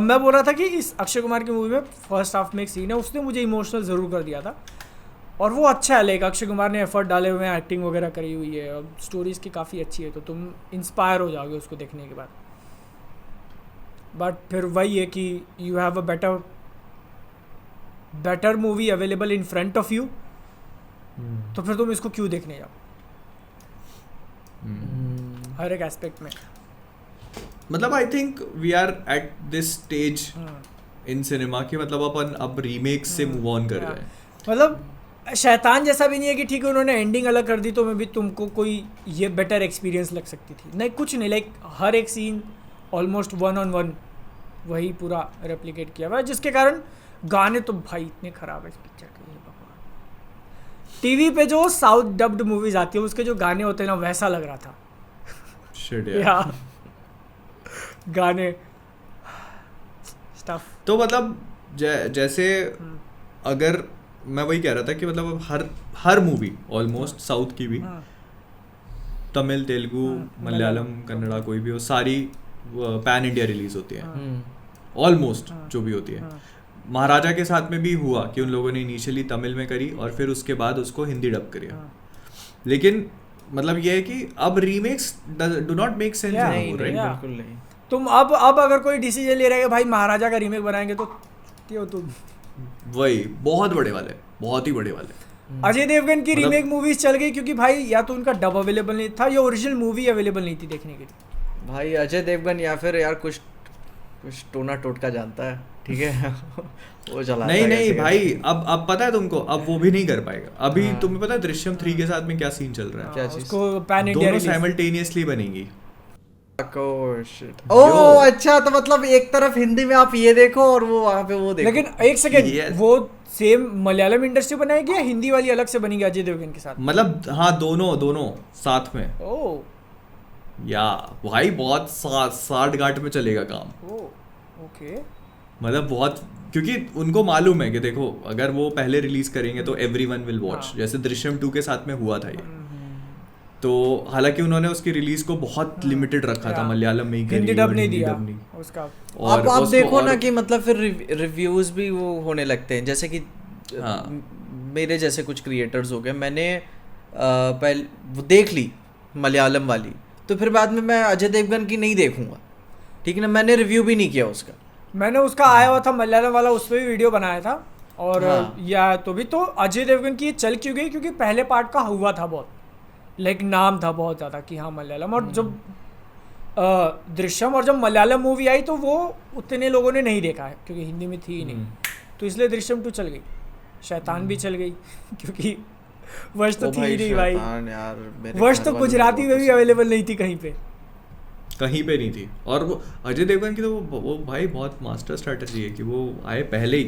मैं बोल रहा था कि इस अक्षय कुमार की मूवी में फर्स्ट हाफ में एक सीन है, उसने मुझे इमोशनल ज़रूर कर दिया था, और वो अच्छा है। लाइक अक्षय कुमार ने एफर्ट डाले हुए हैं, एक्टिंग वगैरह करी हुई है, और स्टोरी इसकी काफ़ी अच्छी है, तो तुम इंस्पायर हो जाओगे उसको देखने के बाद। बट फिर वही है कि you have a better movie available in front of you, तो फिर तुम इसको क्यों देखने जाओ हर एक एस्पेक्ट में। मतलब I think we are at this stage in cinema की, मतलब अपन अब रीमेक्स से मूव ऑन कर रहे हैं. मतलब शैतान जैसा भी नहीं है कि ठीक है उन्होंने एंडिंग अलग कर दी तो मैं भी तुमको कोई ये बेटर एक्सपीरियंस लग सकती थी. नहीं, कुछ नहीं, लाइक हर एक सीन ऑलमोस्ट 1-on-1 वही पूरा रेप्लिकेट किया हुआ है, जिसके कारण गाने तो भाई इतने खराब है इस पिक्चर के. टीवी पे जो साउथ डब्ड मूवीज आती है उसके जो गाने होते हैं ना वैसा लग रहा था. Shit, या गाने स्टफ. तो मतलब जैसे अगर मैं वही कह रहा था कि मतलब हर मूवी ऑलमोस्ट साउथ की भी, तमिल, तेलुगु, मलयालम, कन्नड़ा, कोई भी हो, सारी पैन इंडिया रिलीज होती है ऑलमोस्ट, जो भी होती है. महाराजा के साथ में भी हुआ कि उन लोगों ने इनिशियली तमिल में करी और फिर उसके बाद उसको हिंदी डब करिया. लेकिन मतलब ये है कि अब remakes do not make sense नहीं, राइट. बिल्कुल नहीं. तुम अब अगर कोई डिसीजन ले रहे हैं कि भाई महाराजा का रीमेक बनाएंगे तो क्यों तुम वही बहुत बड़े वाले, बहुत ही बड़े वाले. अजय देवगन की मतलब- रीमेक मूवीज चल गई क्योंकि भाई या तो उनका डब अवेलेबल नहीं था या ओरिजिनल मूवी अवेलेबल नहीं थी देखने के लिए. भाई अजय देवगन या फिर यार कुछ टोना टोटका जानता है, ठीक है. वो चला नहीं भाई, अब पता है तुमको, अब वो भी नहीं कर पाएगा. अभी तुम्हें पता है दृश्यम 3 के साथ में क्या सीन चल रहा है? क्या चीज? उसको पैन इंडिया दोनों साइमल्टेनियसली बनेंगी. ओह अच्छा, तो मतलब एक तरफ हिंदी में आप ये देखो और वो वहाँ पे वो देखो. लेकिन एक सेकेंड, Yes. वो सेम मलयालम इंडस्ट्री बनाएगी या हिंदी वाली अलग से बनेगी अजय देवगन के साथ? मतलब हाँ, दोनों साथ में. ओह या भाई बहुत 60 गांठ में चलेगा काम. ओके. मतलब बहुत, क्योंकि उनको मालूम है कि देखो अगर वो पहले रिलीज करेंगे तो एवरीवन विल वॉच, जैसे दृश्यम 2 के साथ में हुआ था ये. तो हालांकि उन्होंने उसकी रिलीज को बहुत लिमिटेड रखा था, मलयालम में ही करी, हिंदी डब और नहीं हिंदी दिया डब नहीं. उसका. अब आप देखो ना कि मतलब फिर रिव्यूज भी वो होने लगते हैं, जैसे कि मेरे जैसे कुछ क्रिएटर्स हो गए, मैंने पहले वो देख ली मलयालम वाली, तो फिर बाद में मैं अजय देवगन की नहीं देखूंगा, ठीक है ना. मैंने रिव्यू भी नहीं किया उसका. मैंने उसका आया हुआ था मलयालम वाला, उस पर भी वीडियो बनाया था. और या तो भी तो अजय देवगन की चल क्यों गई क्योंकि पहले पार्ट का हुआ था बहुत, लाइक नाम था बहुत ज़्यादा कि हाँ मलयालम. और जब दृश्यम और जब मलयालम मूवी आई तो वो उतने लोगों ने नहीं देखा है क्योंकि हिंदी में थी ही नहीं, तो इसलिए दृश्यम 2 चल गई. शैतान भी चल गई क्योंकि वर्ष तो थी ही नहीं भाई. वर्ष तो गुजराती में भी अवेलेबल नहीं थी कहीं पे नहीं थी. और वो अजय देवगन की तो वो भाई बहुत मास्टर स्ट्रेटजी है कि वो आए पहले ही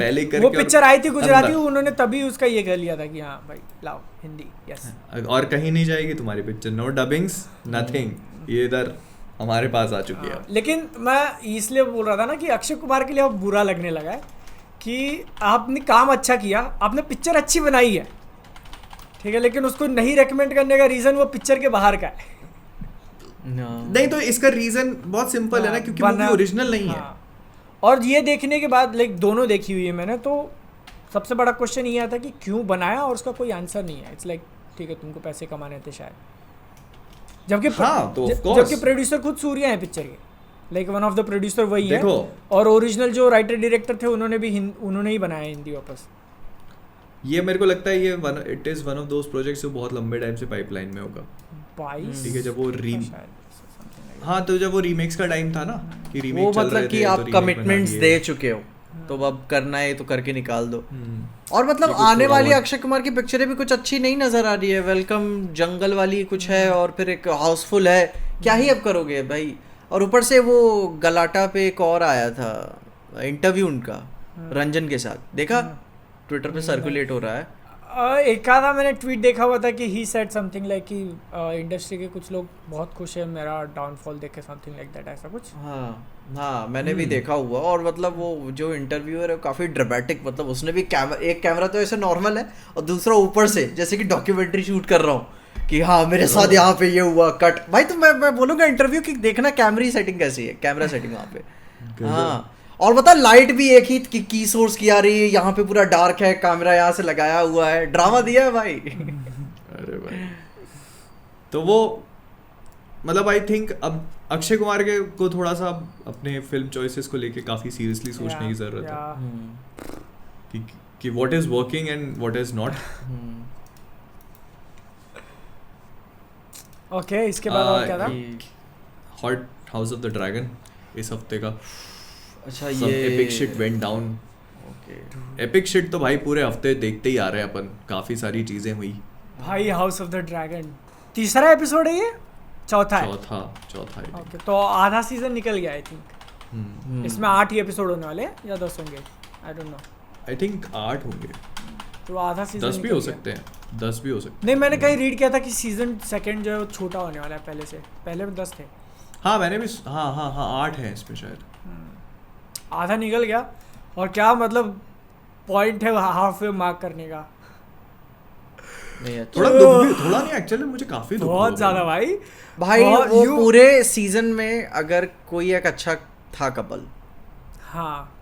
करके. वो पिक्चर आई थी गुजराती, उन्होंने तभी उसका ये कर लिया था कि हाँ भाई लाओ हिंदी. यस. और कहीं नहीं जाएगी तुम्हारी पिक्चर, नो डबिंग्स नथिंग, ये इधर हमारे पास आ चुकी है. लेकिन मैं इसलिए बोल रहा था ना कि अक्षय कुमार के लिए अब बुरा लगने लगा है कि आपने काम अच्छा किया, आपने पिक्चर अच्छी बनाई है, ठीक है, लेकिन उसको नहीं रेकमेंड करने का रीज़न वो पिक्चर के बाहर का है. नहीं तो इसका रीज़न बहुत सिंपल है ना, क्योंकि मूवी ओरिजिनल नहीं है. और ये देखने के बाद लाइक दोनों देखी हुई है मैंने, तो सबसे बड़ा क्वेश्चन ये आता है कि क्यों बनाया, और उसका कोई आंसर नहीं है. इट्स लाइक ठीक है तुमको पैसे कमाने थे शायद, जबकि प्रोड्यूसर खुद सूर्या है पिक्चर के, like one of the producer वही है. और ओरिजिनल जो राइटर डायरेक्टर थे उन्होंने ही बनाया हिंदी वापस. ये मेरे को लगता है ये it is one of those projects जो बहुत लंबे टाइम से पाइपलाइन में होगा. 22 ठीक है, जब वो हाँ तो जब वो रीमेक्स का टाइम था ना कि रीमेक वो चल मतलब रहे कि थे, आप तो कमिटमेंट्स दे चुके हो तो अब करना है तो करके निकाल दो. और मतलब आने वाली अक्षय कुमार की पिक्चरें भी कुछ अच्छी नहीं नजर आ रही है. वेलकम जंगल वाली कुछ है और फिर एक हाउसफुल है, क्या ही अब करोगे भाई. और ऊपर से वो गलाटा पे एक और आया था इंटरव्यू उनका रंजन के साथ, देखा ट्विटर पे सर्कुलेट हो रहा है. एक आधा मैंने ट्वीट देखा हुआ था कि ही सेड समथिंग लाइक कि इंडस्ट्री के कुछ लोग बहुत खुश है मेरा डाउनफॉल देख के, समथिंग लाइक दैट, ऐसा कुछ. हाँ मैंने भी देखा हुआ. और मतलब वो जो इंटरव्यूअर है काफ़ी ड्रामेटिक, मतलब उसने भी एक कैमरा तो ऐसे नॉर्मल है और दूसरा ऊपर से जैसे कि डॉक्यूमेंट्री शूट कर रहा हूँ कि हाँ मेरे साथ यहाँ पे ये हुआ कट. भाई तो मैं बोलूँगा इंटरव्यू की देखना कैमरा सेटिंग कैसी है, कैमरा सेटिंग वहाँ पे. हाँ और बता लाइट भी एक ही की सोर्स की आ रही है, यहाँ पे पूरा डार्क है, कैमरा यहाँ से लगाया हुआ है, ड्रामा दिया है भाई. अरे भाई तो वो मतलब आई थिंक अब अक्षय कुमार के को थोड़ा सा अपने फिल्म चॉइसेस को लेके काफी सीरियसली सोचने की जरूरत है कि what is working and what is not. Okay इसके बाद और क्या था? Hot house of the dragon. इस हफ्ते का। अच्छा Some ये epic shit went down. Okay epic shit तो भाई पूरे हफ्ते देखते ही आ रहे हैं अपन, काफी सारी चीजें हुई। भाई हाउस ऑफ द ड्रैगन तीसरा एपिसोड है ये, चौथा है। चौथा है। ओके तो आधा सीजन निकल गया आई थिंक। इसमें 8 ही एपिसोड होने वाले हैं या 10 होंगे, I don't know. I think 8 होंगे, तो आधा सीजन 10 भी हो सकते हैं, 10 भी हो सकते नहीं, मैंने कहीं रीड किया था कि सीजन सेकंड जो है वो छोटा होने वाला है पहले से, पहले में 10 थे। हैं। हाँ मैंने भी हाँ 8 है इसमें शायद। आधा निकल गया और क्या मतलब पॉइंट है हाफ वे मार्क करने का। नहीं अच्छा थोड़ा नहीं एक्चुअली मुझे काफी दुख बहुत हुआ ज्यादा भाई। भाई और वो you- पूरे सीजन में अगर कोई एक अच्छा था कपल, हाँ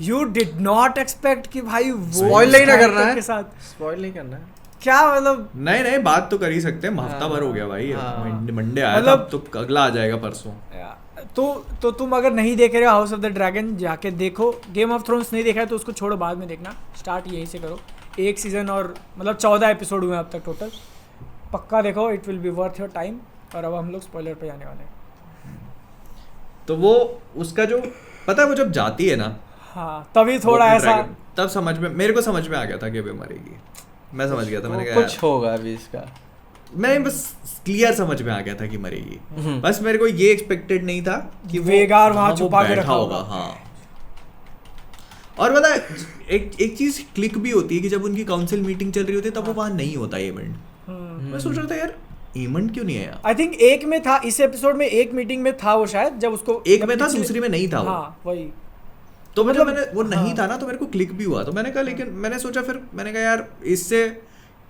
यू डिड नॉट एक्सपेक्ट कि भाई वो Spoil नहीं ना character करना है। के साथ स्पॉइल नहीं करना है। क्या मतलब नहीं बात तो कर ही सकते हैं, हफ्ता भर हो गया भाई। हाँ। मंडे आया था, मतलब- अब तो अगला आ जाएगा परसों। तो तुम अगर नहीं देख रहे हो हाउस ऑफ द ड्रैगन, जाके देखो। गेम ऑफ थ्रोन्स नहीं देखा है तो उसको छोड़ो, बाद में देखना, स्टार्ट यहीं से करो। एक सीजन और मतलब 14 एपिसोड हुए हैं अब तक टोटल, पक्का देखो, it will be worth your time. और अब हम लोग स्पॉइलर पे जाने वाले हैं। तो वो उसका जो पता है वो जब जाती है ना, हाँ तभी वो थोड़ा अपने ऐसा dragon, तब समझ में मेरे को समझ में आ गया था कि अभी मरेगी। मैं समझ गया था, मैंने कहा कुछ होगा अभी इसका। मैं बस क्लियर समझ में आ गया था कि मरेगी। बस मेरे को ये एक्सपेक्टेड नहीं था कि वो वेगार वहाँ वो छुपा के बैठा रखा होगा। हाँ और पता है एक चीज क्लिक भी होती है कि जब उनकी काउंसिल मीटिंग चल रही होती है तब वो वहां नहीं होता एमंड। मैं सोच रहा था यार एमंड क्यों नहीं आया। आई थिंक एक में था, इस एपिसोड में एक मीटिंग में था वो शायद, जब उसको एक में था, दूसरी में नहीं था वो। हाँ वही। तो मतलब मतलब- मैंने वो नहीं था ना, तो मेरे को क्लिक भी हुआ। तो मैंने कहा, लेकिन मैंने सोचा, फिर मैंने कहा यार इससे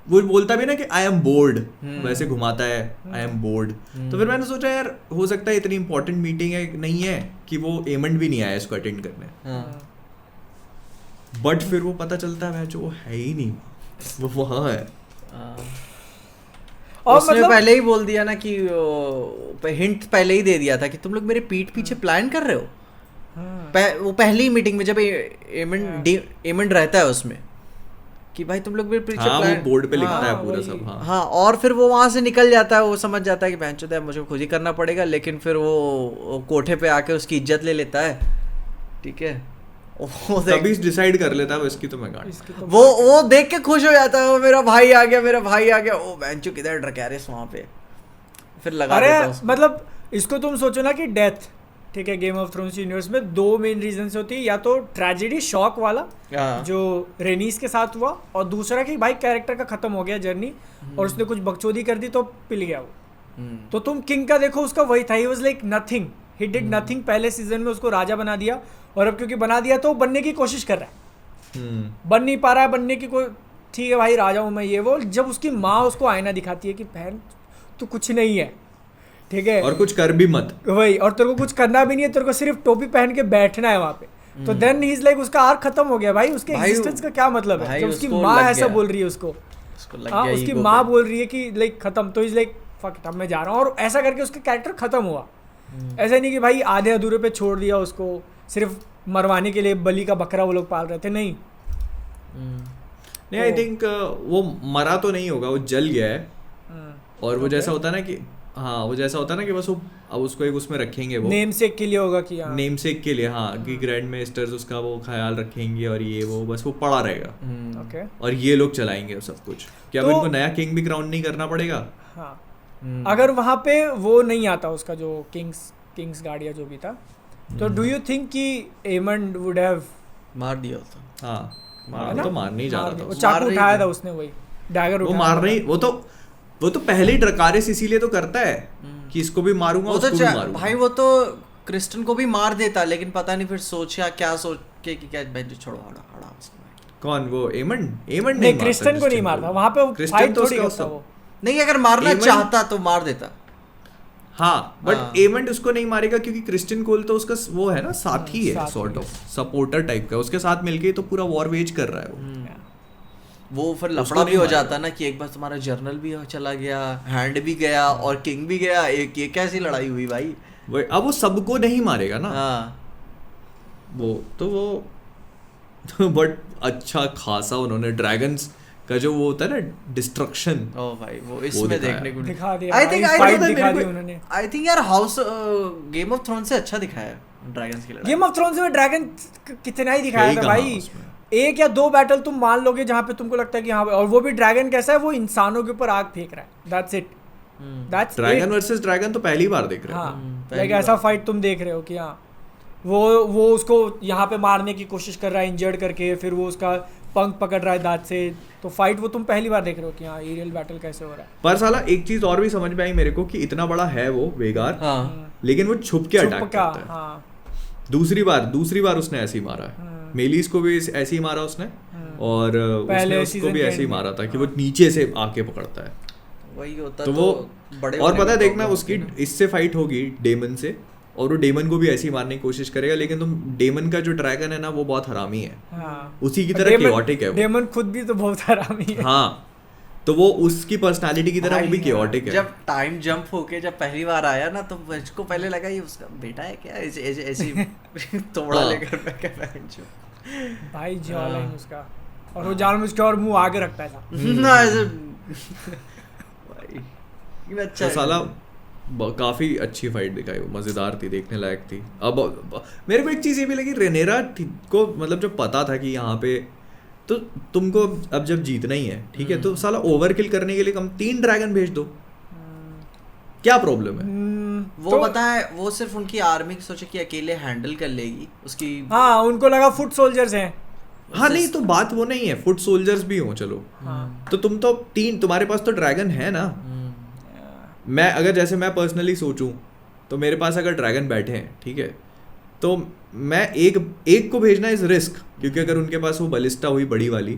वो बोलता भी ना कि आई एम बोर्ड, वैसे घुमाता है आई एम बोर्ड। तो फिर मैंने सोचा यार हो सकता है इतनी इंपॉर्टेंट मीटिंग है नहीं है कि वो एमंड भी नहीं आया इसको अटेंड करने। बट फिर वो पता चलता है जो है ही नहीं, वो वहाँ है। और उसने मतलब पहले ही बोल दिया ना कि हिंट पहले ही दे दिया था कि तुम लोग मेरे पीठ पीछे प्लान कर रहे हो। वो पहली मीटिंग में जब एमंड रहता है उसमें कि भाई तुम लोग मेरे पीछे हाँ वो प्लान। बोर्ड पे लिखता है हाँ, पूरा वही। सब। हाँ हाँ और फिर वो वहां से निकल जाता है, वो समझ जाता है कि बहनचोद है मुझे खुद ही करना पड़ेगा। लेकिन फिर वो कोठे पे आके उसकी इज्जत ले लेता है, ठीक है। तभी डिसाइड कर लेता है इसकी तो मैं गाड़ी। इसकी तो वो देख के खुश हो जाता है, वो मेरा भाई आ गया, मेरा भाई आ गया। ओ बहनचोद किधर ड्रकैरिस वहां पे, फिर लगा अरे देता है उसको। मतलब इसको तुम सोचो ना कि डेथ, ठीक है, गेम ऑफ थ्रोन्स यूनिवर्स में 2 मेन रीजंस होती है, या तो ट्रेजेडी शॉक वाला हाँ। जो रेनीस के साथ हुआ, और दूसरा कि भाई कैरेक्टर का खत्म हो गया जर्नी और उसने कुछ बकचोदी कर दी तो पिल गया वो। तो तुम किंग का देखो, उसका वही था, he was like nothing, he did nothing. पहले सीजन में उसको राजा बना दिया और अब क्योंकि बना दिया तो वो बनने की कोशिश कर रहा है, बन नहीं पा रहा है, बनने की कोई, ठीक है भाई राजा हूँ मैं ये वो। जब उसकी माँ उसको आईना दिखाती है कि बहन तू कुछ नहीं है, ठीक है, और कुछ कर भी मत वही, और तेरे को कुछ करना भी नहीं है, तेरे को सिर्फ टोपी पहन के बैठना है वहाँ पे। तो देन ही इज लाइक उसका आर्क खत्म हो गया भाई, उसके एग्जिस्टेंस का क्या मतलब है भाई जब उसकी उसको माँ लग ऐसा गया। बोल रही है उसको। उसको लग हाँ गया उसकी ego माँ पे। बोल रही है कि लाइक खत्म, तो इज लाइक फक इट, अब मैं जा रहा हूँ। और ऐसा करके उसका कैरेक्टर खत्म हुआ। ऐसा नहीं कि भाई आधे अधूरे पे छोड़ दिया उसको, सिर्फ मरवाने के लिए बलि का बकरा वो लोग पाल रहे थे, नहीं। नहीं। आई थिंक वो मरा तो नहीं होगा, वो जल गया है। और वो जैसा होता है ना कि हाँ वो जैसा होता है ना कि बस वो अब उसको एक उसमें रखेंगे, वो नेम से के लिए होगा कि हाँ। नेम सेक के लिए। हाँ कि ग्रैंड मेस्टर्स उसका वो ख्याल रखेंगे और ये वो बस वो पड़ा रहेगा। ओके और ये लोग चलाएंगे सब कुछ, कि अब तो- इनको नया किंग भी क्राउन नहीं करना पड़ेगा। हाँ अगर वहाँ पे वो नहीं आता उसका जो किंग्स गार्ड या जो भी था, तो डू यू थिंक कि एमंड वुड हैव मार दिया होता। हाँ तो मारने ही जा रहा था वो उसको। चाकू मार रही उठाया थी। था उसने, वही डैगर वो मार नहीं, वो तो पहले ही ड्रकारिस इसीलिए तो करता है कि इसको भी मारूंगा वो तो उसको भी मारूंगा। भाई वो तो क्रिस्टन को भी मार देता, लेकिन पता नहीं फिर सोचा क्या सोच के कि क्या बेंच छोड़ो हड़ा हड़ा उसको। कौन वो एमंड नहीं मारता क्रिस्टन को नहीं मारता वहाँ पे, क्रिस्टन फाइट तो थोड़ी उसका करता सब- वो। नहीं अगर मारना एमंड- चाहता तो मार देता। हाँ बट हाँ। एमंड उसको नहीं मारेगा क्योंकि क्रिस्टियन कोल तो उसका वो है ना साथी है, साथी सॉर्ट है। ऑफ सपोर्टर टाइप का। उसके साथ मिलके तो पूरा वॉर वेज कर रहा है वो। वो फिर उसको लफड़ा भी नहीं हो मारेगा। जाता ना कि एक बार तुम्हारा जर्नल भी चला गया, हैंड भी गया और किंग भी गया, एक ये कैसी लड़ाई हुई भाई। वो अब वो सबको नहीं मारेगा ना हाँ वो तो वो बट अच्छा खासा उन्होंने ड्रैगन्स का जो वो होता है ना डिस्ट्रक्शन, ओ भाई वो इसमें दिखाया। देखने को दिखा दिया आई थिंक फाइट दिखा दी उन्होंने। आई थिंक यार हाउस गेम ऑफ थ्रोन से अच्छा दिखाया है ड्रैगन्स की लड़ाई। गेम ऑफ थ्रोन्स में ड्रैगन कितना ही दिखाया यही था कहा भाई, उसमें। 1 या 2 बैटल तुम मान लोगे जहाँ पे तुमको लगता है कि हाँ, और वो भी ड्रैगन कैसा है, वो इंसानों के ऊपर आग फेंक रहा है, that's it, that's dragon versus dragon तो पहली बार देख रहे हैं। हाँ पहली लाइक बार। ऐसा फाइट तुम देख रहे हो कि हाँ वो उसको यहाँ पे मारने की कोशिश कर रहा है इंजर्ड करके, फिर वो उसका पंख पकड़ रहा है दांत से, तो फाइट वो तुम पहली बार देख रहे हो कि हाँ एरियल बैटल कैसे हो रहा है। पर साला एक चीज और भी समझ में आई मेरे को कि इतना बड़ा है वो वेगार, हाँ लेकिन वो छुप के अटैक चुप का, करता है। हाँ दूसरी बार उसने ऐसे ही मारा है, मेलिस को भी ऐसे ही मारा उसने, और पहले उसने उसको season भी के ऐसे ही end में। मारा था कि वो नीचे से आके पकड़ता है। वही होता तो वो बड़े और होने पता है में देखना problem उसकी होती है ना। इससे फाइट होगी डेमन से, और वो डेमन को भी ऐसे ही मारने की कोशिश करेगा, लेकिन तुम डेमन का जो ड्रैगन है ना वो बहुत हरामी है, हाँ उसी की तरह केओटिक है वो। डेमन खुद भी तो बहुत हरामी है। हाँ तो वो उसकी पर्सनालिटी की तरह वो भी भाई, केओटिक है। जब टाइम जंप होके जब पहली बार आया ना तो मुझको पहले लगा ये उसका बेटा है क्या, ऐसी तोड़ा हाँ। लेकर मैं क्या पहन चुप भाई जॉ लाइन उसका, और वो जानबूझ के और मुंह आगे रखता है ऐसा। ना ऐसे भाई ये अच्छा तो है। साला काफी अच्छी फाइट दिखाई, वो मजेदार थी, देखने लायक थी। अब मेरे को एक चीज ये भी लगी, रेनेरा को मतलब जो पता था कि यहाँ पे तो तुमको अब जब जीतना ही है ठीक है, तो साला ओवरकिल करने के लिए कम 3 ड्रैगन भेज दो, क्या प्रॉब्लम है? वो तो- पता है वो सिर्फ उनकी आर्मी की सोचे कि अकेले हैंडल कर लेगी उसकी। हाँ उनको लगा फुट सोल्जर्स हैं। हाँ नहीं तो बात वो नहीं है, फुट सोल्जर्स भी हो चलो, तो तुम तो 3 तुम्हारे पास तो ड्रैगन है ना। मैं अगर जैसे मैं पर्सनली सोचूं तो मेरे पास अगर ड्रैगन बैठे हैं ठीक है, तो मैं एक को भेजना इज रिस्क, क्योंकि अगर उनके पास वो बलिस्टा हुई बड़ी वाली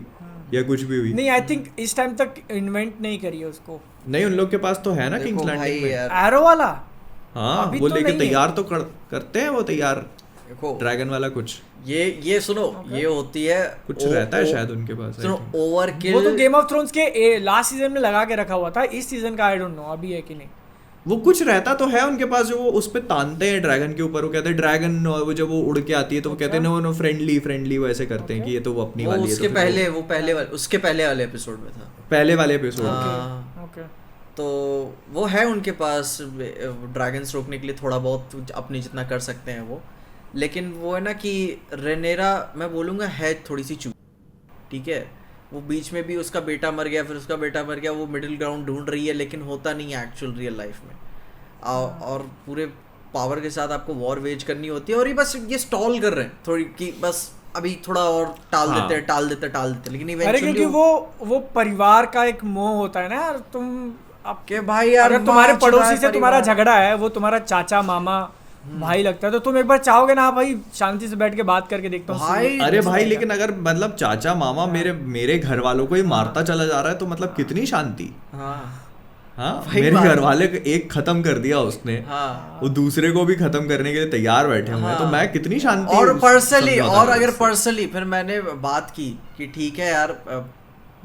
या कुछ भी हुई, नहीं आई थिंक इस टाइम तक इन्वेंट नहीं करी है उसको। नहीं उन लोग के पास तो है ना देखो किंग्स भाई लैंडिंग में। यार एरो वाला हाँ अभी वो तो लेके नहीं है। तैयार तो करते हैं वो तैयार देखो ड्रैगन वाला कुछ ये सुनो ये होती है कुछ रहता है शायद उनके पास। I सुनो think। ओवरकिल वो तो गेम ऑफ थ्रोन्स के लास्ट सीजन में लगा के रखा हुआ था, इस सीजन का आई डोंट नो अभी है कि नहीं। वो कुछ रहता तो है उनके पास जो वो उस पे तानते हैं ड्रैगन के ऊपर, वो कहते हैं ड्रैगन, और वो जब वो उड़ के आती है तो वो कहते हैं नो नो फ्रेंडली वो ऐसे करते हैं कि ये तो वो अपनी वो वाली है। उसके तो फिर पहले वो पहले वाले उसके पहले वाले एपिसोड में था। पहले वाले एपिसोड हाँ, ओके तो वो है उनके पास ड्रैगन्स रोकने के लिए थोड़ा बहुत अपनी जितना कर सकते हैं वो, लेकिन वो है ना कि रेनेरा मैं बोलूँगा है थोड़ी सी चूक, ठीक है। वो बीच में भी उसका बेटा मर गया, फिर उसका बेटा मर गया, वो मिडिल ग्राउंड ढूंढ रही है लेकिन होता नहीं है एक्चुअल रियल लाइफ में। और पूरे पावर के साथ आपको वॉर वेज करनी होती है, और ये बस ये स्टॉल कर रहे हैं थोड़ी कि बस अभी थोड़ा और टाल हाँ। देते हैं, लेकिन अरे इवेंचुअली क्योंकि वो परिवार का एक मोह होता है ना यार, तुम के भाई यार अगर तुम्हारे माँ चुराए पड़ोसी से तुम्हारा परिवार। झगड़ा है, वो तुम्हारा चाचा मामा भाई लगता है, तो तुम एक बार चाहोगे ना भाई शांति से बैठ के बात करके देखता हूँ। भाई अरे भाई लेकिन अगर मतलब चाचा मामा मेरे घर वालों को ही मारता चला जा रहा है तो मतलब कितनी शांति। हाँ हाँ वही मेरे बात घर है। वाले को एक खत्म कर दिया उसने, हाँ वो दूसरे को भी खत्म करने के लिए तैयार बैठे हुए हैं, तो हाँ। मैं कितनी शांति और पर्सनली समझौता और कर अगर सकता। पर्सनली फिर मैंने बात की कि ठीक है यार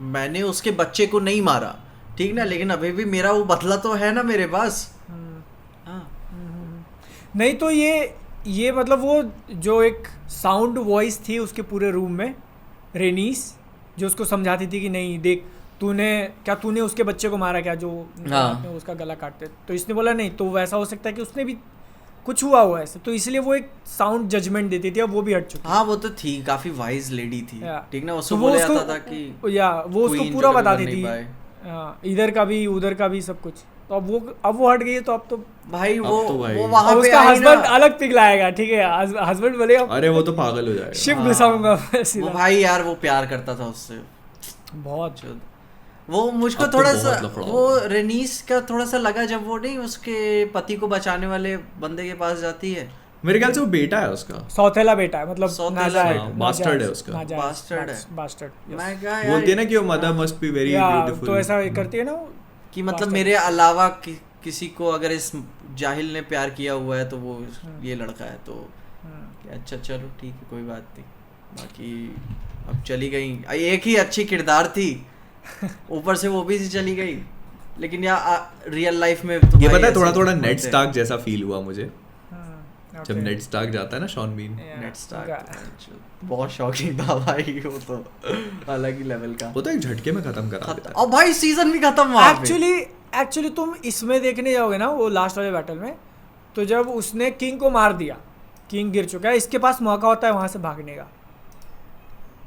मैंने उसके बच्चे को नहीं मारा ठीक ना, लेकिन अभी भी मेरा वो बदला तो है ना मेरे पास। हाँ नहीं तो ये मतलब वो जो एक साउंड वॉइस थी उसके पूरे रूम में, रेनीस जो उसको समझाती थी कि नहीं देख तूने उसके बच्चे को मारा क्या, जो हाँ। उसका गला काटते, तो इसने बोला नहीं, तो वैसा हो सकता है कि उसने भी कुछ हुआ ऐसे, तो इसलिए वो एक साउंड जजमेंट देती थी, अब वो भी हट चुकी हाँ वो तो थी, काफी वाइज लेडी थी या। ठीक ना, तो उसको वो बोला उसको- जाता था कि या वो उसको queen पूरा जो कभी बताती बन नहीं थी, पाए। हाँ, इधर का भी उधर का भी सब कुछ, तो अब वो हट गई है, तो अब तो भाई अब वो तो भाई। वो वहां अब पे उसका आई हस्बैंड ना, अलग पिघलाएगा, ठीक है, हस्बैंड बोलेगा अरे वो तो पागल हो जाएगा। शिप हाँ। घुसाऊंगा वो सीधा। भाई यार वो प्यार करता था उससे बहुत जो वो मुझको अब तो थोड़ा बहुत सा लफड़ा वो रेनीस का थोड़ा सा लगा जब वो नहीं उसके पति को बचाने वाले बंदे के पास जाती है। मेरे ख्याल से वो बेटा है उसका, सौतेला बेटा है, मतलब सौतेला नाजायज, बेटा। बास्टर्ड है उसका। बास्टर्ड है। बास्टर्ड मैं कहा यार बोलती है ना कि वो मदर मस्ट बी वेरी या ब्यूटीफुल। तो ऐसा करती है ना वो, कि मतलब bastard। मेरे अलावा किसी को अगर इस जाहिल ने प्यार किया हुआ है तो वो ये लड़का है, तो अच्छा चलो ठीक है कोई बात नहीं, बाकी अब चली गई, एक ही अच्छी किरदार थी ऊपर से वो भी चली गई, लेकिन यार रियल लाइफ में तो ये भाई पता है ऐसे थोड़ा थोड़ा होते नेड हैं। स्टार्क जैसा फील हुआ मुझे, जब नेड स्टार्क जाता है ना शॉन बीन, नेड स्टार्क बहुत शॉकिंग था भाई, वो तो अलग ही लेवल का, वो तो एक झटके में खत्म करा देता है। और भाई सीजन भी खत्म वहां पे। एक्चुअली तुम इसमें देखने जाओगे ना वो लास्ट वाले बैटल में, तो जब उसने किंग को मार दिया, किंग गिर चुका है, इसके पास मौका होता है वहां से भागने का,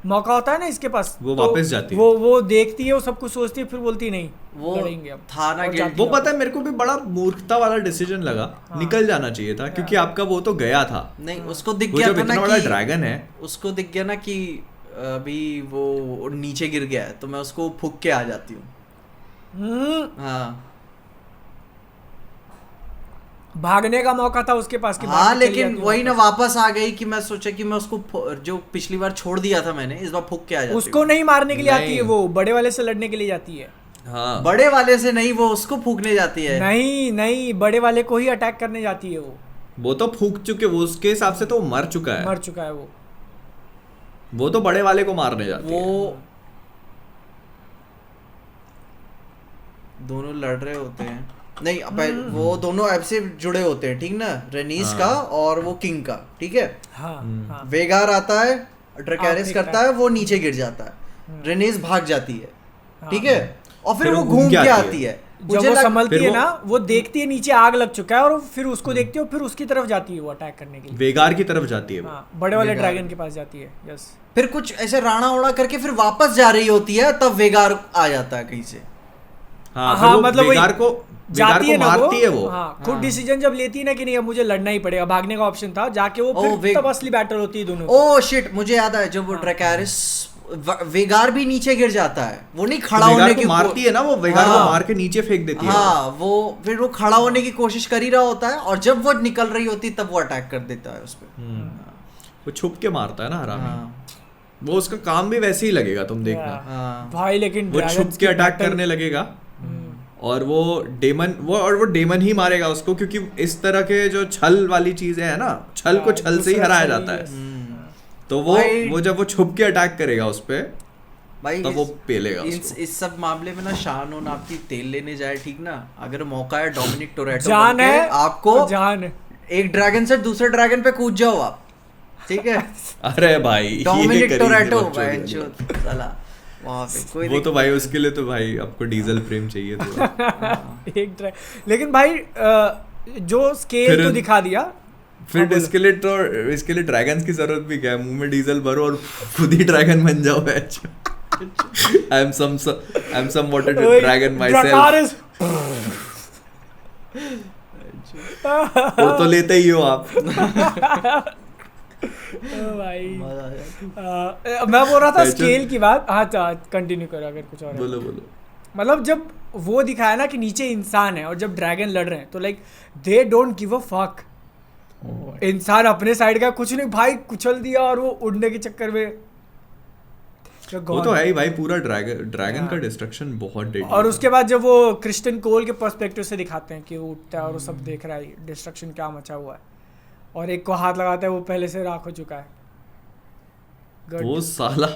मौका होता है ना इसके पास, वो तो वापस जाती है, वो देखती है, वो सब कुछ सोचती है, फिर बोलती नहीं वो लड़ेंगे अब, था ना गिल्ट। वो पता है मेरे को भी बड़ा मूर्खता वाला डिसीजन लगा, निकल जाना चाहिए था, क्योंकि आपका वो तो गया था। नहीं उसको दिख वो गया जब था ना इतना बड़ा कि ड्रैगन है, उसको दिख गया ना कि अभी वो नीचे गिर गया है, तो मैं उसको फूक के आ जाती हूँ। हाँ भागने का मौका था उसके पास कि हाँ, भाग के चली लेकिन जाती वही ना वापस। वापस आ गई कि मैं सोचा कि मैं उसको जो पिछली बार छोड़ दिया था मैंने, इस बार फूक के आ जाती उसको हूँ। नहीं मारने के लिए आती नहीं। है, वो बड़े वाले से लड़ने के लिए जाती है। हाँ बड़े वाले से नहीं, वो उसको फूकने जाती है। नहीं बड़े वाले को ही अटैक करने जाती है वो तो फूक चुके, वो उसके हिसाब से तो वो मर चुका है, मर चुका है वो तो बड़े वाले को मारने जाती है। वो दोनों लड़ रहे होते हैं, नहीं वो दोनों ऐप से जुड़े होते हैं, ठीक ना, रेनीस का और वो किंग का, ठीक है। हाँ। वेगार आता है, ड्रैकेरिस ठीक करता है, वो नीचे गिर जाता है, रेनीस भाग जाती है, ठीक है, और फिर फिर वो वो घूम के आती है। जब वो संभलती फिर है वो- ना, वो देखती है नीचे आग लग चुका है, और फिर उसको देखती है, और फिर उसकी तरफ जाती है वो अटैक करने के लिए। वेगार की तरफ जाती है वो। हाँ, बड़े वाले वेगार। ड्रैगन के पास जाती है। यस, फिर कुछ ऐसे राणा उड़ा करके फिर वापस जा रही होती है, तब वेगार आ जाता है कहीं से। हाँ, फिर वो मतलब वेगार को जाती है ना मारती है वो। हाँ, खुद डिसीजन जब लेती है ना कि नहीं अब मुझे लड़ना ही पड़ेगा, भागने का ऑप्शन था, जाके वो फिर तब असली बैटल होती है दोनों। ओह शिट, मुझे याद आया, जब वो ड्रैकेरिस वेगार भी नीचे गिर जाता है, वो नहीं खड़ा वेगार होने को की मारती है ना, वो वेगार को मार के नीचे फेंक देती है। हाँ, वो फिर वो खड़ा होने की कोशिश कर ही रहा होता है, और जब वो निकल रही होती है तब वो अटैक कर देता है उस पे। वो छुप के मारता है ना हरामी। हाँ। वो उसका काम भी वैसे ही लगेगा, तुम देखना। हाँ। भाई लेकिन वो छुप के अटैक करने लगेगा, और वो डेमन ही मारेगा उसको, क्योंकि इस तरह के जो छल वाली चीजें है ना, छल को छल से ही हराया जाता है। तो वो जब वो छुप के अटैक करेगा उस पे, भाई तब वो पेलेगा उसको। इस सब मामले में ना शान और आपकी तेल लेने जाए, ठीक ना, अगर मौका है डोमिनिक टोरेटो जान बनके है आपको, जान है, एक ड्रैगन से दूसरे ड्रैगन पे कूद जाओ आप, ठीक है। अरे भाई ये डोमिनिक करेंगे टोरेटो बकचोदी वाली बात। साला वहां पे कोई वो तो भाई उसके लिए तो भाई आपको डीजल फ्रेम चाहिए तो। लेकिन भाई जो स्केल फिर- तो दिखा दिया, फिर इसके लिए ड्रैगन्स की जरूरत भी क्या है, मुंह में डीजल भरो और खुद ही ड्रैगन बन जाओ। I am some water dragon myself. वो तो लेते ही हो आप। भाई मैं बोल रहा था स्केल की बात। हाँ कंटिन्यू करो अगर कुछ और है। बोलो। मतलब जब वो दिखाया ना कि नीचे इंसान है और जब ड्रैगन लड़ रहे हैं, तो like they don't give a fuck. इंसान अपने साइड का कुछ नहीं भाई, कुचल दिया, और वो उड़ने के चक्कर में वो तो है ही भाई, पूरा ड्रैगन का डिस्ट्रक्शन बहुत डेडली। और उसके बाद जब वो क्रिस्टन कोल के पर्सपेक्टिव से दिखाते हैं कि वो उठता है और वो सब देख रहा है डिस्ट्रक्शन क्या मचा हुआ है, और एक को हाथ लगाता है, वो पहले से राख हो चुका है। वो साला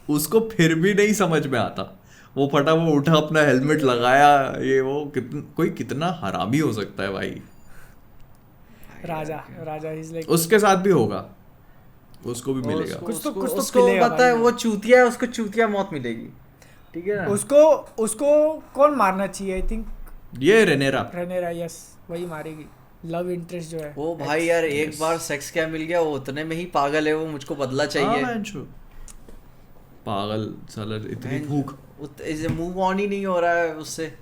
उसको फिर भी नहीं समझ में आता, वो फटा वो उठा, अपना हेलमेट लगाया, ये वो कोई कितना हरामी हो सकता है भाई। राजा इज लाइक उसके साथ भी होगा, उसको भी मिलेगा। कुछ तो उसको मिलेगा पता है, भाई। वो चूतिया है, उसको चूतिया मौत मिलेगी, ठीक है ना। उसको कौन मारना चाहिए? आई थिंक ये रेनेरा यस, वही मारेगी, लव इंटरेस्ट जो है वो भाई यार एक बार सेक्स क्या मिल गया, वो उतने में ही पागल है, वो मुझको बदला चाहिए। पागल साला, इतनी भूख, मूव ऑन ही नहीं हो रहा है उससे।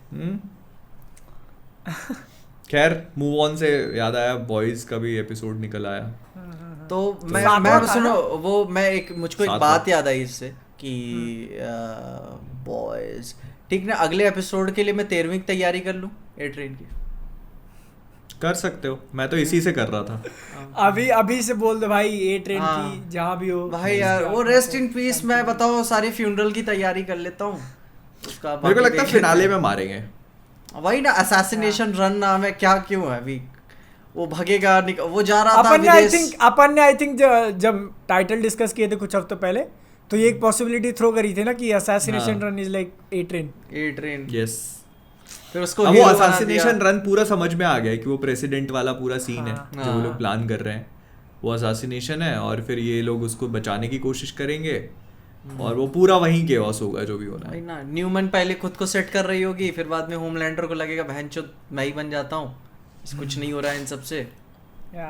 खैर मूव ऑन से याद आया, बॉयज का भी एपिसोड निकल आया। तो मैं सातवां सुनो, था वो मैं मुझको एक बात याद आई इससे कि बॉयज, ठीक ना, अगले एपिसोड के लिए मैं 13वीं की तैयारी कर लूं ए ट्रेन की। कर सकते हो, मैं तो इसी से कर रहा था। अभी से बोल दो भाई, ए ट्रेन की जहाँ भी हो भाई यार, वो रेस्ट इन पीस, मैं बताओ सारी फ्यूनरल की तैयारी कर लेता हूँ उसका। मेरे को लगता है फिनाले में मारेंगे। वही ना, असैसिनेशन रन नाम है, क्या क्यों है अभी, वो भगेगा, वो जा रहा था अपन ने आई थिंक जब टाइटल डिस्कस किए थे कुछ हफ्तों पहले, तो ये एक पॉसिबिलिटी थ्रो करी थी ना कि assassination run is like a train. Yes, फिर उसको अब वो hero बना असासिनेशन दिया। रन पूरा समझ में आ गया है कि वो प्रेसिडेंट वाला पूरा सीन है जो वो हाँ। लोग प्लान कर रहे हैं, वो असासिनेशन है और फिर ये लोग उसको बचाने की कोशिश करेंगे और वो पूरा वहीं केओस होगा जो भी होना वही है। ना, न्यूमन पहले खुद को सेट कर रही होगी, फिर बाद में होमलैंडर को लगेगा बहनचोद मैं ही बन जाता हूँ, कुछ नहीं हो रहा है इन सबसे। या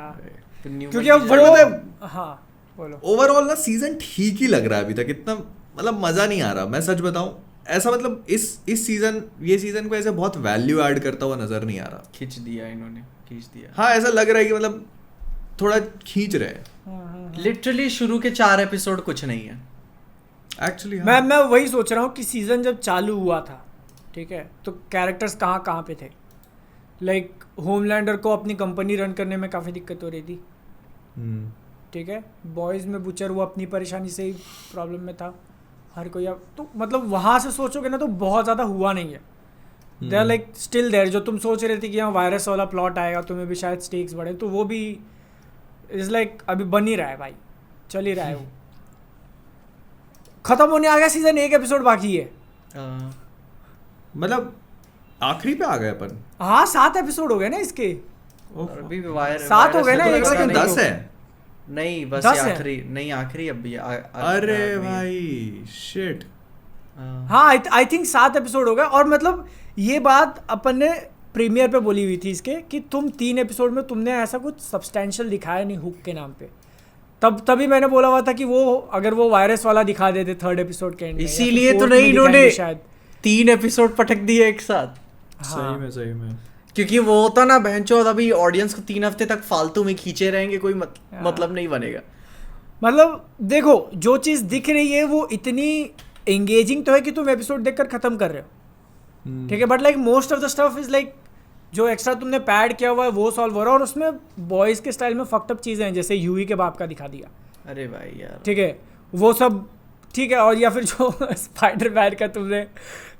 फिर न्यूमन क्योंकि अब की वो जगह- हाँ बोलो ओवरऑल ना सीजन ठीक ही लग रहा है अभी तक, इतना मतलब मजा नहीं आ रहा, मैं सच बताऊं ऐसा, मतलब इस सीजन ये सीजन को ऐसे बहुत वैल्यू ऐड करता हुआ नजर नहीं आ रहा। खींच दिया इन्होंने, खींच दिया। हाँ ऐसा लग रहा है कि मतलब थोड़ा खींच रहे हैं लिटरली शुरू के 4 एपिसोड कुछ नहीं है एक्चुअली। मैं वही सोच रहा हूँ कि सीजन जब चालू हुआ था, ठीक है, तो कैरेक्टर्स कहाँ कहाँ पे थे। लाइक होमलैंडर को अपनी कंपनी रन करने में काफ़ी दिक्कत हो रही थी, ठीक है। बॉयज़ में बुचर वो अपनी परेशानी से ही प्रॉब्लम में था, हर कोई। अब तो मतलब वहाँ से सोचोगे ना तो बहुत ज़्यादा हुआ नहीं है। They are like still there. जो तुम सोच रहे थे कि यहाँ वायरस वाला प्लॉट आएगा, तुम्हें भी शायद स्टेक्स बढ़े, तो वो भी इज़ लाइक अभी बन ही रहा है भाई, चल ही रहा है वो। खत्म होने आ गया सीजन, 1 एपिसोड बाकी है। मतलब आखिरी पे आ गए अपन। हाँ 7 एपिसोड हो गए ना इसके। और अभी भी वायरस 7 हो गए ना, मेरे को एक लगा सेकंड 10 है। नहीं बस 10 ये है। आखिरी, नहीं आखिरी अब भी अरे भाई शिट। हाँ आई थिंक 7 एपिसोड हो गए। और मतलब ये बात अपन ने प्रीमियर पे बोली हुई थी इसके कि तुम 3 एपिसोड में तुमने ऐसा कुछ सब्सटेंशियल दिखाया नहीं हुक के नाम पे। तभी मैंने बोला हुआ था कि वो अगर वो वायरस वाला दिखा देते 3rd एपिसोड के एंड में, या फिर इसीलिए तो 4th नहीं में इन्होंने दिखाएंगे शायद। 3 एपिसोड पटक दिए एक साथ, सही में क्योंकि वो होता ना बहनचोद, अभी ऑडियंस को 3 हफ्ते तक फालतू में खींचे रहेंगे, कोई मतलब नहीं बनेगा। मतलब देखो जो चीज़ दिख रही है वो इतनी एंगेजिंग तो है कि तुम एपिसोड देखकर खत्म कर रहे हो, ठीक है। But like most of the stuff is like जो एक्स्ट्रा तुमने पैड किया हुआ है वो सॉल्व हो रहा है, और उसमें बॉयज़ के स्टाइल में फक्ड अप चीज़ें हैं, जैसे यूई के बाप का दिखा दिया, अरे भाई यार, ठीक है, वो सब ठीक है। और या फिर जो स्पाइडर मैन का तुमने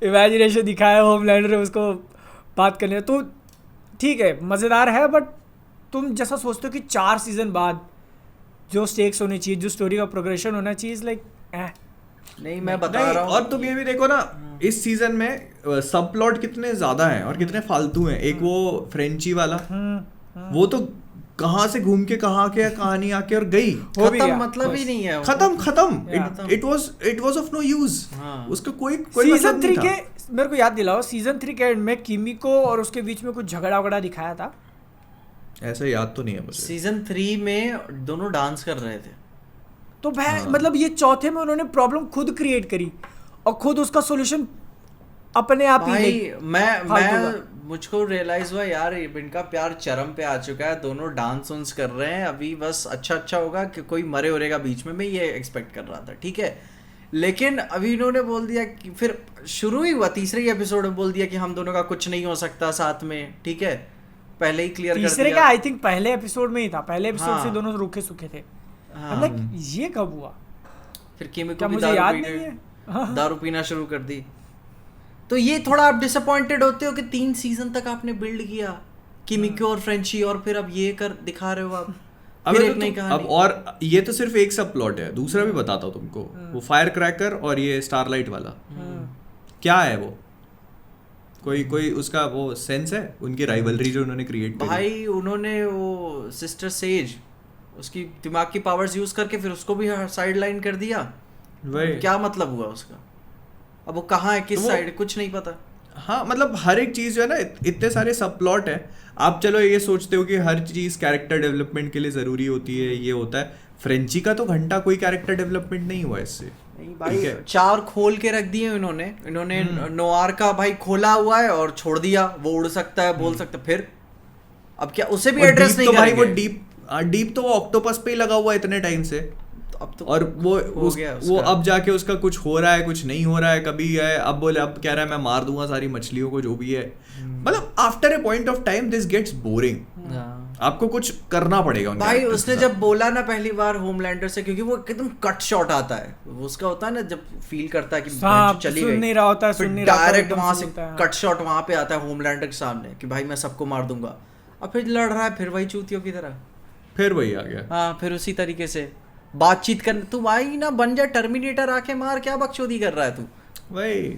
इमेजिनेशन दिखाया होमलैंडर उसको बात करने, तो ठीक है मज़ेदार है। बट तुम जैसा सोचते हो कि 4 सीज़न बाद जो स्टेक्स होनी चाहिए, जो स्टोरी का प्रोग्रेशन होना चाहिए, लाइक नहीं मैं बता नहीं, रहा हूँ। और तुम ये भी देखो ना इस सीजन में सब प्लॉट कितने ज्यादा हैं और कितने फालतू हैं। एक वो फ्रेंची वाला, वो तो कहाँ से घूम के कहाँ के कहानी आके और गई, वो भी खत्म, गया, मतलब बस। ही नहीं है वो। खत्म। Yeah. It was of no use. हाँ। उसका कोई सीजन मतलब 3 नहीं के था। मेरे को याद दिलाओ, सीजन 3 के एंड में किमिको और उसके बीच में कुछ झगड़ा वगड़ा दिखाया था। ऐसा याद तो नहीं है मुझे। सीजन 3 में दोनों डांस कर रहे थे। तो भाई मतलब ये चौथे में उन्होंने प्रॉब्लम खुद क्रिएट करी और खुद उसका सॉल्यूशन अपने आप ही भाई like फालतू मैं मुझको रियलाइज हुआ यार इनका प्यार चरम पे आ चुका है, दोनों डांस उन्स कर रहे हैं, अभी बस अच्छा होगा कि कोई मरे उरेगा बीच में, मैं ये एक्सपेक्ट कर रहा था, ठीक है। लेकिन अभी इन्होंने बोल दिया कि फिर शुरू ही हुआ 3रे एपिसोड में बोल दिया कि हम दोनों का कुछ नहीं हो सकता साथ में, ठीक है, पहले ही क्लियर कर तीसरे दिया। का आई थिंक पहले एपिसोड में ही था, पहले एपिसोड हाँ। से दोनों रूखे सूखे थे। हाँ। लाइक ये कब हुआ फिर किमिको क्या भी मुझे याद नहीं है। दारू पीना शुरू कर दी। तो ये थोड़ा आप डिसअपॉइंटेड होते हो कि 3 सीजन तक आपने बिल्ड किया किमिको और फ्रेंची, और फिर अब ये कर दिखा रहे हो आप। अब फिर तो एक नई कहानी। अब और ये तो सिर्फ एक सब प्लॉट है, दूसरा भी बताता हूँ तुमको। वो फायर क्रैकर और ये स्टारलाइट वाला क्या है वो, कोई उसका वो सेंस है उनकी राइवलरी जो उन्होंने क्रिएट करी। भाई उन्होंने वो सिस्टर सेज उसकी दिमाग की पावर्स यूज करके फिर उसको भी साइड लाइन कर दिया। वही क्या मतलब हुआ उसका? अब वो कहाँ है, किस तो वो- साइड, कुछ नहीं पता। हाँ मतलब हर एक चीज जो है ना, इतने सारे सब प्लॉट है। आप चलो ये सोचते हो कि हर चीज कैरेक्टर डेवलपमेंट के लिए जरूरी होती है, ये होता है। फ्रेंची का तो घंटा कोई कैरेक्टर डेवलपमेंट नहीं हुआ इससे। नहीं भाई, ठीक है। 4 खोल के रख दिए इन्होंने नोआर का भाई खोला हुआ है और छोड़ दिया, वो उड़ सकता है, बोल सकता है, फिर अब क्या उसे भी और एड्रेस डीप नहीं तो भाई करेंगे। वो डीप तो वो ऑक्टोपस पे ही लगा हुआ है इतने टाइम से। अब तो और वो हो गया वो उसका। अब जाके उसका कुछ हो रहा है, कुछ नहीं हो रहा है, कभी है अब बोले, अब कह रहा है मैं मार दूंगा सारी मछलियों को, जो भी है। मतलब after a point of time this gets boring. हाँ। आपको कुछ करना पड़ेगा उन भाई characters उसने के जब बोला ना पहली बार होमलैंडर से, क्योंकि वो एकदम कट शॉट आता है, वो उसका होता है ना जब फील करता है कि हाँ, चली सुन गई, नहीं रहा होता है, फिर सुन नहीं रहा होता है, डायरेक्ट एकदम वहां से से बोलता है। कट शॉट वहां पे आता है होमलैंडर के सामने कि भाई मैं सबको मार दूंगा। अब फिर लड़ रहा है, फिर वही चूतियों की तरह। फिर वही आ गया। हाँ, फिर उसी तरीके से बातचीत कर, तू भाई ना बन जा टर्मिनेटर, आके मार, क्या बकचोदी कर रहा है तू? वही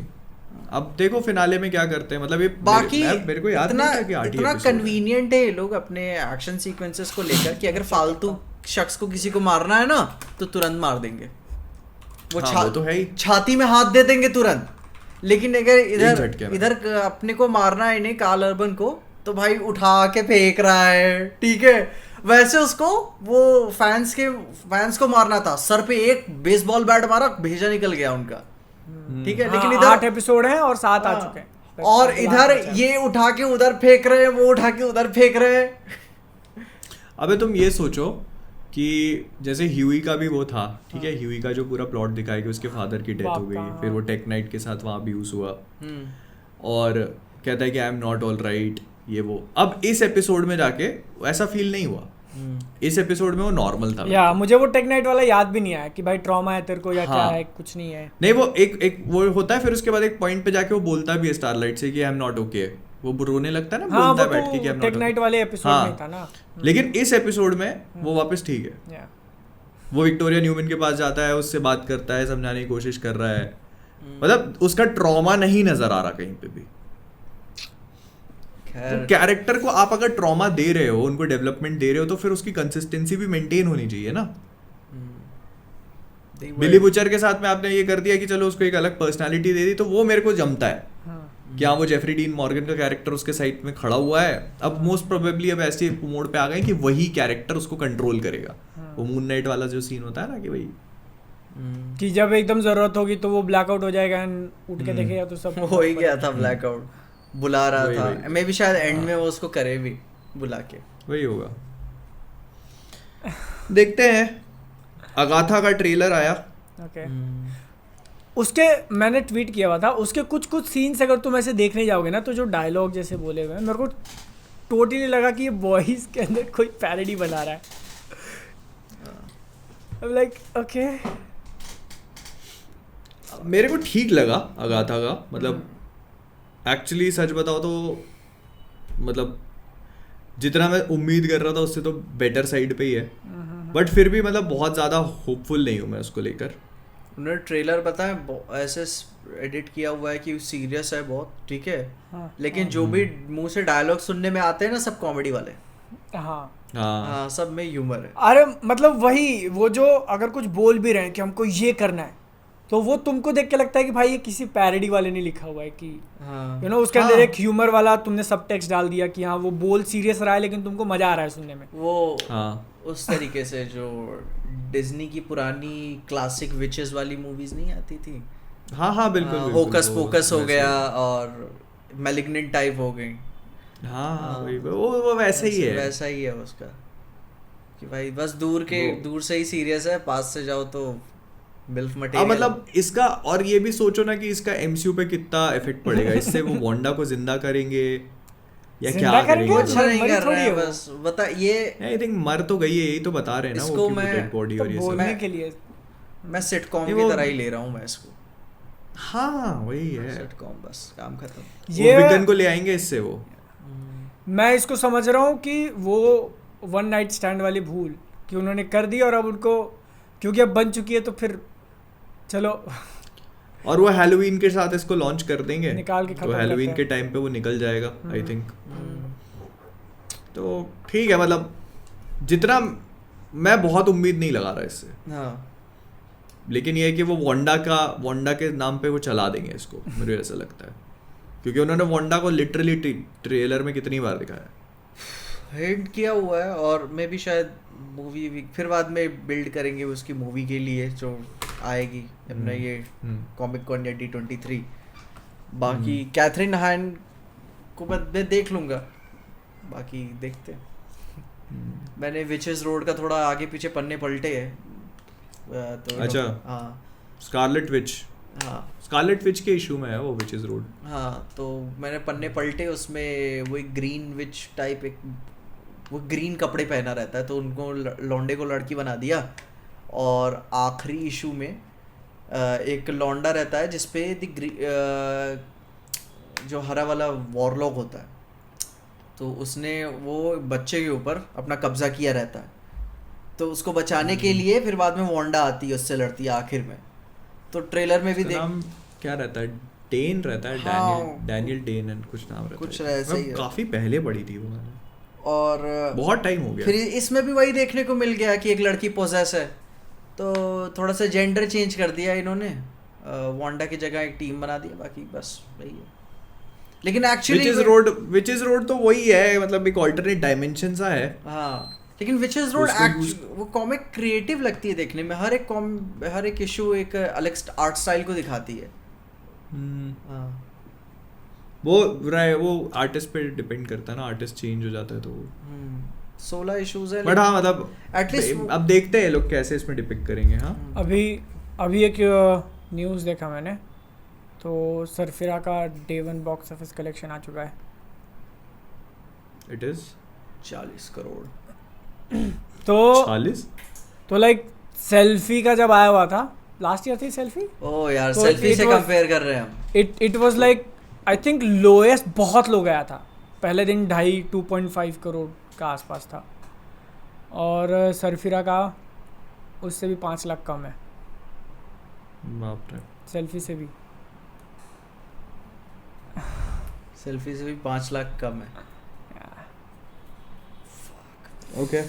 अब देखो फिनाले में क्या करते हैं, मतलब ये बाकी मेरे को याद नहीं था कि 8 इतना कन्वीनियंट है ये लोग अपने एक्शन सीक्वेंसेस को लेकर कि अगर फालतू शख्स को किसी को मारना है ना तो तुरंत मार देंगे, वो तो है ही, छाती में हाथ दे देंगे तुरंत। लेकिन अगर झटके में। इधर अपने को मारना है इन्हें, कार्ल अर्बन को, तो भाई उठा के फेंक रहा है, ठीक है। वैसे उसको वो फैंस को मारना था, सर पे एक बेसबॉल बैट मारा, भेजा निकल गया उनका, ठीक है। लेकिन इधर 8 एपिसोड हैं और 7 आ चुके हैं, और इधर ये उठा के उधर फेंक रहे हैं, वो उठा के उधर फेंक रहे हैं। अबे तुम ये सोचो कि जैसे ह्यूई का भी वो था, ठीक है, ह्यूई का जो पूरा प्लॉट दिखाया कि उसके फादर की डेथ हो गई, फिर वो टेक नाइट के साथ वहाँ अब्यूज हुआ और कहता है कि I am not all right, ये वो। अब इस एपिसोड में जाके ऐसा फील नहीं हुआ, इस एपिसोड में वो नॉर्मल था। या मुझे वो टेक नाइट वाला याद भी नहीं आया कि भाई ट्रॉमा है तेरे को या क्या है, कुछ नहीं है। नहीं, वो एक वो होता है, फिर उसके बाद एक पॉइंट पे जाके वो बोलता भी है स्टारलाइट से कि आई एम नॉट ओके, वो रोने लगता है ना, बोलता है बैठ के कि आई एम नॉट ओके। टेक नाइट वाले एपिसोड में था ना, लेकिन इस एपिसोड में वो वापस ठीक है। वो विक्टोरिया न्यूमैन के पास जाता है, उससे बात करता है, समझाने की कोशिश कर रहा है, मतलब उसका ट्रॉमा नहीं नजर आ रहा कहीं पे भी। तो कैरेक्टर को आप अगर ट्रॉमा दे रहे हो, उनको डेवलपमेंट दे रहे हो, तो फिर उसकी कंसिस्टेंसी भी मेंटेन होनी चाहिए ना। बिली बुचर के साथ में आपने ये कर दिया कि चलो उसको एक अलग पर्सनालिटी दे दी, तो वो मेरे को जमता है कि हाँ वो जेफरी डीन मॉर्गन का कैरेक्टर उसके साइड में खड़ा हुआ है। अब मोस्ट प्रोबेबली अब ऐसे मोड पे आ गए कि वही कैरेक्टर उसको कंट्रोल करेगा। वो मून नाइट वाला जो सीन होता है ना कि भाई कि जब एकदम जरूरत होगी तो वो ब्लैकआउट हो जाएगा, उठ के देखेगा तो सब हो ही गया था, ब्लैकआउट बुला रहा था। मे भी शायद एंड में वो उसको करे भी बुला के, वही होगा। देखते हैं। अगाथा का ट्रेलर आया। ओके। उसके मैंने ट्वीट किया हुआ था, उसके कुछ सीन्स अगर तुम ऐसे देखने जाओगे ना, तो जो डायलॉग जैसे बोले हुए हैं, मेरे को टोटली लगा कि ये बॉयज के अंदर कोई पैरोडी बना रहा है। लाइक ओके, मेरे को ठीक लगा अगाथा का, मतलब एक्चुअली सच बताओ तो मतलब जितना मैं उम्मीद कर रहा था उससे तो बेटर साइड पे ही है, बट फिर भी मतलब बहुत ज़्यादा होपफुल नहीं हूँ मैं उसको लेकर। उन्होंने ट्रेलर बताया ऐसे एडिट किया हुआ है कि सीरियस है बहुत, ठीक है, लेकिन जो भी मुंह से डायलॉग सुनने में आते हैं ना, सब कॉमेडी वाले। हाँ, सब में ह्यूमर है। अरे मतलब वही, वो जो अगर कुछ बोल भी रहे हैं कि हमको ये करना है, तो वो तुमको देख के लगता है कि भाई ये किसी पैरोडी वाले ने लिखा हुआ है कि यू नो उसके अंदर एक ह्यूमर वाला तुमने सब टेक्स्ट डाल दिया कि हाँ वो बोल सीरियस रहा है लेकिन तुमको मजा आ रहा है सुनने में। वो उस तरीके से जो डिज्नी की पुरानी क्लासिक विचेस वाली मूवीज नहीं आती थी। हाँ बिल्कुल, होकस पोकस हो गया और मैलिग्नेंट टाइप हो गई। वो वैसा ही है, वैसा ही है उसका कि भाई बस दूर से ही सीरियस है, पास से जाओ तो मिल्फ मटेरियल। मतलब इसका और ये भी सोचो ना कि इसका एमसीयू पे कितना इफेक्ट पड़ेगा इससे। वो वांडा को जिंदा करेंगे या क्या करेंगे? अच्छा नहीं कर रहे हैं, बस बता ये आई थिंक मर तो गई है, यही तो बता रहे हैं ना वो डेड बॉडी और ये सब के लिए मैं सिटकॉम की तरह ही ले रहा हूँ मैं इसको। हाँ वही है सिटकॉम, बस काम खत्म। ये विगन को ले आएंगे इससे। वो मैं इसको समझ रहा हूँ कि वो वन नाइट स्टैंड वाली भूल कि उन्होंने कर दी और अब उनको क्योंकि अब बन चुकी है तो फिर चलो, और वो हैलोवीन के साथ इसको लॉन्च कर देंगे, निकाल के खत्म, तो हैलोवीन के टाइम पे वो निकल जाएगा आई थिंक। तो ठीक है, मतलब जितना मैं बहुत उम्मीद नहीं लगा रहा इससे। हाँ। लेकिन ये है कि वो वांडा के नाम पे वो चला देंगे इसको, मुझे ऐसा लगता है, क्योंकि उन्होंने वांडा को लिटरली ट्रेलर में कितनी बार दिखाया, हिंट किया हुआ है। और मैं भी शायद मूवी फिर बाद में बिल्ड करेंगे उसकी मूवी के लिए जो आएगी अपना ये कॉमिक कॉन या D23। बाकी कैथरीन हाइन को मैं देख लूँगा, बाकी देखते हैं। मैंने विचेस रोड का थोड़ा आगे पीछे पन्ने पलटे हैं तो अच्छा। हाँ, स्कारलेट विच, हाँ स्कारलेट विच के इशू में है वो विचेस रोड। हाँ, तो मैंने पन्ने पलटे, उसमें वो एक ग्रीन विच टाइप, एक वो ग्रीन कपड़े पहना रहता है तो उनको लौंडे को लड़की बना दिया। और आखिरी इशू में एक लौंडा रहता है जिसपे जो हरा वाला वॉरलॉक होता है, तो उसने वो बच्चे के ऊपर अपना कब्जा किया रहता है, तो उसको बचाने के लिए फिर बाद में वांडा आती है, उससे लड़ती है आखिर में। तो ट्रेलर में भी नाम क्या रहता है, डेन रहता है, हाँ। डैनियल डेन एंड कुछ नाम रहता है, कुछ ऐसा ही है। काफी पहले पढ़ी थी वो मैंने, और बहुत टाइम हो गया। फिर इसमें भी वही देखने को मिल गया कि एक लड़की पोजेस है, तो थोड़ा सा जेंडर चेंज कर दिया इन्होंने, वांडा की जगह एक टीम बना दिया, बाकी बस वही है। लेकिन एक्चुअली विच इज रोड तो वही है, मतलब एक ऑल्टरनेट डायमेंशन सा है। हाँ, लेकिन विचेस रोड वो कॉमिक क्रिएटिव लगती है देखने में, हर एक इशू एक अलग आर्ट स्टाइल को दिखाती है। हाँ। वो आर्टिस्ट पे डिपेंड करता है ना, आर्टिस्ट चेंज हो जाता है तो 16 इश्यूज है, बट हाँ मतलब एटलीस्ट अब देखते हैं लोग कैसे इसमें डिपिक्ट करेंगे। हाँ अभी एक न्यूज़ देखा मैंने, तो सरफिरा का डे 1 बॉक्स ऑफिस कलेक्शन आ चुका है। It is 40 crore. तो 40 तो लाइक सेल्फी का जब आया हुआ था लास्ट ईयर थी सेल्फी, ओ यार, तो सेल्फी it से was- कंपेयर कर रहे हैं हम। It was like I think lowest, बहुत लो गया था पहले दिन, 2.5 करोड़ का आसपास था, और सरफिरा का उससे भी 5 लाख कम है, बाप रे। सेल्फी से भी। सेल्फी से भी 5 लाख कम है। ओके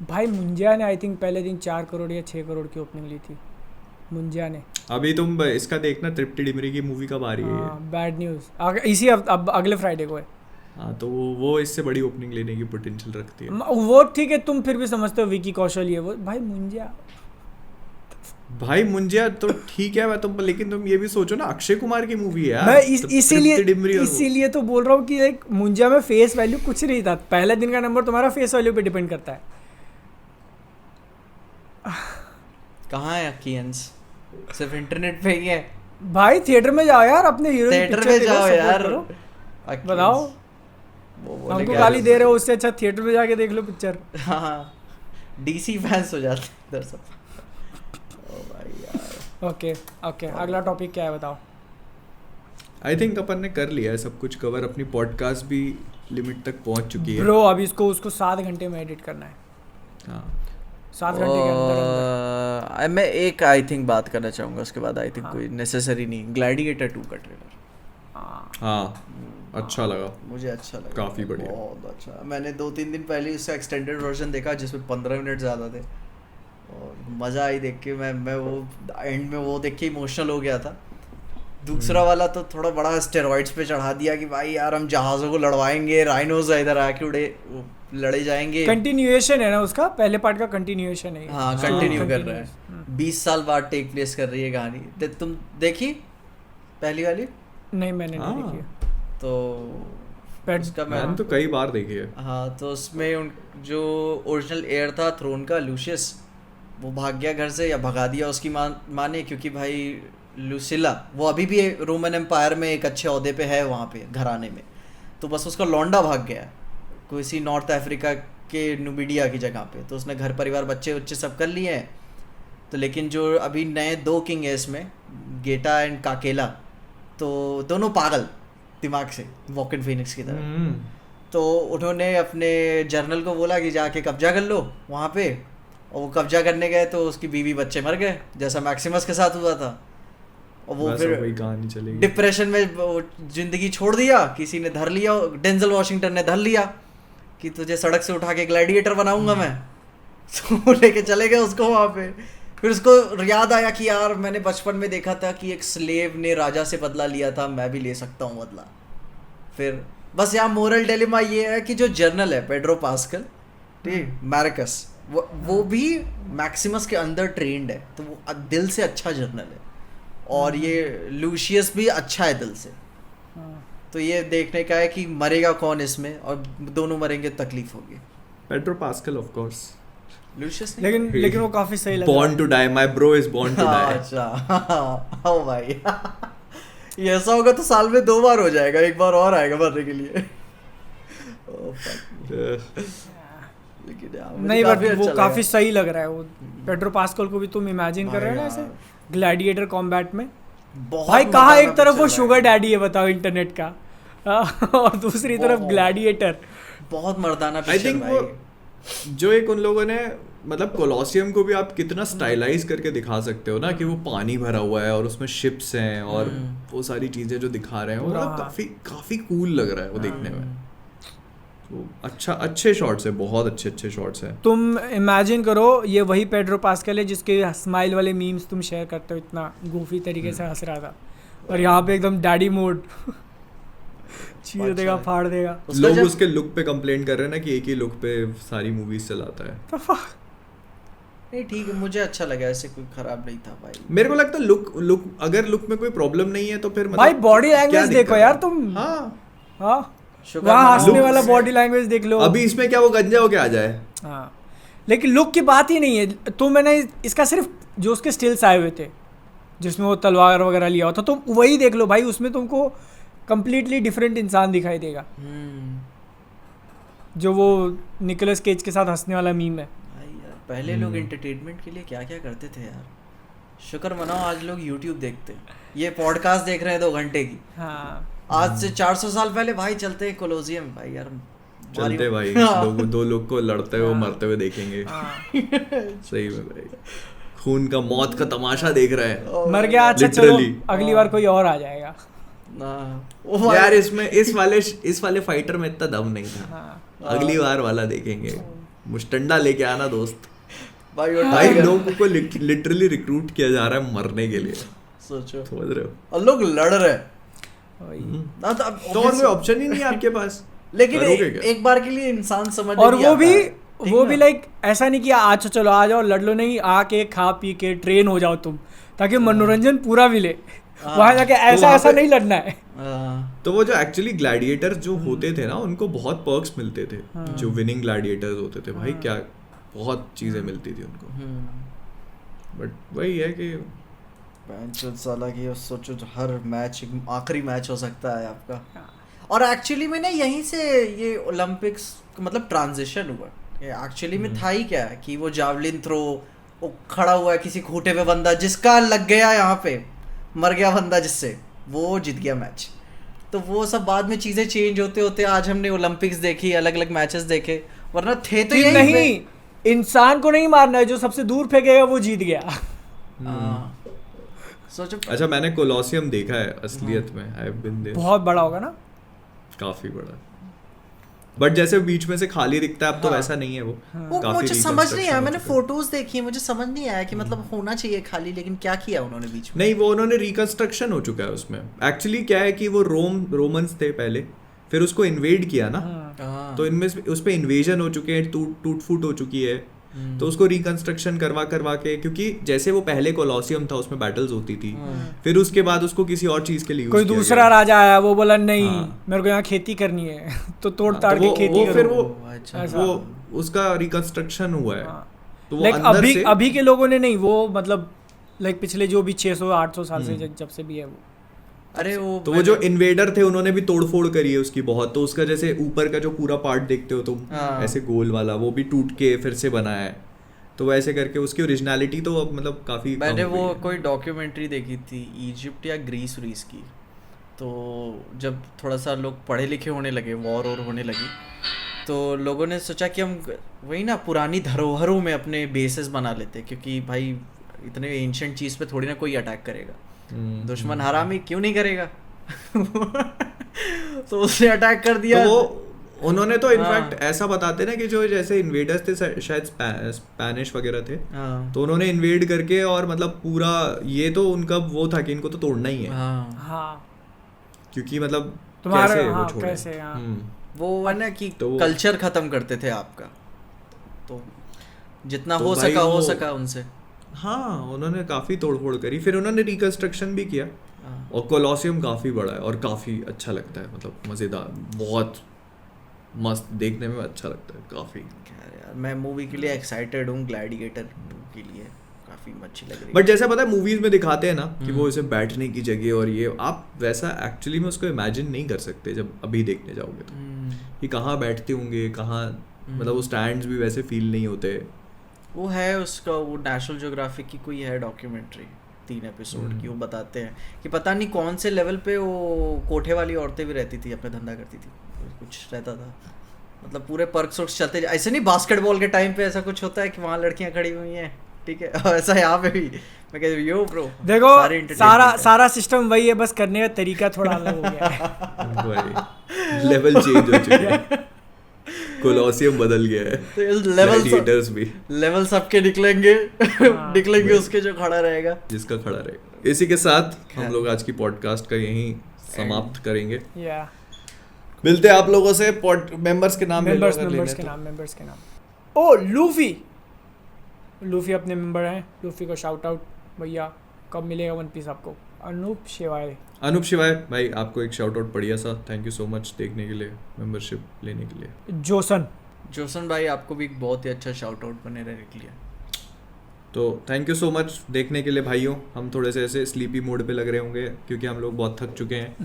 भाई मुंजिया ने आई थिंक पहले दिन 4 करोड़ या 6 करोड़ की ओपनिंग ली थी, मुंजिया ने। अभी तुम इसका देखना, तृप्ति डिमरी की मूवी कब आ रही है। बैड न्यूज़ इसी अब अगले फ्राइडे को है। हाँ तो वो इससे बड़ी ओपनिंग लेने की पोटेंशियल रखती है। वो ठीक है, तुम फिर भी समझते हो विकी कौशल ये वो, भाई मुंजिया भाई मुंजिया तो ठीक है, मैं तुम लेकिन तुम ये भी सोचो ना, अक्षय कुमार की मूवी है यार। मैं तृप्ति डिमरी और वो। इसीलिए तो बोल रहा हूँ कि एक मुंजिया में फेस वैल्यू कुछ नहीं था, पहले दिन का नंबर तुम्हारा फेस वैल्यू पे डिपेंड करता है। कहाँ है अकियंस? सिर्फ इंटरनेट पे ही है। भाई थिएटर में जाओ यार, अपने हीरो की थिएटर पिक्चर में देखो, जाओ support यार। करो। Akians। बताओ, वो हमको बोले गाली दे रहे हो, उससे अच्छा थिएटर में जाके देख लो पिक्चर। हाँ, डीसी फैंस हो जाते हैं इधर सब। ओ भाई यार। ओके अगला टॉपिक क्या है बताओ। आई थिंक अपन ने कर लिया है सब कुछ कवर, अपनी पॉडकास्ट भी लिमिट तक पहुंच चुकी है। ब्रो अभी उसको 7 घंटे में एडिट करना है, हाँ 7 घंटे के अंदर। मैं एक आई थिंक बात करना चाहूँगा, उसके बाद आई थिंक हाँ। कोई नेसेसरी नहीं। ग्लैडिएटर 2 का ट्रेलर हाँ अच्छा लगा, मुझे अच्छा लगा, काफी बढ़िया। बहुत अच्छा। मैंने 2-3 दिन पहले इसका एक्सटेंडेड वर्जन देखा जिसमें 15 मिनट ज़्यादा थे, और मज़ा आई देख के। मैं वो एंड में वो देख के इमोशनल हो गया था। दूसरा वाला तो थोड़ा बड़ा स्टेरॉइड्स पे चढ़ा दिया कि भाई यार हम जहाज़ों को लड़वाएंगे, राइनोज इधर आके उड़े लड़े जाएंगे। कंटिन्यूएशन है ना उसका, पहले पार्ट का कंटिन्यूएशन है। हाँ कंटिन्यू कर रहा है, 20 साल बाद टेक प्लेस कर रही है कहानी। तुम देखी पहली वाली? नहीं मैंने नहीं हाँ। देखी। तो उसका मैंने तो कई बार देखी है। हाँ, तो उसमें जो ओरिजिनल एयर था थ्रोन का, लूशियस, वो भाग गया घर से, या भगा दिया उसकी माँ ने, क्योंकि भाई लूसिला वो अभी भी रोमन एम्पायर में एक अच्छे ओहदे पे है वहाँ पे घराने में, तो बस उसका लौंडा भाग गया किसी नॉर्थ अफ्रीका के नुबिडिया की जगह पे। तो उसने घर परिवार बच्चे सब कर लिए हैं, तो लेकिन जो अभी नए 2 किंग है इसमें, गेटा एंड काकेला, तो दोनों पागल दिमाग से, वॉकिन फिनिक्स की तरह। तो उन्होंने अपने जर्नल को बोला कि जाके कब्जा कर लो वहाँ पे, और वो कब्जा करने गए तो उसकी बीवी बच्चे मर गए, जैसा मैक्सिमस के साथ हुआ था। और वो फिर वही कहानी चलेगी। डिप्रेशन में जिंदगी छोड़ दिया, किसी ने धर लिया, डेंजल वॉशिंगटन ने धर लिया कि तुझे सड़क से उठा के ग्लैडिएटर बनाऊंगा मैं। तो लेके चले गए उसको वहाँ पे। फिर उसको याद आया कि यार मैंने बचपन में देखा था कि एक स्लेव ने राजा से बदला लिया था, मैं भी ले सकता हूँ बदला। फिर बस यहाँ मोरल डिलेमा ये है कि जो जर्नल है पेड्रो पास्कल, ठीक, मैरिकस, वो भी मैक्सिमस के अंदर ट्रेंड है, तो वो दिल से अच्छा जर्नल है। और ये लूशियस भी अच्छा है दिल से। तो ये देखने का है कि मरेगा कौन इसमें, और दोनों मरेंगे तकलीफ होगी। Pedro Pascal of course, Lucius लेकिन वो काफी सही लग रहा born to die, my bro is born to die. अच्छा ओ भाई ये ऐसा होगा तो साल में 2 बार हो जाएगा, एक बार और आएगा मरने के लिए। लेकिन यार मुझे नहीं, बट काफी वो अच्छा काफी लगा। सही लग रहा है। वो पेड्रो पास्कल को भी तुम इमेजिन कर रहे हो ना ऐसे ग्लैडिएटर कॉम्बैट में। बहुत भाई कहाँ मर्दाना एक तरफ वो पिक्चर शुगर है। डैडी है बताओ इंटरनेट का, और दूसरी तरफ बहुत। ग्लैडिएटर। बहुत मर्दाना आई पिक्चर थिंक भाई। वो जो एक उन लोगों ने मतलब कोलोसियम को भी आप कितना स्टाइलाइज करके दिखा सकते हो ना कि वो पानी भरा हुआ है और उसमें शिप्स हैं और वो सारी चीजें जो दिखा रहे हैं वो मतलब काफी काफी कूल लग रहा है वो देखने में। तो अच्छा, अच्छे शॉट्स है, बहुत अच्छे अच्छे शॉट्स हैं। तुम इमेजिन करो ये वही पेड्रो पास्कल है जिसके स्माइल वाले मीम्स तुम शेयर करते हो, इतना गोफी तरीके से हंस रहा था, और यहाँ पे एकदम डैडी मोड चीर देगा, फाड़ देगा। लोग उसके लुक पे कंप्लेन कर रहे हैं ना कि एक ही लुक पे सारी मूवीज चलाता है। नहीं ठीक है, मुझे अच्छा लगा, ऐसे कोई खराब नहीं था भाई। मेरे को लगता है लुक अगर लुक में कोई प्रॉब्लम नहीं है तो फिर मतलब भाई बॉडी लैंग्वेज देखो यार तुम। हाँ वहाँ हंसने वाला बॉडी लैंग्वेज देख लो। अभी इसमें क्या वो गंजा होके आ जाए? हाँ लेकिन लुक की बात ही नहीं है। तो मैंने इसका सिर्फ जो उसके स्टिल्स आए हुए थे जिसमें वो तलवार वगैरह लिया हुआ था, तुम वही देख लो भाई, उसमें तुमको कंप्लीटली डिफरेंट इंसान दिखाई देगा। जो वो निकोलस केज के साथ हंसने वाला मीम है भाई यार, पहले लोग एंटरटेनमेंट के लिए क्या क्या करते थे यार। शुक्र मनाओ आज लोग YouTube देखते हैं, ये पॉडकास्ट देख रहे हैं 2 घंटे की। हाँ आज से 400 साल पहले भाई चलते हैं कोलोसियम भाई यार, चलते भाई दो लोग को लड़ते हुए मरते हुए देखेंगे। सही में भाई, खून का मौत का तमाशा देख रहा है। मर गया, अच्छा चलो अगली बार कोई और आ जाएगा यार। इसमें इस वाले फाइटर में इतना दम नहीं था। अगली बार वाला देखेंगे। मुस्टंडा लेके आना दोस्त। भाई लोगों को लिटरली रिक्रूट किया जा रहा है मरने के लिए, सोचो, समझ रहे हो? और लोग लड़ रहे हैं तो और कोई ऑप्शन ही नहीं है आपके पास। लेकिन एक बार के लिए इंसान समझ, और वो भी लाइक ऐसा नहीं कि आज चलो आ जाओ लड़ लो, नहीं, आके खा पी के ट्रेन हो जाओ तुम, ताकि मनोरंजन पूरा मिले। वहां जाके ऐसा नहीं लड़ना है। तो वो जो एक्चुअली ग्लैडिएटर जो होते थे ना उनको बहुत पर्क्स मिलते थे। जो विनिंग ग्लैडिएटर्स होते थे भाई, क्या बहुत चीजें मिलती थी उनको। बट वही है कि साला की सोचो हर मैच आखिरी मैच हो सकता है आपका। और एक्चुअली में ना यहीं से ये ओलंपिक्स मतलब ट्रांजिशन हुआ। एक्चुअली में था ही क्या है कि वो जावलिन थ्रो, वो खड़ा हुआ है किसी खूंटे पे बंदा, जिसका लग गया यहाँ पे, मर गया बंदा जिससे, वो जीत गया मैच। तो वो सब बाद में चीज़ें चेंज होते होते आज हमने ओलंपिक्स देखी, अलग अलग मैचेस देखे, वरना थे तो यही नहीं। इंसान को नहीं मारना है, जो सबसे दूर फेंकेगा वो जीत गया। सोचो। अच्छा, मैंने कोलोसियम देखा है असलियत में। I have been there. बहुत बड़ा होगा ना? काफी बड़ा, बट जैसे बीच में से खाली दिखता है अब तो वैसा नहीं है वो। काफी मुझे समझ नहीं आया, मैंने फोटोज देखी, मुझे समझ नहीं आया कि मतलब होना चाहिए खाली, लेकिन क्या किया उन्होंने बीच में? नहीं, वो उन्होंने रिकंस्ट्रक्शन हो चुका है उसमें। एक्चुअली क्या है कि वो रोमन्स थे पहले, फिर उसको इन्वेड किया ना, तो इनमें उस पे इन्वेजन हो चुके हैं, टूट फूट हो चुकी है, तो उसको रिकंस्ट्रक्शन करवा के, क्योंकि जैसे वो पहले कोलोसियम था उसमें बैटल्स होती थी, फिर उसके बाद उसको किसी और चीज के लिए कोई दूसरा राजा आया, वो बोला नहीं मेरे को यहाँ खेती करनी है, तो तोड़ ताड़ के खेती फिर वो उसका रिकंस्ट्रक्शन हुआ है। तो वो अभी के लोगों ने नहीं, वो मतलब लाइक पिछले जो भी 600-800 साल से जब से भी है वो। अरे वो जो इन्वेडर थे उन्होंने भी तोड़फोड़ करी है उसकी बहुत। तो उसका जैसे ऊपर का जो पूरा पार्ट देखते हो तुम, ऐसे गोल वाला, वो भी टूट के फिर से बना है। तो वैसे करके उसकी ओरिजिनलिटी तो अब मतलब काफी। मैंने वो कोई डॉक्यूमेंट्री देखी थी इजिप्ट या ग्रीस की, तो जब थोड़ा सा लोग पढ़े लिखे होने लगे, वॉर होने लगी, तो लोगों ने सोचा कि हम वही ना पुरानी धरोहरों में अपने बेसेस बना लेते, क्योंकि भाई इतने एंशिएंट चीज़ पे थोड़ी ना कोई अटैक करेगा, दुश्मन हरामी क्यों नहीं करेगा। तो उसने अटैक कर दिया। तो वो उन्होंने तो इनफैक्ट ऐसा बताते ना कि जो जैसे इन्वेडर्स थे शायद स्पेनिश वगैरह थे, तो उन्होंने इन्वेड करके और मतलब पूरा ये तो उनका वो था कि इनको तो तोड़ना ही है, क्योंकि मतलब कैसे वो है ना कि कल्चर खत्म करते थे आपका, तो जितना हो सका उनसे। हाँ, उन्होंने काफी तोड़फोड़ करी, फिर उन्होंने रिकंस्ट्रक्शन भी किया। और कोलोसियम काफी बड़ा है और काफी अच्छा लगता है, मतलब मजेदार, बहुत मस्त, देखने में अच्छा लगता है काफी। यार मैं मूवी के लिए एक्साइटेड हूँ, ग्लैडिएटर के लिए काफी अच्छी लग रही है। बट जैसा पता है मूवीज में दिखाते हैं ना कि वो इसे बैठने की जगह और ये, आप वैसा एक्चुअली में उसको इमेजिन नहीं कर सकते जब अभी देखने जाओगे तो, कि कहाँ बैठते होंगे, कहाँ, मतलब वो स्टैंड्स भी वैसे फील नहीं होते। वो है उसका, वो नेशनल ज्योग्राफिक की कोई है डॉक्यूमेंट्री 3 एपिसोड की, वो बताते हैं कि पता नहीं कौन से लेवल पे वो कोठे वाली औरतें भी रहती थी, अपना धंधा करती थी, कुछ रहता था मतलब पूरे पर्क्स वर्क्स चलते ऐसे नहीं बास्केटबॉल के टाइम पे ऐसा कुछ होता है कि वहाँ लड़कियां खड़ी हुई हैं, ठीक है, और ऐसा यहाँ पे भी मैं कहती हूँ यो ब्रो देखो सारा सिस्टम वही है, बस करने का तरीका थोड़ा अलग हो गया है। लेवल चेंज हो चुके हैं, कोलोसियम बदल गया है, तो ग्लैडिएटर्स भी लेवल सबके निकलेंगे निकलेंगे उसके जो खड़ा रहेगा, जिसका खड़ा रहेगा। इसी के साथ हम लोग आज की पॉडकास्ट का यहीं समाप्त करेंगे। मिलते हैं आप लोगों से। मेंबर्स के नाम मेंबर्स के नाम ओ लूफी अपने मेंबर हैं, लूफी को शाउट आउट भैया। कब मिलेगा वन पीस आपको? अनूप शिवाय भाई आपको एक शाउट आउट बढ़िया सा, थैंक यू सो मच देखने के लिए, मेंबरशिप लेने के लिए। जोसन भाई आपको भी बहुत ही अच्छा शाउट आउट बने रहने के लिए। तो थैंक यू सो मच देखने के लिए भाइयों। हम थोड़े से ऐसे स्लीपी मोड पे लग रहे होंगे क्योंकि हम लोग बहुत थक चुके हैं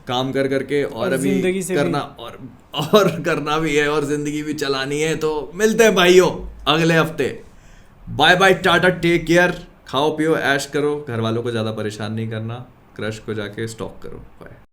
काम कर करके, और अभी करना और करना भी है और जिंदगी भी चलानी है। तो मिलते हैं भाइयों अगले हफ्ते। बाय बाय, टाटा, टेक केयर, खाओ पियो ऐश करो, घर वालों को ज़्यादा परेशान नहीं करना, क्रश को जाके स्टॉक करो। बाय।